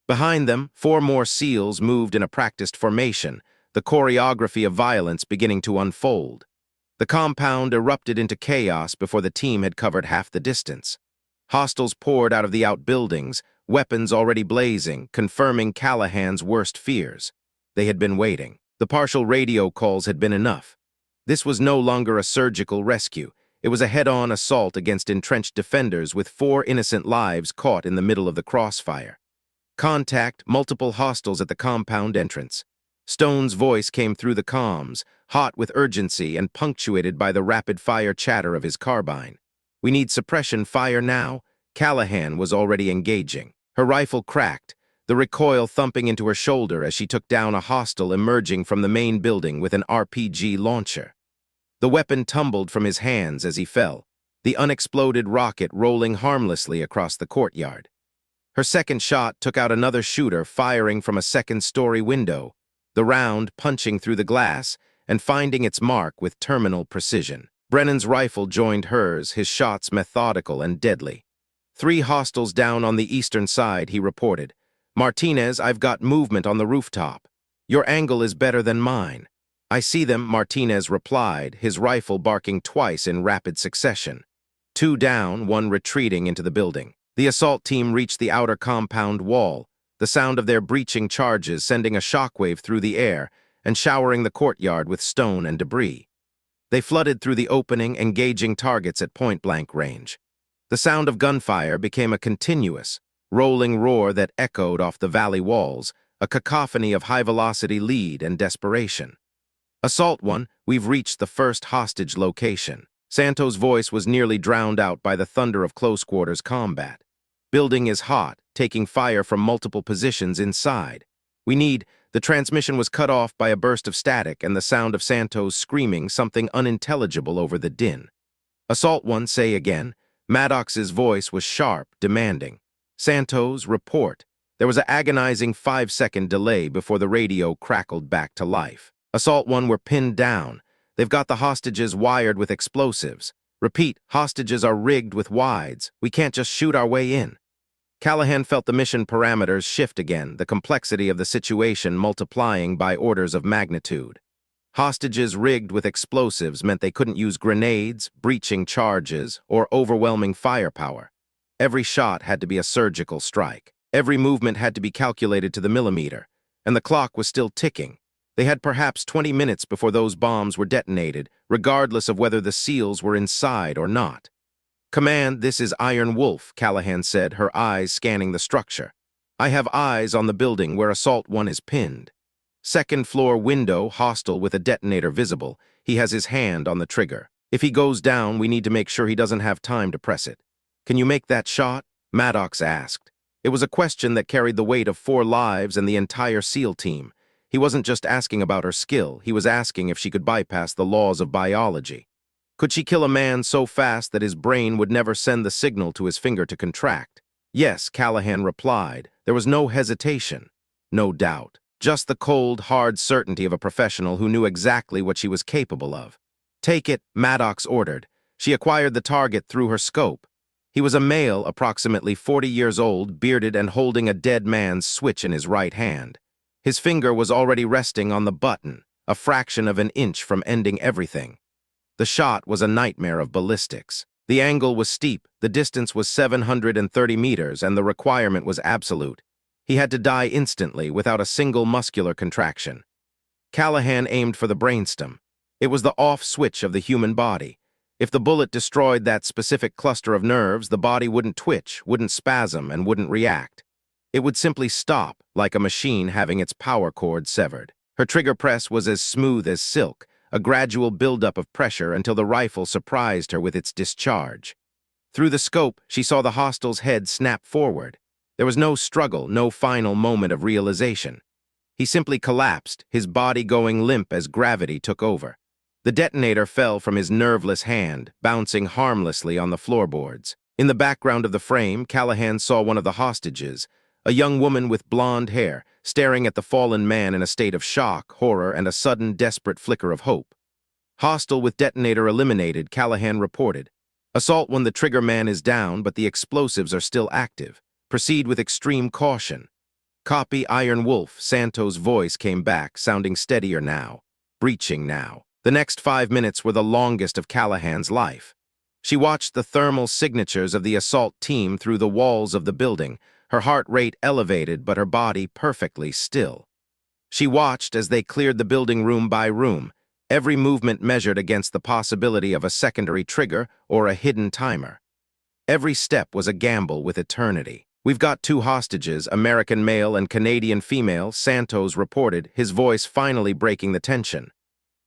Behind them, 4 more SEALs moved in a practiced formation, the choreography of violence beginning to unfold. The compound erupted into chaos before the team had covered half the distance. Hostiles poured out of the outbuildings, weapons already blazing, confirming Callahan's worst fears. They had been waiting. The partial radio calls had been enough. This was no longer a surgical rescue. It was a head-on assault against entrenched defenders with 4 innocent lives caught in the middle of the crossfire. "Contact multiple hostiles at the compound entrance." Stone's voice came through the comms, hot with urgency and punctuated by the rapid-fire chatter of his carbine. "We need suppression fire now." Callahan was already engaging. Her rifle cracked, the recoil thumping into her shoulder as she took down a hostile emerging from the main building with an RPG launcher. The weapon tumbled from his hands as he fell, the unexploded rocket rolling harmlessly across the courtyard. Her second shot took out another shooter firing from a second-story window, the round punching through the glass and finding its mark with terminal precision. Brennan's rifle joined hers, his shots methodical and deadly. 3 hostiles down on the eastern side, he reported. "Martinez, I've got movement on the rooftop. Your angle is better than mine." "I see them," Martinez replied, his rifle barking twice in rapid succession. 2 down, 1 retreating into the building. The assault team reached the outer compound wall, the sound of their breaching charges sending a shockwave through the air and showering the courtyard with stone and debris. They flooded through the opening, engaging targets at point-blank range. The sound of gunfire became a continuous, rolling roar that echoed off the valley walls, a cacophony of high-velocity lead and desperation. "Assault 1, we've reached the first hostage location." Santos' voice was nearly drowned out by the thunder of close-quarters combat. "Building is hot, taking fire from multiple positions inside. We need..." The transmission was cut off by a burst of static and the sound of Santos screaming something unintelligible over the din. "Assault 1, say again." Maddox's voice was sharp, demanding. "Santos, report." There was an agonizing 5-second delay before the radio crackled back to life. "Assault 1, we're pinned down. They've got the hostages wired with explosives. Repeat, hostages are rigged with wides. We can't just shoot our way in." Callahan felt the mission parameters shift again, the complexity of the situation multiplying by orders of magnitude. Hostages rigged with explosives meant they couldn't use grenades, breaching charges, or overwhelming firepower. Every shot had to be a surgical strike. Every movement had to be calculated to the millimeter, and the clock was still ticking. They had perhaps 20 minutes before those bombs were detonated, regardless of whether the SEALs were inside or not. "Command, this is Iron Wolf," Callahan said, her eyes scanning the structure. I have eyes on the building where Assault 1 is pinned. Second floor window, hostile with a detonator visible. He has his hand on the trigger. If he goes down, we need to make sure he doesn't have time to press it. Can you make that shot? Maddox asked. It was a question that carried the weight of 4 lives and the entire SEAL team. He wasn't just asking about her skill, he was asking if she could bypass the laws of biology. Could she kill a man so fast that his brain would never send the signal to his finger to contract? Yes, Callahan replied. There was no hesitation, no doubt. Just the cold, hard certainty of a professional who knew exactly what she was capable of. Take it, Maddox ordered. She acquired the target through her scope. He was a male, approximately 40 years old, bearded and holding a dead man's switch in his right hand. His finger was already resting on the button, a fraction of an inch from ending everything. The shot was a nightmare of ballistics. The angle was steep, the distance was 730 meters, and the requirement was absolute. He had to die instantly without a single muscular contraction. Callahan aimed for the brainstem. It was the off switch of the human body. If the bullet destroyed that specific cluster of nerves, the body wouldn't twitch, wouldn't spasm, and wouldn't react. It would simply stop, like a machine having its power cord severed. Her trigger press was as smooth as silk, a gradual buildup of pressure until the rifle surprised her with its discharge. Through the scope, she saw the hostile's head snap forward. There was no struggle, no final moment of realization. He simply collapsed, his body going limp as gravity took over. The detonator fell from his nerveless hand, bouncing harmlessly on the floorboards. In the background of the frame, Callahan saw one of the hostages, a young woman with blonde hair, staring at the fallen man in a state of shock, horror, and a sudden, desperate flicker of hope. Hostile with detonator eliminated, Callahan reported. Assault when the trigger man is down, but the explosives are still active. Proceed with extreme caution. Copy, Iron Wolf. Santo's voice came back, sounding steadier now. Breaching now. The next 5 minutes were the longest of Callahan's life. She watched the thermal signatures of the assault team through the walls of the building, her heart rate elevated but her body perfectly still. She watched as they cleared the building room by room, every movement measured against the possibility of a secondary trigger or a hidden timer. Every step was a gamble with eternity. We've got 2 hostages, American male and Canadian female, Santos reported, his voice finally breaking the tension.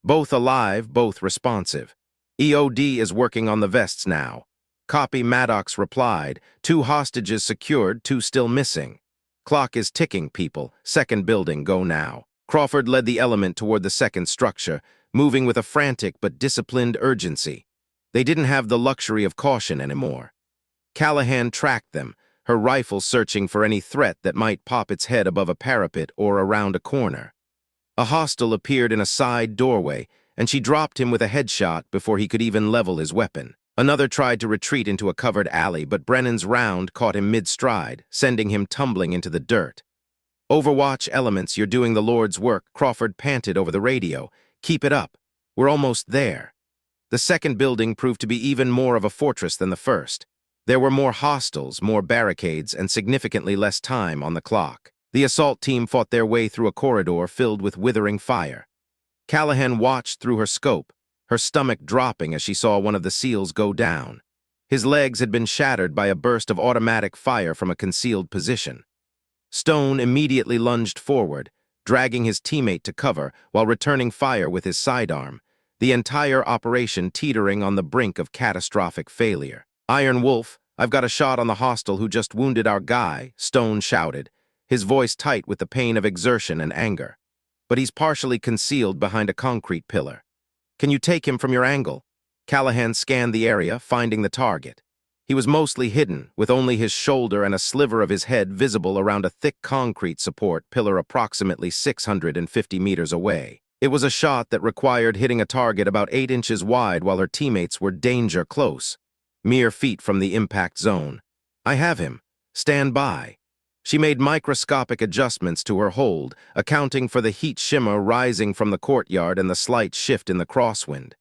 Both alive, both responsive. EOD is working on the vests now. Copy, Maddox replied. 2 hostages secured, 2 still missing. Clock is ticking, people. Second building, go now. Crawford led the element toward the second structure, moving with a frantic but disciplined urgency. They didn't have the luxury of caution anymore. Callahan tracked them, her rifle searching for any threat that might pop its head above a parapet or around a corner. A hostile appeared in a side doorway, and she dropped him with a headshot before he could even level his weapon. Another tried to retreat into a covered alley, but Brennan's round caught him mid-stride, sending him tumbling into the dirt. Overwatch elements, you're doing the Lord's work, Crawford panted over the radio. Keep it up. We're almost there. The second building proved to be even more of a fortress than the first. There were more hostiles, more barricades, and significantly less time on the clock. The assault team fought their way through a corridor filled with withering fire. Callahan watched through her scope, her stomach dropping as she saw one of the SEALs go down. His legs had been shattered by a burst of automatic fire from a concealed position. Stone immediately lunged forward, dragging his teammate to cover while returning fire with his sidearm, the entire operation teetering on the brink of catastrophic failure. Iron Wolf, I've got a shot on the hostile who just wounded our guy, Stone shouted, his voice tight with the pain of exertion and anger. But he's partially concealed behind a concrete pillar. Can you take him from your angle? Callahan scanned the area, finding the target. He was mostly hidden, with only his shoulder and a sliver of his head visible around a thick concrete support pillar approximately 650 meters away. It was a shot that required hitting a target about 8 inches wide while her teammates were danger close, mere feet from the impact zone. I have him. Stand by. She made microscopic adjustments to her hold, accounting for the heat shimmer rising from the courtyard and the slight shift in the crosswind.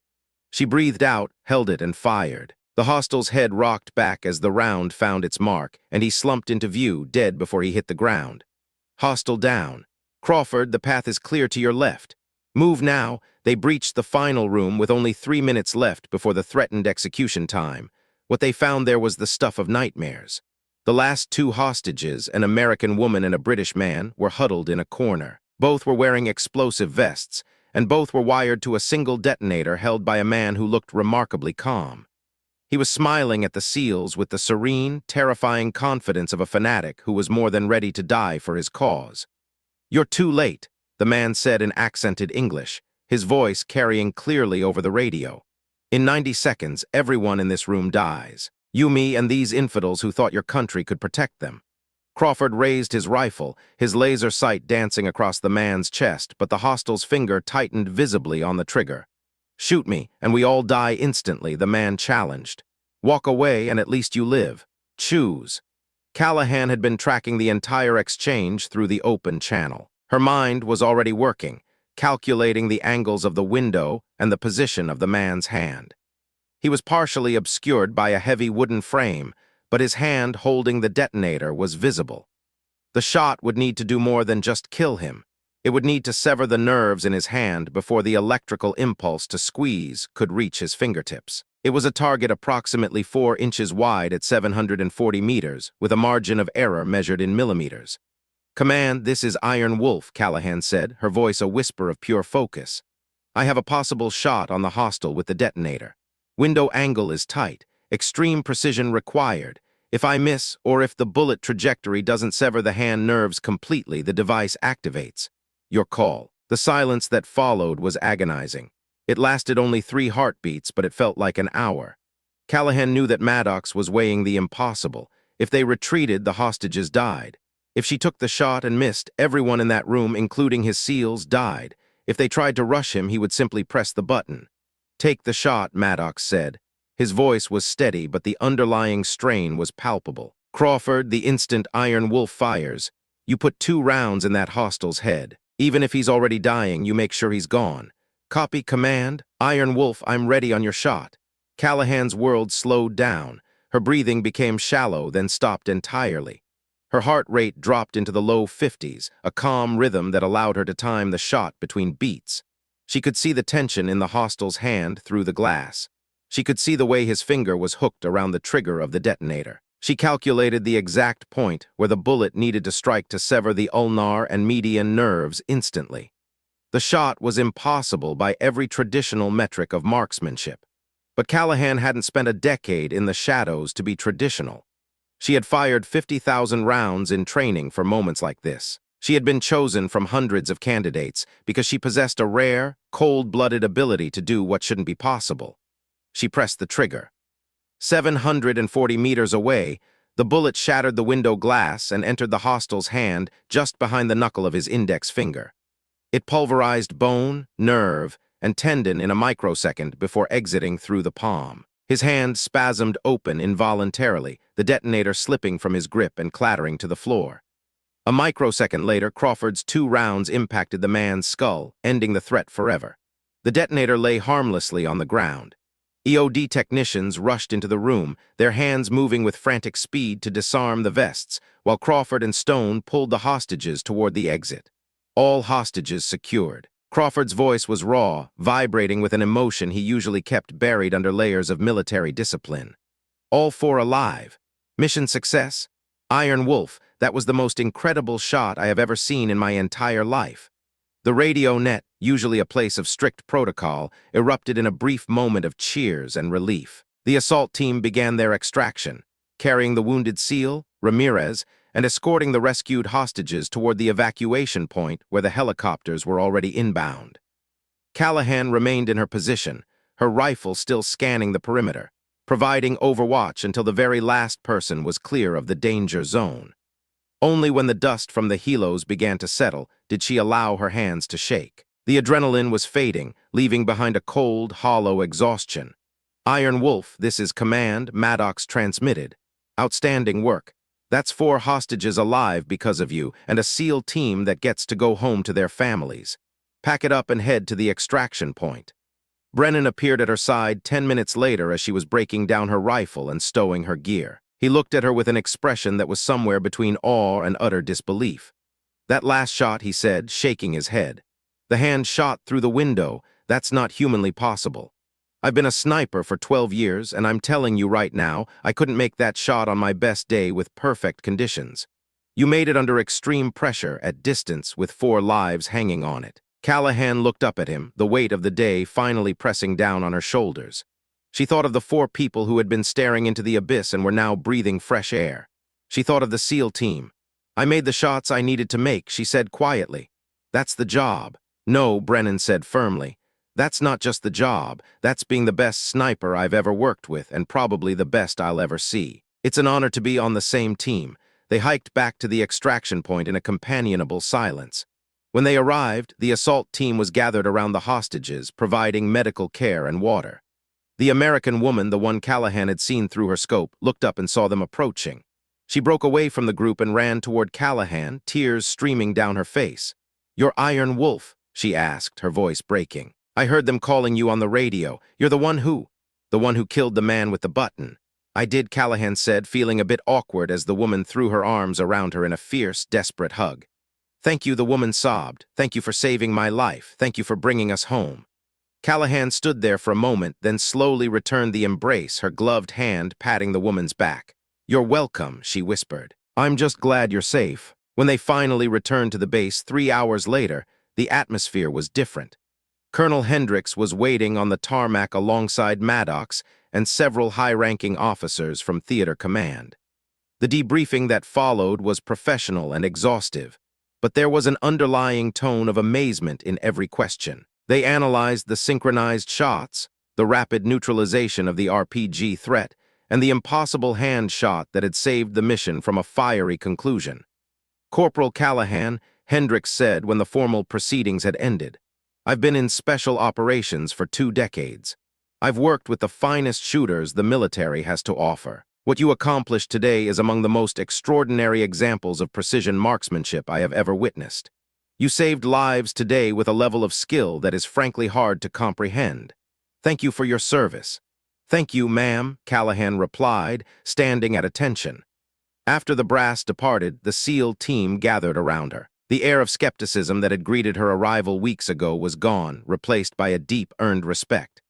She breathed out, held it, and fired. The hostile's head rocked back as the round found its mark, and he slumped into view, dead before he hit the ground. Hostile down. Crawford, the path is clear to your left. Move now. They breached the final room with only 3 minutes left before the threatened execution time. What they found there was the stuff of nightmares. The last two hostages, an American woman and a British man, were huddled in a corner. Both were wearing explosive vests, and both were wired to a single detonator held by a man who looked remarkably calm. He was smiling at the SEALs with the serene, terrifying confidence of a fanatic who was more than ready to die for his cause. "You're too late," the man said in accented English, his voice carrying clearly over the radio. "In 90 seconds, everyone in this room dies. You, me, and these infidels who thought your country could protect them." Crawford raised his rifle, his laser sight dancing across the man's chest, but the hostile's finger tightened visibly on the trigger. "Shoot me, and we all die instantly," the man challenged. "Walk away, and at least you live. Choose." Callahan had been tracking the entire exchange through the open channel. Her mind was already working, calculating the angles of the window and the position of the man's hand. He was partially obscured by a heavy wooden frame, but his hand holding the detonator was visible. The shot would need to do more than just kill him. It would need to sever the nerves in his hand before the electrical impulse to squeeze could reach his fingertips. It was a target approximately 4 inches wide at 740 meters, with a margin of error measured in millimeters. "Command, this is Iron Wolf," Callahan said, her voice a whisper of pure focus. "I have a possible shot on the hostile with the detonator. Window angle is tight, extreme precision required. If I miss, or if the bullet trajectory doesn't sever the hand nerves completely, the device activates. Your call." The silence that followed was agonizing. It lasted only 3 heartbeats, but it felt like an hour. Callahan knew that Maddox was weighing the impossible. If they retreated, the hostages died. If she took the shot and missed, everyone in that room, including his SEALs, died. If they tried to rush him, he would simply press the button. "Take the shot," Maddox said. His voice was steady, but the underlying strain was palpable. "Crawford, the instant Iron Wolf fires, you put 2 rounds in that hostile's head. Even if he's already dying, you make sure he's gone. Copy, command. Iron Wolf, I'm ready on your shot." Callahan's world slowed down. Her breathing became shallow, then stopped entirely. Her heart rate dropped into the low 50s, a calm rhythm that allowed her to time the shot between beats. She could see the tension in the hostile's hand through the glass. She could see the way his finger was hooked around the trigger of the detonator. She calculated the exact point where the bullet needed to strike to sever the ulnar and median nerves instantly. The shot was impossible by every traditional metric of marksmanship. But Callahan hadn't spent a decade in the shadows to be traditional. She had fired 50,000 rounds in training for moments like this. She had been chosen from hundreds of candidates because she possessed a rare, cold-blooded ability to do what shouldn't be possible. She pressed the trigger. 740 meters away, the bullet shattered the window glass and entered the hostile's hand just behind the knuckle of his index finger. It pulverized bone, nerve, and tendon in a microsecond before exiting through the palm. His hand spasmed open involuntarily, the detonator slipping from his grip and clattering to the floor. A microsecond later, Crawford's 2 rounds impacted the man's skull, ending the threat forever. The detonator lay harmlessly on the ground. EOD technicians rushed into the room, their hands moving with frantic speed to disarm the vests, while Crawford and Stone pulled the hostages toward the exit. All hostages secured. Crawford's voice was raw, vibrating with an emotion he usually kept buried under layers of military discipline. "All 4 alive. Mission success. Iron Wolf, that was the most incredible shot I have ever seen in my entire life." The radio net, usually a place of strict protocol, erupted in a brief moment of cheers and relief. The assault team began their extraction, carrying the wounded SEAL, Ramirez, and escorting the rescued hostages toward the evacuation point where the helicopters were already inbound. Callahan remained in her position, her rifle still scanning the perimeter, providing overwatch until the very last person was clear of the danger zone. Only when the dust from the helos began to settle did she allow her hands to shake. The adrenaline was fading, leaving behind a cold, hollow exhaustion. "Iron Wolf, this is command," Maddox transmitted. "Outstanding work. That's 4 hostages alive because of you, and a SEAL team that gets to go home to their families. Pack it up and head to the extraction point." Brennan appeared at her side 10 minutes later as she was breaking down her rifle and stowing her gear. He looked at her with an expression that was somewhere between awe and utter disbelief. "That last shot," he said, shaking his head. "The hand shot through the window. That's not humanly possible." I've been a sniper for 12 years, and I'm telling you right now, I couldn't make that shot on my best day with perfect conditions. You made it under extreme pressure, at distance, with 4 lives hanging on it. Callahan looked up at him, the weight of the day finally pressing down on her shoulders. She thought of the 4 people who had been staring into the abyss and were now breathing fresh air. She thought of the SEAL team. I made the shots I needed to make, she said quietly. That's the job. No, Brennan said firmly. That's not just the job, that's being the best sniper I've ever worked with and probably the best I'll ever see. It's an honor to be on the same team. They hiked back to the extraction point in a companionable silence. When they arrived, the assault team was gathered around the hostages, providing medical care and water. The American woman, the one Callahan had seen through her scope, looked up and saw them approaching. She broke away from the group and ran toward Callahan, tears streaming down her face. "You're Iron Wolf?" she asked, her voice breaking. "I heard them calling you on the radio. You're the one who killed the man with the button." "I did," Callahan said, feeling a bit awkward as the woman threw her arms around her in a fierce, desperate hug. "Thank you," the woman sobbed. "Thank you for saving my life. Thank you for bringing us home." Callahan stood there for a moment, then slowly returned the embrace, her gloved hand patting the woman's back. "You're welcome," she whispered. "I'm just glad you're safe." When they finally returned to the base 3 hours later, the atmosphere was different. Colonel Hendricks was waiting on the tarmac alongside Maddox and several high-ranking officers from Theater Command. The debriefing that followed was professional and exhaustive, but there was an underlying tone of amazement in every question. They analyzed the synchronized shots, the rapid neutralization of the RPG threat, and the impossible hand shot that had saved the mission from a fiery conclusion. "Corporal Callahan," Hendricks said when the formal proceedings had ended, "I've been in special operations for 2 decades. I've worked with the finest shooters the military has to offer. What you accomplished today is among the most extraordinary examples of precision marksmanship I have ever witnessed. You saved lives today with a level of skill that is frankly hard to comprehend. Thank you for your service." "Thank you, ma'am," Callahan replied, standing at attention. After the brass departed, the SEAL team gathered around her. The air of skepticism that had greeted her arrival weeks ago was gone, replaced by a deep, earned respect.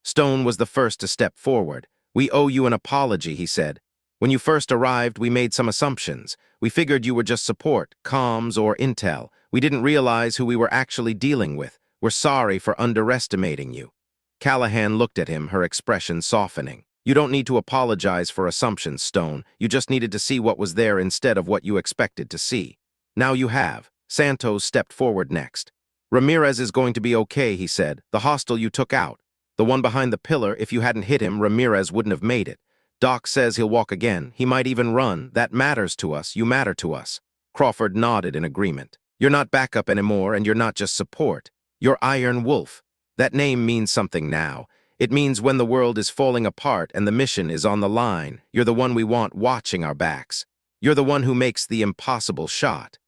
Stone was the first to step forward. "We owe you an apology," he said. "When you first arrived, we made some assumptions. We figured you were just support, comms, or intel. We didn't realize who we were actually dealing with. We're sorry for underestimating you." Callahan looked at him, her expression softening. "You don't need to apologize for assumptions, Stone. You just needed to see what was there instead of what you expected to see. Now you have." Santos stepped forward next. "Ramirez is going to be okay," he said. "The hostile you took out. The one behind the pillar, if you hadn't hit him, Ramirez wouldn't have made it. Doc says he'll walk again. He might even run. That matters to us. You matter to us." Crawford nodded in agreement. "You're not backup anymore, and you're not just support. You're Iron Wolf. That name means something now. It means when the world is falling apart and the mission is on the line, you're the one we want watching our backs. You're the one who makes the impossible shot."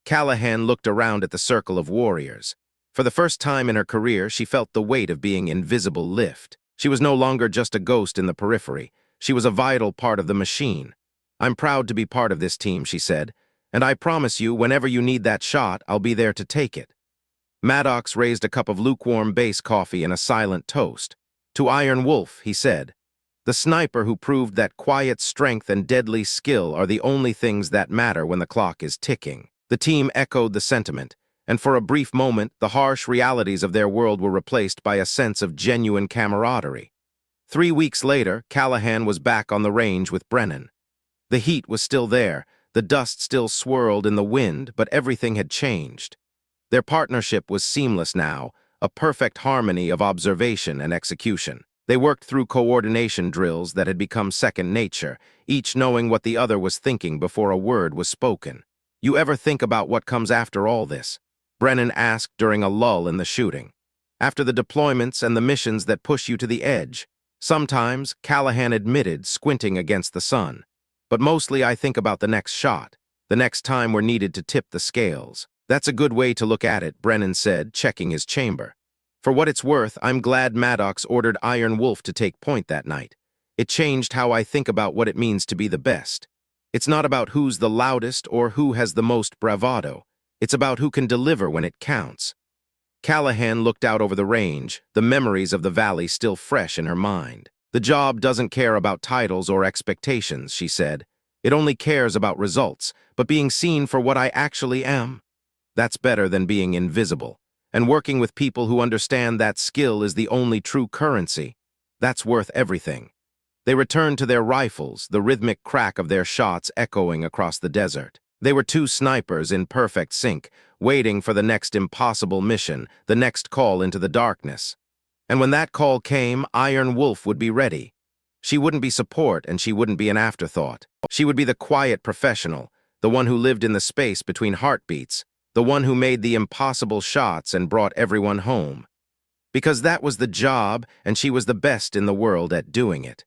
Callahan looked around at the circle of warriors. For the first time in her career, she felt the weight of being invisible lift. She was no longer just a ghost in the periphery. She was a vital part of the machine. "I'm proud to be part of this team," she said, "and I promise you, whenever you need that shot, I'll be there to take it." Maddox raised a cup of lukewarm base coffee in a silent toast. "To Iron Wolf," he said. "The sniper who proved that quiet strength and deadly skill are the only things that matter when the clock is ticking." The team echoed the sentiment, and for a brief moment, the harsh realities of their world were replaced by a sense of genuine camaraderie. 3 weeks later, Callahan was back on the range with Brennan. The heat was still there, the dust still swirled in the wind, but everything had changed. Their partnership was seamless now, a perfect harmony of observation and execution. They worked through coordination drills that had become second nature, each knowing what the other was thinking before a word was spoken. "You ever think about what comes after all this?" Brennan asked during a lull in the shooting. "After the deployments and the missions that push you to the edge?" "Sometimes," Callahan admitted, squinting against the sun. "But mostly I think about the next shot, the next time we're needed to tip the scales." "That's a good way to look at it," Brennan said, checking his chamber. "For what it's worth, I'm glad Maddox ordered Iron Wolf to take point that night. It changed how I think about what it means to be the best. It's not about who's the loudest or who has the most bravado. It's about who can deliver when it counts." Callahan looked out over the range, the memories of the valley still fresh in her mind. The job doesn't care about titles or expectations, she said. It only cares about results, but being seen for what I actually am. That's better than being invisible. And working with people who understand that skill is the only true currency. That's worth everything. They returned to their rifles, the rhythmic crack of their shots echoing across the desert. They were two snipers in perfect sync, waiting for the next impossible mission, the next call into the darkness. And when that call came, Iron Wolf would be ready. She wouldn't be support, and she wouldn't be an afterthought. She would be the quiet professional, the one who lived in the space between heartbeats, the one who made the impossible shots and brought everyone home. Because that was the job, and she was the best in the world at doing it.